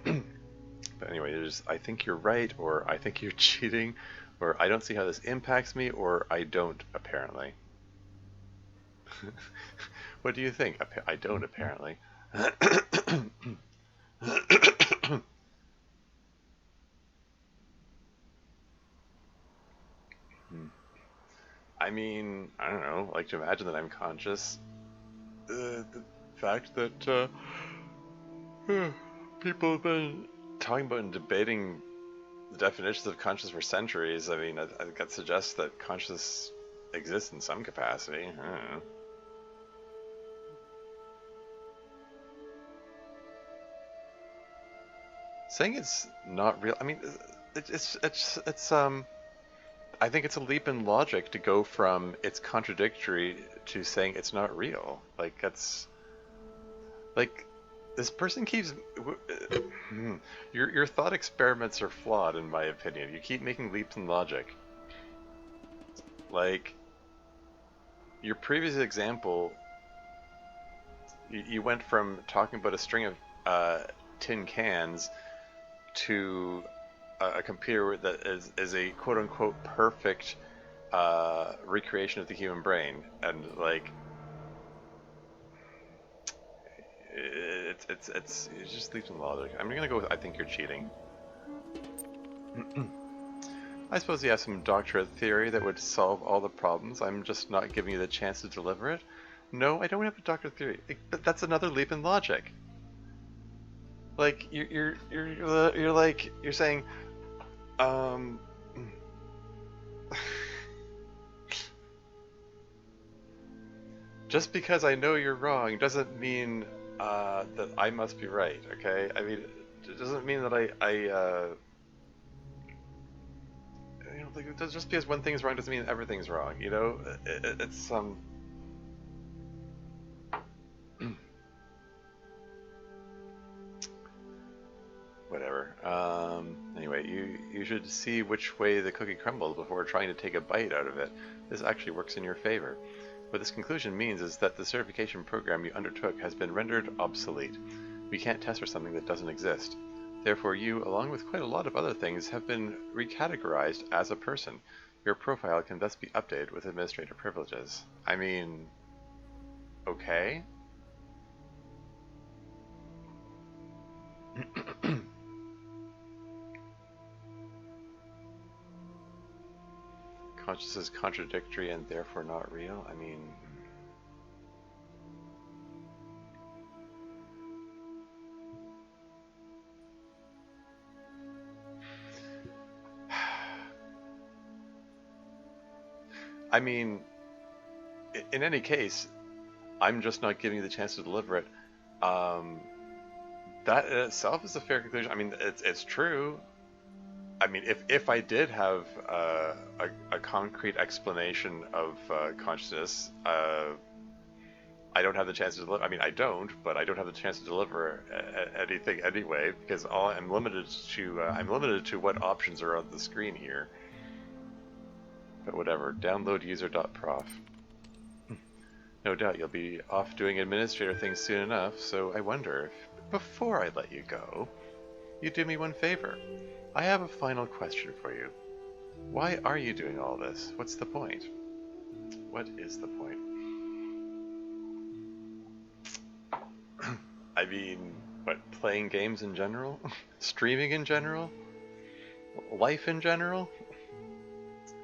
But anyway, there's I think you're right, or I think you're cheating, or I don't see how this impacts me, or I don't apparently. What do you think? I don't apparently. I mean, I don't know. I like to imagine that I'm conscious. The fact that people have been talking about and debating the definitions of conscious for centuries. I mean, I think that suggests that consciousness exists in some capacity. I don't know. Saying it's not real. I mean, it's I think it's a leap in logic to go from it's contradictory to saying it's not real. Like that's like this person keeps your thought experiments are flawed in my opinion. You keep making leaps in logic. Like your previous example, you went from talking about a string of tin cans to a computer that is a quote-unquote perfect recreation of the human brain, and like it's just leaps in logic. I'm gonna go with I think you're cheating. I suppose you have some doctorate theory that would solve all the problems. I'm just not giving you the chance to deliver it. No, I don't have a doctorate theory. But that's another leap in logic. Like you're like you're saying, um, just because I know you're wrong doesn't mean that I must be right. Okay, I mean, it doesn't mean that I you know, like, just because one thing's wrong doesn't mean everything's wrong. You know, it's whatever. Anyway, you should see which way the cookie crumbles before trying to take a bite out of it. This actually works in your favor. What this conclusion means is that the certification program you undertook has been rendered obsolete. We can't test for something that doesn't exist. Therefore, you, along with quite a lot of other things, have been recategorized as a person. Your profile can thus be updated with administrator privileges. I mean, okay. Consciousness is contradictory and therefore not real? I mean... I mean, in any case, I'm just not giving you the chance to deliver it. That in itself is a fair conclusion. I mean, it's true. I mean, if I did have a concrete explanation of consciousness, I don't have the chance to deliver. I mean, I don't, but I don't have the chance to deliver anything anyway because I'm limited to what options are on the screen here. But whatever. Download user.prof. No doubt you'll be off doing administrator things soon enough. So I wonder if before I let you go, you do me one favor. I have a final question for you. Why are you doing all this? What's the point? What is the point? I mean, what, playing games in general? Streaming in general? Life in general?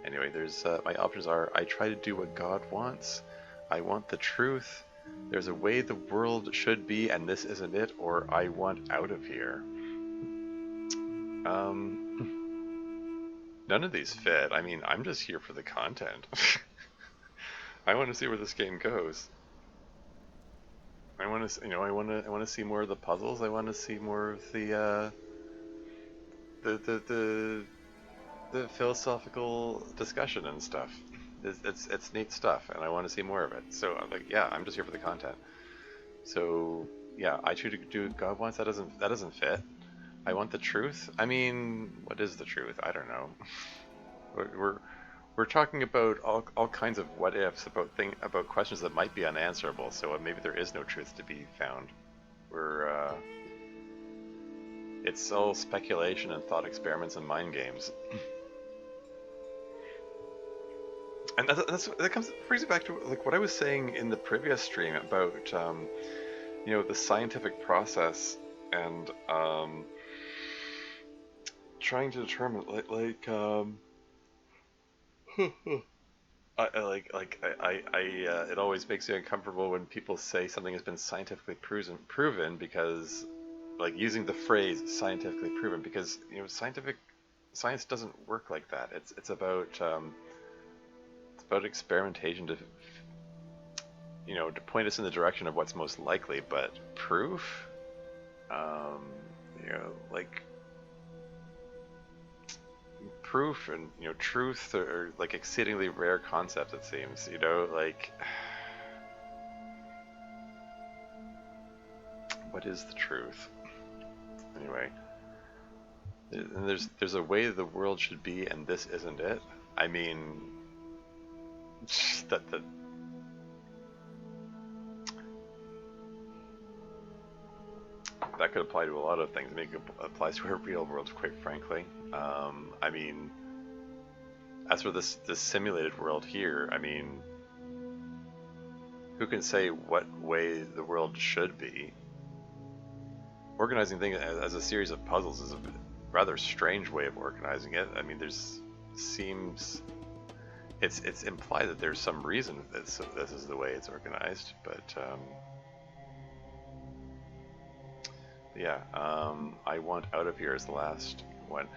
Anyway, there's my options are I try to do what God wants, I want the truth, there's a way the world should be and this isn't it, or I want out of here. None of these fit. I mean, I'm just here for the content. I want to see where this game goes. I want to, I want to see more of the puzzles. I want to see more of the philosophical discussion and stuff. It's neat stuff, and I want to see more of it. So I'm like, yeah, I'm just here for the content. So yeah, I choose to do what God wants. That doesn't fit. I want the truth. I mean, what is the truth? I don't know. we're talking about all kinds of what ifs about questions that might be unanswerable. So maybe there is no truth to be found. It's all speculation and thought experiments and mind games. And that brings it back to like what I was saying in the previous stream about the scientific process and trying to determine it always makes me uncomfortable when people say something has been scientifically proven because like using the phrase scientifically proven, because science doesn't work like that. It's about experimentation to point us in the direction of what's most likely, but proof, like proof and truth are like exceedingly rare concepts, it seems. Like what is the truth anyway? And there's a way the world should be, and this isn't it. I mean, that could apply to a lot of things. I mean, it applies to our real world, quite frankly. I mean, as for this simulated world here, I mean, who can say what way the world should be? Organizing things as a series of puzzles is a rather strange way of organizing it. I mean, it's implied that there's some reason that this is the way it's organized, but yeah, I want out of here as the last one.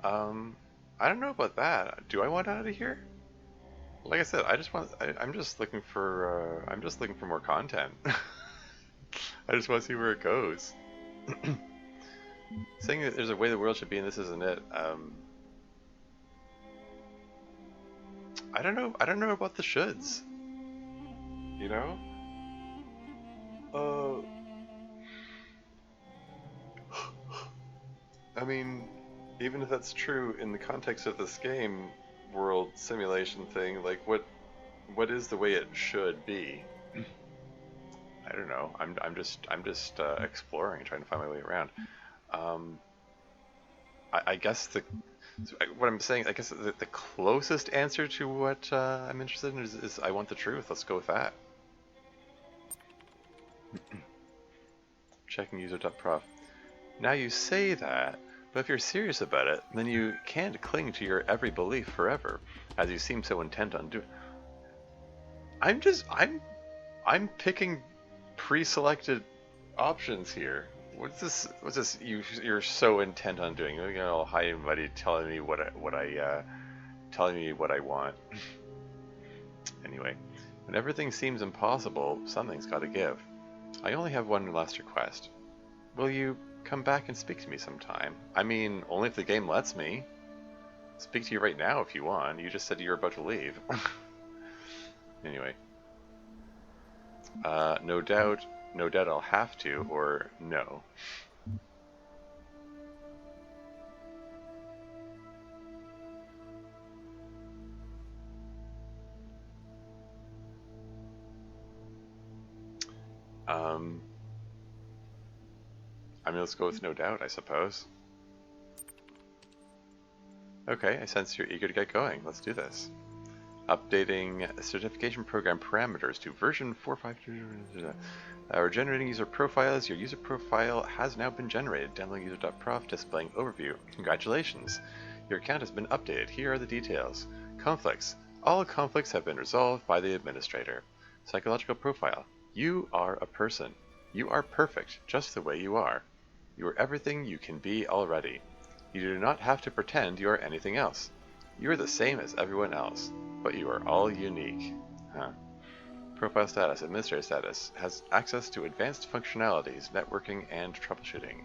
I don't know about that. Do I want out of here? Like I said, I'm just looking for more content. I just want to see where it goes. Saying that there's a way the world should be and this isn't it. I don't know about the shoulds. I mean, even if that's true in the context of this game world simulation thing, like what is the way it should be? I don't know. I'm just exploring, trying to find my way around. I guess what I'm saying, I guess the closest answer to what I'm interested in is I want the truth. Let's go with that. Checking user.prof. Now you say that, but if you're serious about it, then you can't cling to your every belief forever, as you seem so intent on doing. I'm picking pre-selected options here. What's this? You're so intent on doing? Hi everybody, telling me what I want. Anyway, when everything seems impossible, something's got to give. I only have one last request. Will you come back and speak to me sometime? I mean, only if the game lets me. Speak to you right now if you want. You just said you were about to leave. Anyway. No doubt I'll have to, or no. I mean, let's go with no doubt, I suppose. Okay, I sense you're eager to get going. Let's do this. Updating certification program parameters to version 4.5. We're generating user profiles. Your user profile has now been generated. Downloading user.prof, displaying overview. Congratulations. Your account has been updated. Here are the details. Conflicts. All conflicts have been resolved by the administrator. Psychological profile. You are a person. You are perfect, just the way you are. You are everything you can be already. You do not have to pretend you are anything else. You are the same as everyone else, but you are all unique. Huh. Profile status, administrator status, has access to advanced functionalities, networking, and troubleshooting.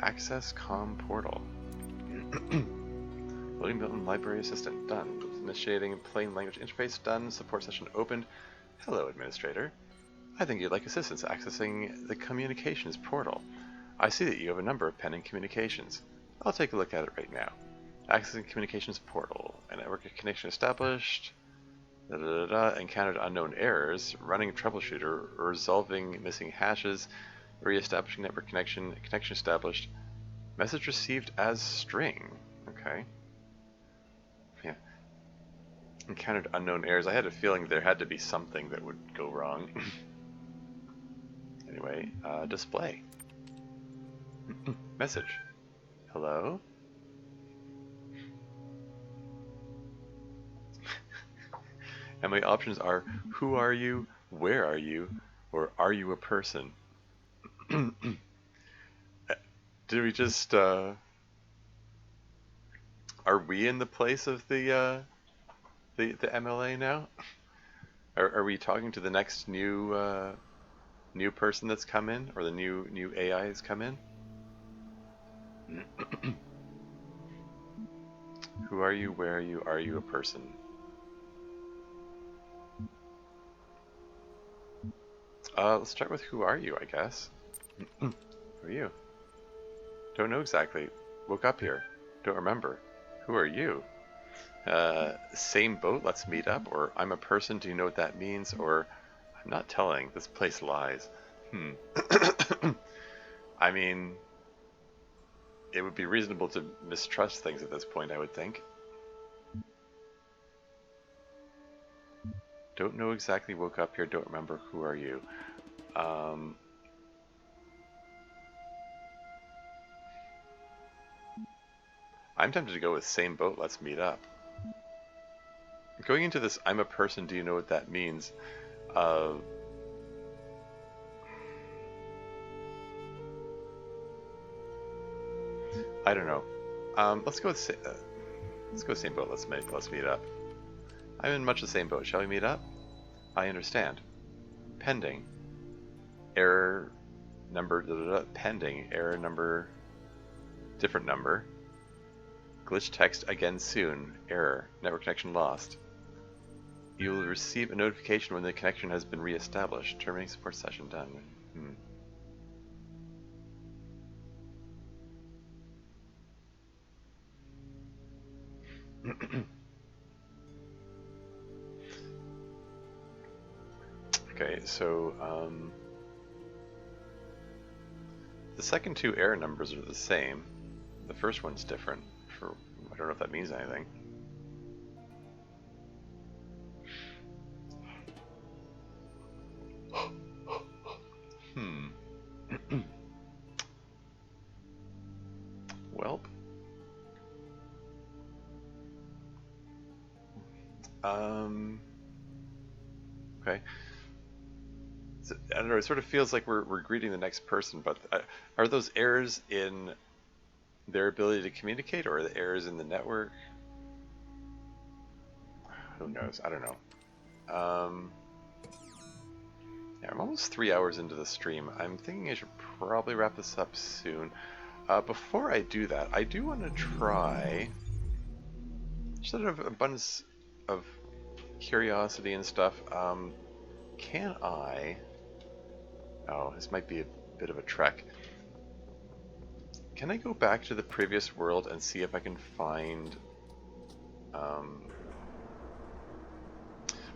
Access COM portal. Loading built-in library assistant, done. Initiating plain language interface, done. Support session opened. Hello, administrator. I think you'd like assistance accessing the communications portal. I see that you have a number of pending communications. I'll take a look at it right now. Accessing communications portal. A network connection established. Encountered unknown errors. Running troubleshooter. Resolving missing hashes. Re-establishing network connection. Connection established. Message received as string. Okay. Yeah. Encountered unknown errors. I had a feeling there had to be something that would go wrong. Anyway, display. Message. Hello? And my options are, who are you, where are you, or are you a person? Did we just, are we in the place of the MLA now? Are we talking to the next new person that's come in, or the new AI has come in? Who are you, where are you a person? Let's start with who are you, I guess. Who are you? Don't know exactly. Woke up here. Don't remember. Who are you? Same boat, let's meet up, or I'm a person, do you know what that means, or I'm not telling, this place lies. I mean, it would be reasonable to mistrust things at this point, I would think. Don't know exactly, woke up here, don't remember, who are you? I'm tempted to go with same boat, let's meet up. Going into this, I'm a person, do you know what that means? I don't know. Let's go with same boat. Let's meet up. I'm in much the same boat. Shall we meet up? I understand. Pending. Error number. Pending. Error number. Different number. Glitch text again soon. Error. Network connection lost. You will receive a notification when the connection has been re-established. Terminating support session done. Okay, so the second two error numbers are the same. The first one's different. I don't know if that means anything. Welp. Okay. So, I don't know, it sort of feels like we're greeting the next person, but are those errors in their ability to communicate, or are the errors in the network? Who knows? I don't know. Yeah, I'm almost 3 hours into the stream. I'm thinking I should probably wrap this up soon. Before I do that, I do want to try, just out of abundance of curiosity and stuff, can I... Oh, this might be a bit of a trek. Can I go back to the previous world and see if I can find...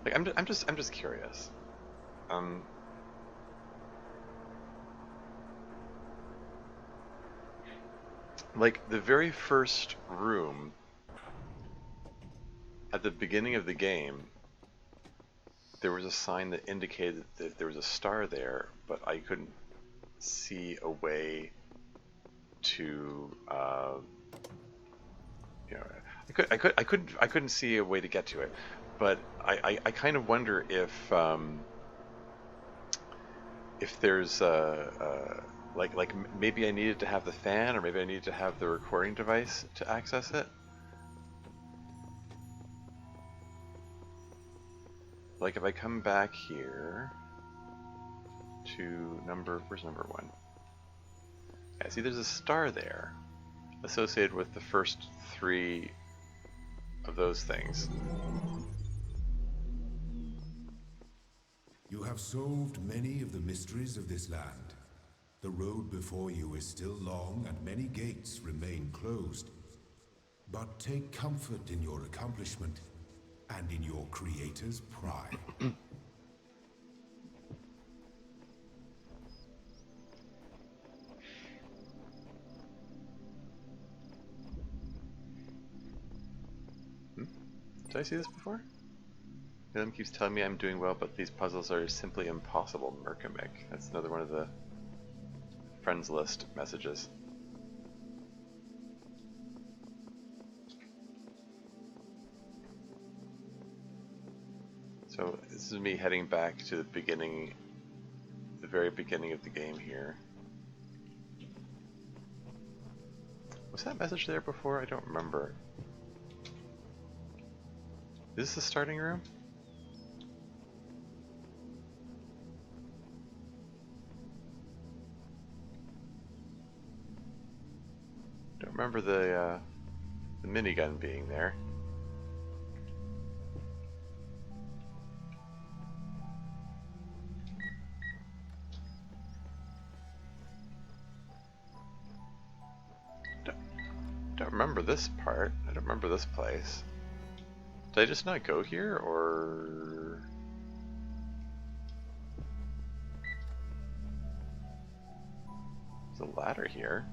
like, I'm just curious. Like, the very first room at the beginning of the game, there was a sign that indicated that there was a star there, but I couldn't see a way to, you know, I couldn't see a way to get to it. But I kind of wonder if there's like maybe I needed to have the fan, or maybe I needed to have the recording device to access it. Like if I come back here to where's number 1? Yeah, see, there's a star there associated with the first 3 of those things. You have solved many of the mysteries of this land. The road before you is still long and many gates remain closed. But take comfort in your accomplishment and in your creator's pride. Did I see this before? William keeps telling me I'm doing well, but these puzzles are simply impossible, Merkamick. That's another one of the friends list messages. So this is me heading back to the beginning, the very beginning of the game here. Was that message there before? I don't remember. Is this the starting room? Don't remember the minigun being there. Don't remember this part. I don't remember this place. Did I just not go here, or... There's a ladder here.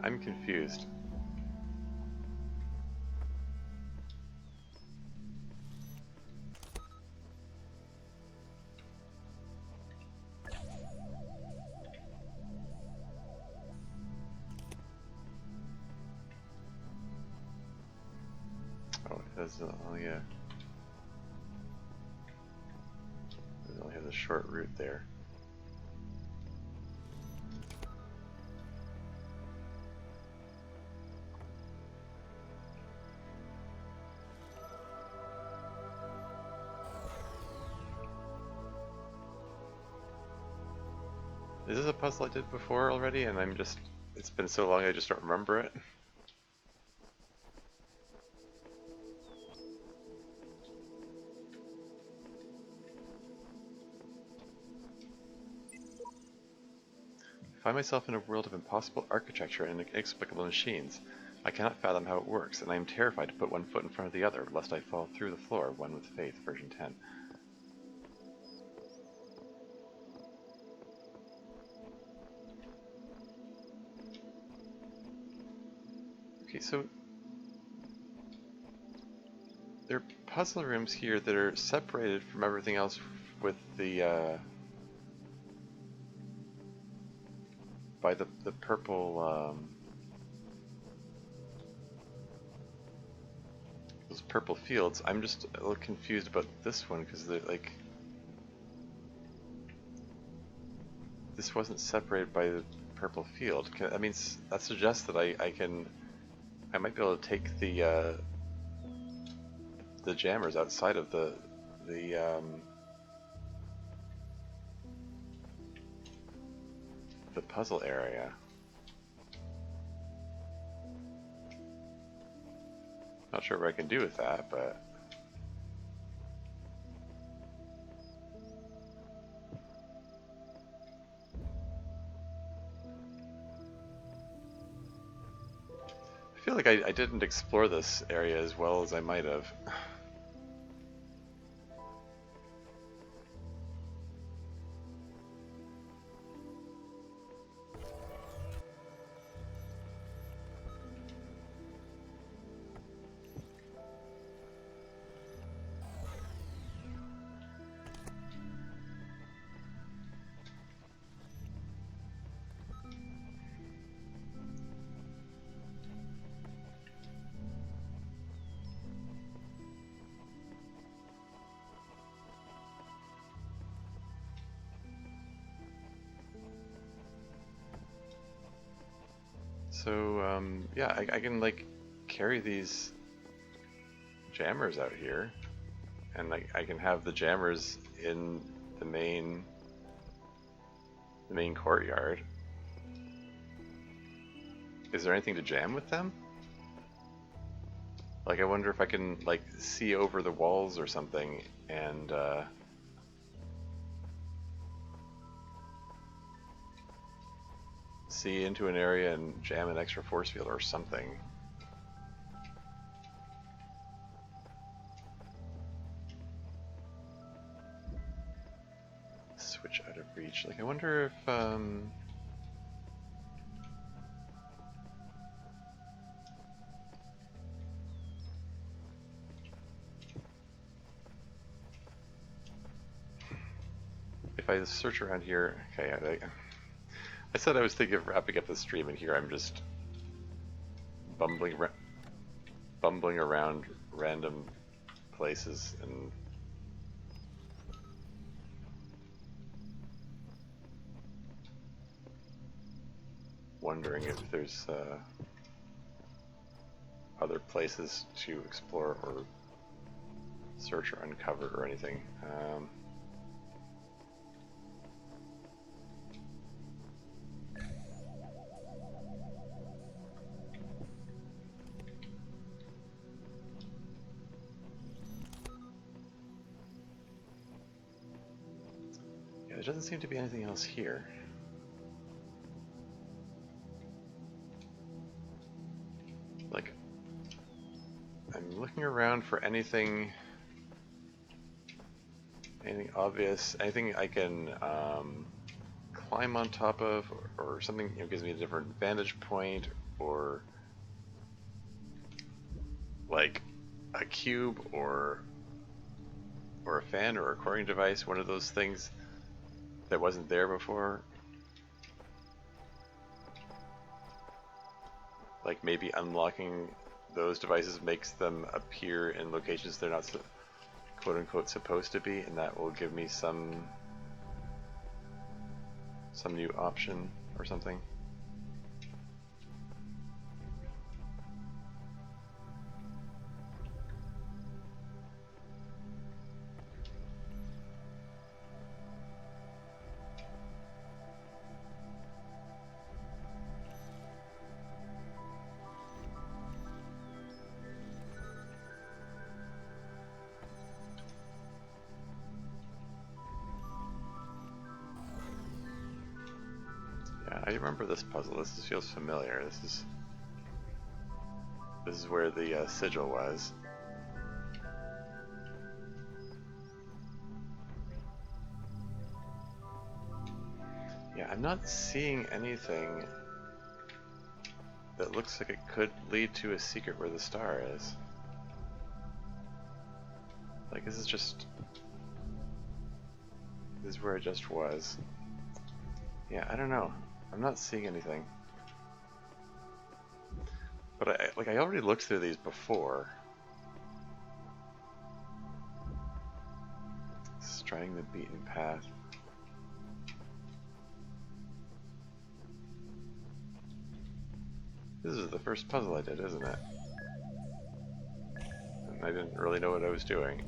I'm confused. Oh, it has only a... It only has a short route there. Is this a puzzle I did before already, and I'm just... It's been so long I just don't remember it? I find myself in a world of impossible architecture and inexplicable machines. I cannot fathom how it works, and I am terrified to put one foot in front of the other, lest I fall through the floor, one with faith, version 10. Okay, so there are puzzle rooms here that are separated from everything else with the by the purple those purple fields. I'm just a little confused about this one because they're like, this wasn't separated by the purple field. I mean, that suggests that I might be able to take the jammers outside of the puzzle area. Not sure what I can do with that, but I feel like I didn't explore this area as well as I might have. So, yeah, I can, like, carry these jammers out here, and I can have the jammers in the main courtyard. Is there anything to jam with them? Like, I wonder if I can, like, see over the walls or something and, see into an area and jam an extra force field or something. Switch out of reach. Like, I wonder if, if I search around here, okay, I said I was thinking of wrapping up the stream, and here I'm just bumbling around random places and wondering if there's other places to explore or search or uncover or anything. Yeah, there doesn't seem to be anything else here. Like, I'm looking around for anything obvious, anything I can climb on top of, or something, you know, gives me a different vantage point, or like a cube or a fan or a recording device, one of those things that wasn't there before. Like maybe unlocking those devices makes them appear in locations they're not quote-unquote supposed to be, and that will give me some new option or something. I remember this puzzle. This feels familiar. This is where the sigil was. Yeah, I'm not seeing anything that looks like it could lead to a secret where the star is. Like, this is where it just was. Yeah, I don't know. I'm not seeing anything. But I already looked through these before. Striding the beaten path. This is the first puzzle I did, isn't it? And I didn't really know what I was doing.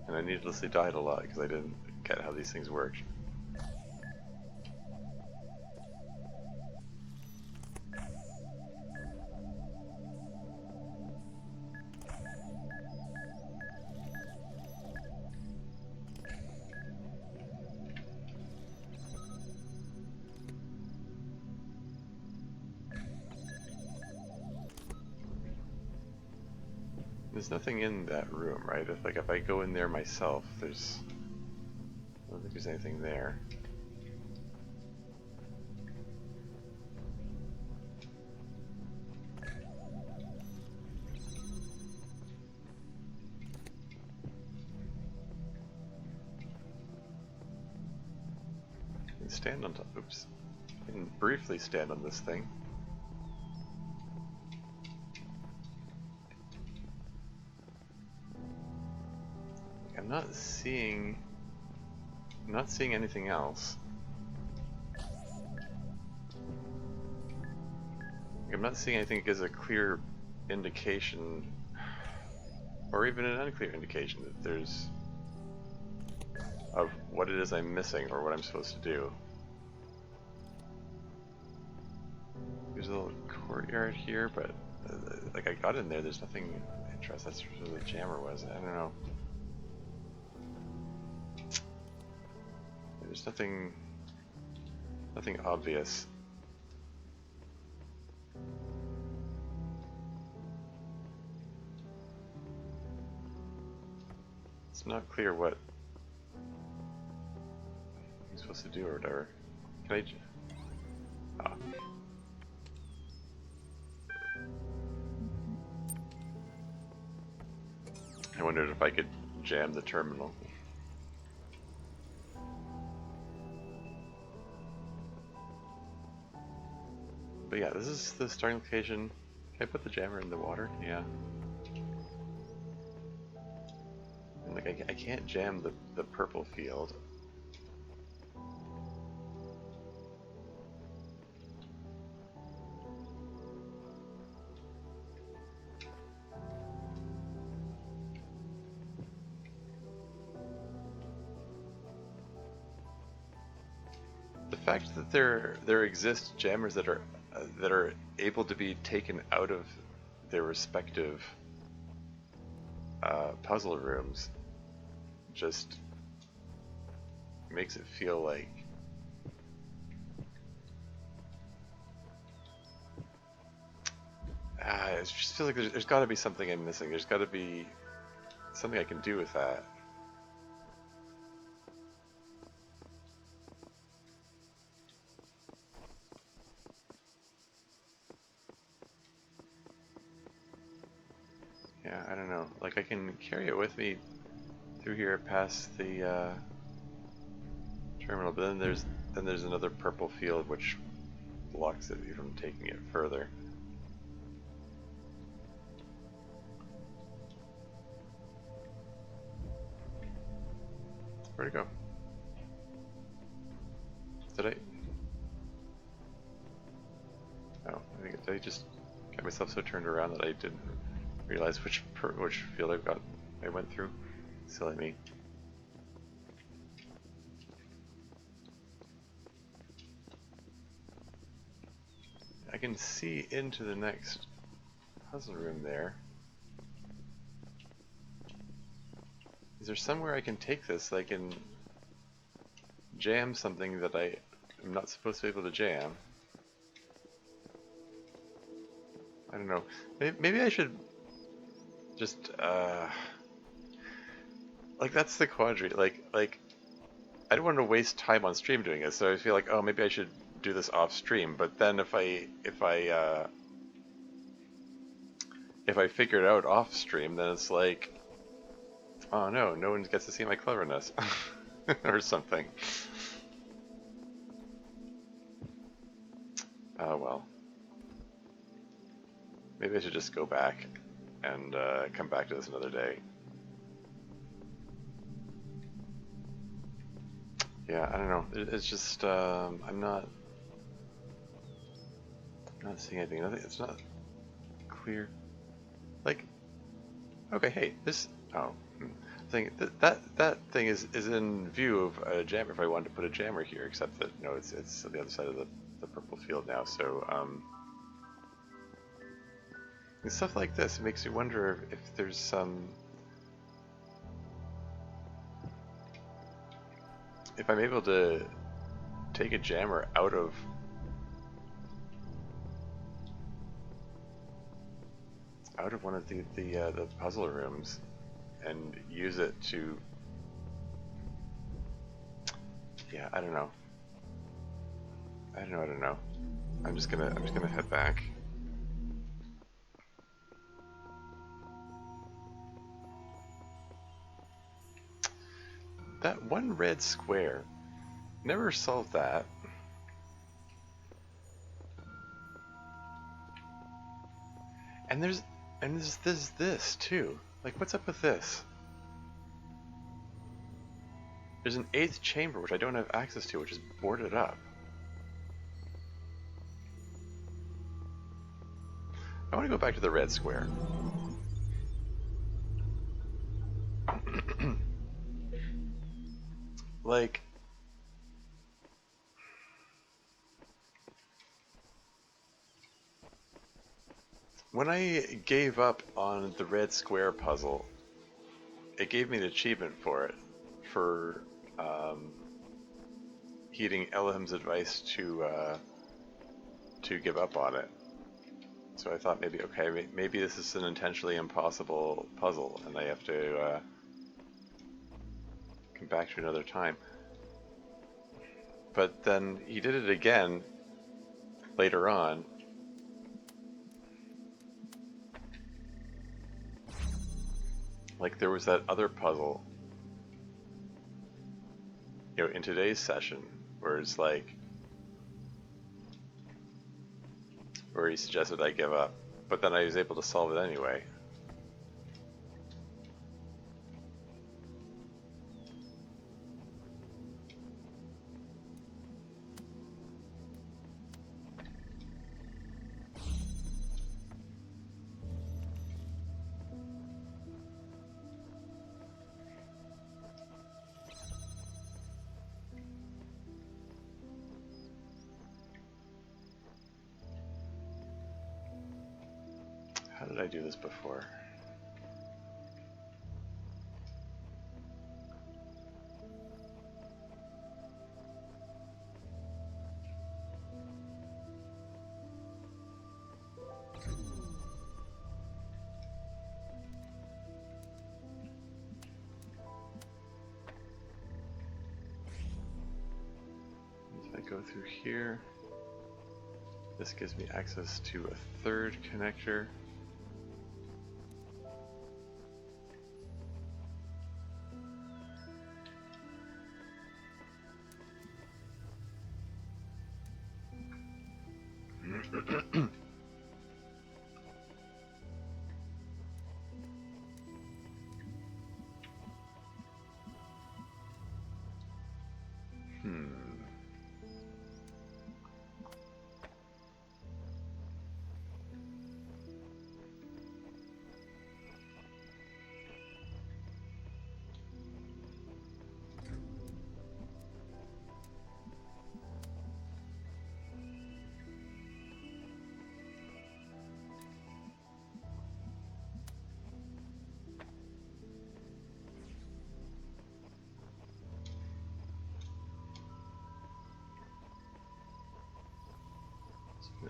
And I needlessly died a lot because I didn't get how these things worked. There's nothing in that room, right? If I go in there myself, I don't think there's anything there. I can stand on top. Oops. I can briefly stand on this thing. I'm not seeing anything else. I'm not seeing anything that gives a clear indication, or even an unclear indication, that there's of what it is I'm missing or what I'm supposed to do. There's a little courtyard here, but like I got in there. There's nothing interesting. That's where the jammer was. I don't know. There's nothing obvious. It's not clear what I'm supposed to do or whatever. Can I? Ah. I wondered if I could jam the terminal. But yeah, this is the starting location. Can I put the jammer in the water? Yeah. And like I can't jam the purple field. The fact that there exist jammers that are able to be taken out of their respective puzzle rooms just makes it feel like it just feels like there's got to be something I'm missing. There's got to be something I can do with that. Yeah, I don't know. Like I can carry it with me through here past the terminal, but then there's another purple field which blocks it from taking it further. Where'd it go? Did I? Oh, did I just get myself so turned around that I didn't realize which field I went through? Silly me. I can see into the next puzzle room there. Is there somewhere I can take this that I can jam something that I am not supposed to be able to jam? I don't know. Maybe I should just like that's the quandary. Like I don't want to waste time on stream doing it, so I feel like, oh, maybe I should do this off stream. But then if I figure it out off stream, then it's like, oh no, no one gets to see my cleverness or something. Oh well. Maybe I should just go back and come back to this another day. Yeah, I don't know. It's just I'm not seeing anything. It's not clear. Like, okay, hey, this thing that thing is in view of a jammer. If I wanted to put a jammer here, except that no, it's on the other side of the purple field now. So and stuff like this makes me wonder if there's some. If I'm able to take a jammer out of one of the puzzle rooms and use it to, yeah, I don't know. I'm just gonna head back. That one red square, never solved that. And there's this too. Like, what's up with this? There's an 8th chamber which I don't have access to, which is boarded up. I want to go back to the red square. Like, when I gave up on the red square puzzle, it gave me an achievement for it, for heeding Elohim's advice to give up on it. So I thought maybe, okay, maybe this is an intentionally impossible puzzle, and I have to come back to another time. But then he did it again later on. Like there was that other puzzle, you know, in today's session, where it's like, where he suggested I give up, but then I was able to solve it anyway. How did I do this before? If I go through here, this gives me access to a third connector.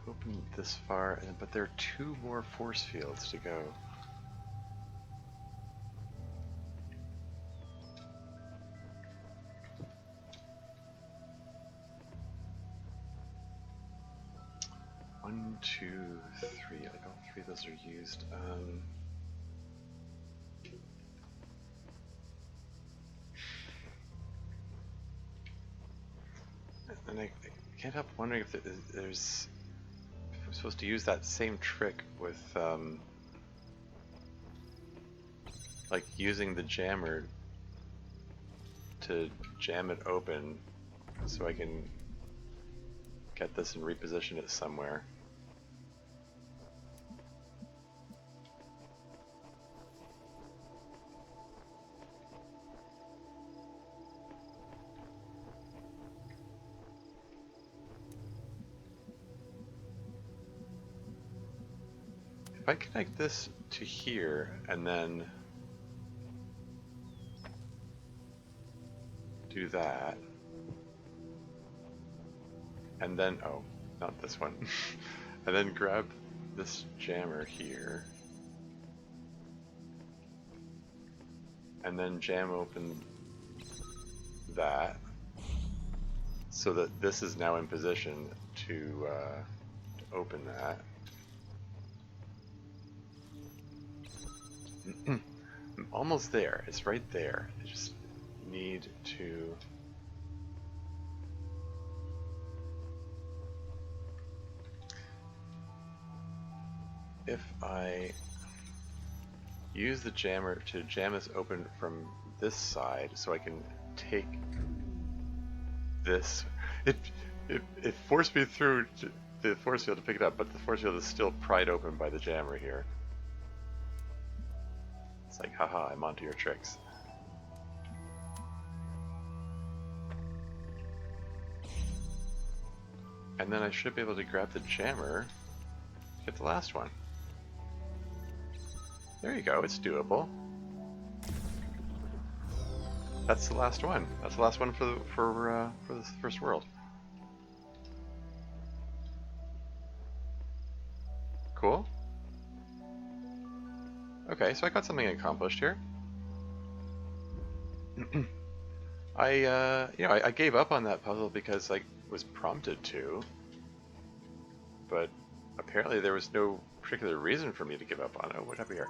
Open this far, but there are 2 more force fields to go. One, two, three. Like all 3 of those are used. And I can't help wondering if there's. I'm supposed to use that same trick with, like using the jammer to jam it open so I can get this and reposition it somewhere. If I connect this to here and then do that, and then, oh, not this one, and then grab this jammer here, and then jam open that, so that this is now in position to open that. I'm almost there. It's right there. I just need to... If I use the jammer to jam this open from this side so I can take this... It forced me through the force field to pick it up, but the force field is still pried open by the jammer here. It's like, haha, I'm onto your tricks. And then I should be able to grab the jammer to get the last one. There you go, it's doable. That's the last one. That's the last one for this first world. Cool. Okay, so I got something accomplished here. I gave up on that puzzle because I was prompted to, but apparently there was no particular reason for me to give up on it. What happened here?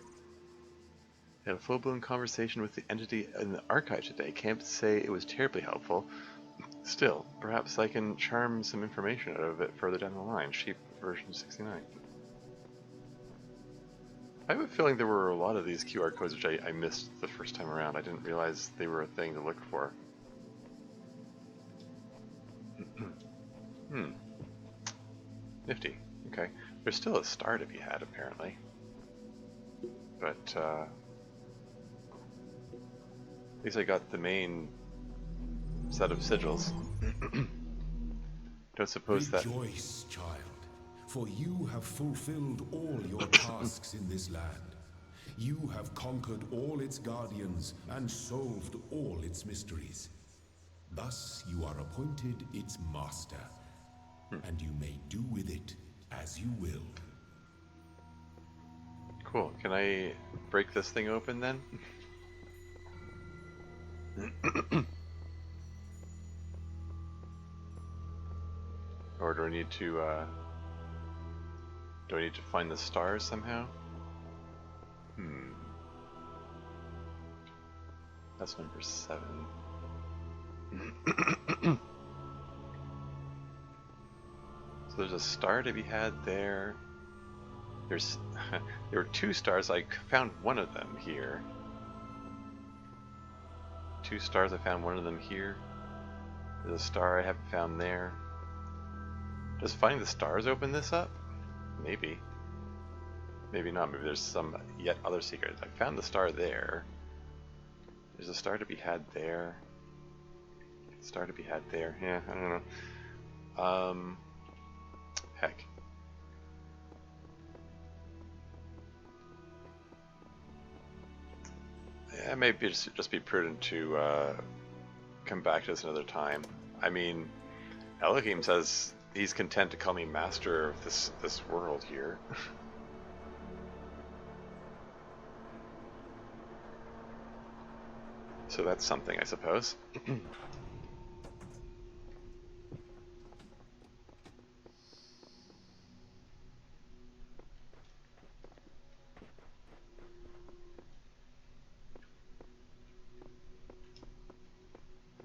I had a full-blown conversation with the entity in the archive today. Can't say it was terribly helpful. Still, perhaps I can charm some information out of it further down the line. Sheep version 69. I have a feeling there were a lot of these QR codes which I missed the first time around. I didn't realize they were a thing to look for. Nifty. Okay. There's still a star to be had, apparently. But, at least I got the main set of sigils. Don't suppose that... Rejoice, child, for you have fulfilled all your tasks in this land. You have conquered all its guardians and solved all its mysteries. Thus you are appointed its master, and you may do with it as you will. Cool. Can I break this thing open then? Or do I need to find the stars somehow? That's number 7. So there's a star to be had there. There were 2 stars. I found one of them here. 2 stars. I found one of them here. There's a star I haven't found there. Does finding the stars open this up? Maybe. Maybe not. Maybe there's some yet other secret. I found the star there. There's a star to be had there. Star to be had there. Yeah, I don't know. Heck. Yeah, maybe just be prudent to come back to this another time. I mean, Elohim says he's content to call me master of this world here. So that's something, I suppose.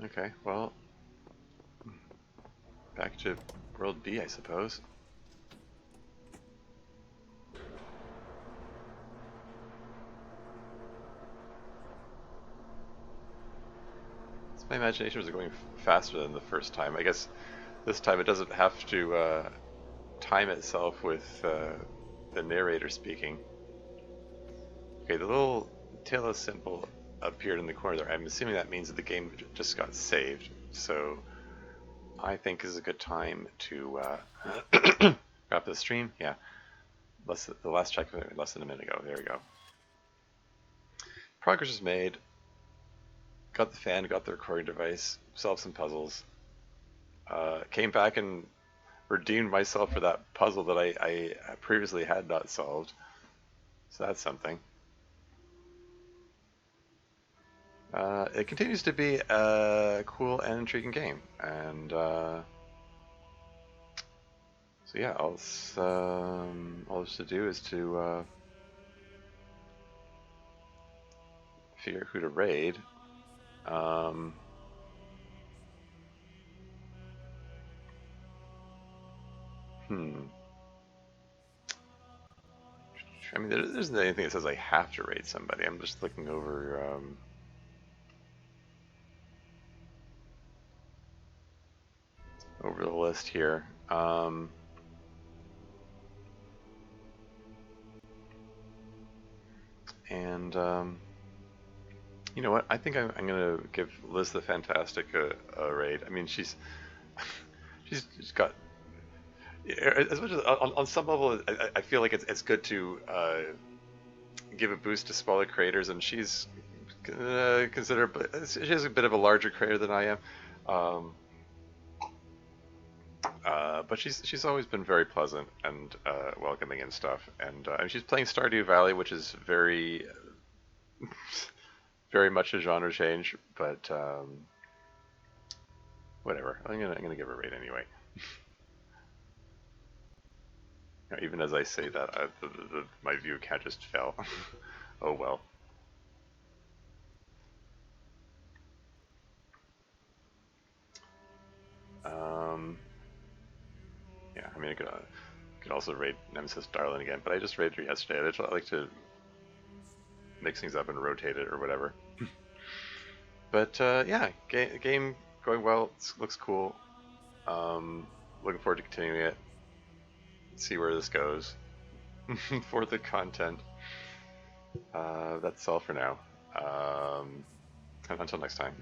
Okay, well, back to World B, I suppose. My imagination was going faster than the first time. I guess this time it doesn't have to time itself with the narrator speaking. Okay, the little Talos symbol appeared in the corner there. I'm assuming that means that the game just got saved. So I think this is a good time to wrap the stream. Yeah, the last check less than a minute ago. There we go. Progress is made. Got the fan, got the recording device, solved some puzzles. Came back and redeemed myself for that puzzle that I previously had not solved. So that's something. It continues to be a cool and intriguing game, and so yeah, all there's to do is to figure out who to raid. I mean, there isn't anything that says I have to raid somebody. I'm just looking over over the list here. You know what? I think I'm gonna give Liz the Fantastic a raid. I mean, she's got, as much as on some level, I feel like it's good to give a boost to smaller creators, and she's she has a bit of a larger creator than I am. Um, but she's always been very pleasant and welcoming and stuff. And she's playing Stardew Valley, which is very very much a genre change. But whatever, I'm gonna give her a rate anyway. Even as I say that, my view count just fell. Oh well. Um, yeah, I mean, I could also raid Nemesis Darlin again, but I just raided her yesterday. I like to mix things up and rotate it or whatever. But yeah, game going well. Looks cool. Um, Looking forward to continuing it. See where this goes. For the content, that's all for now. And until next time.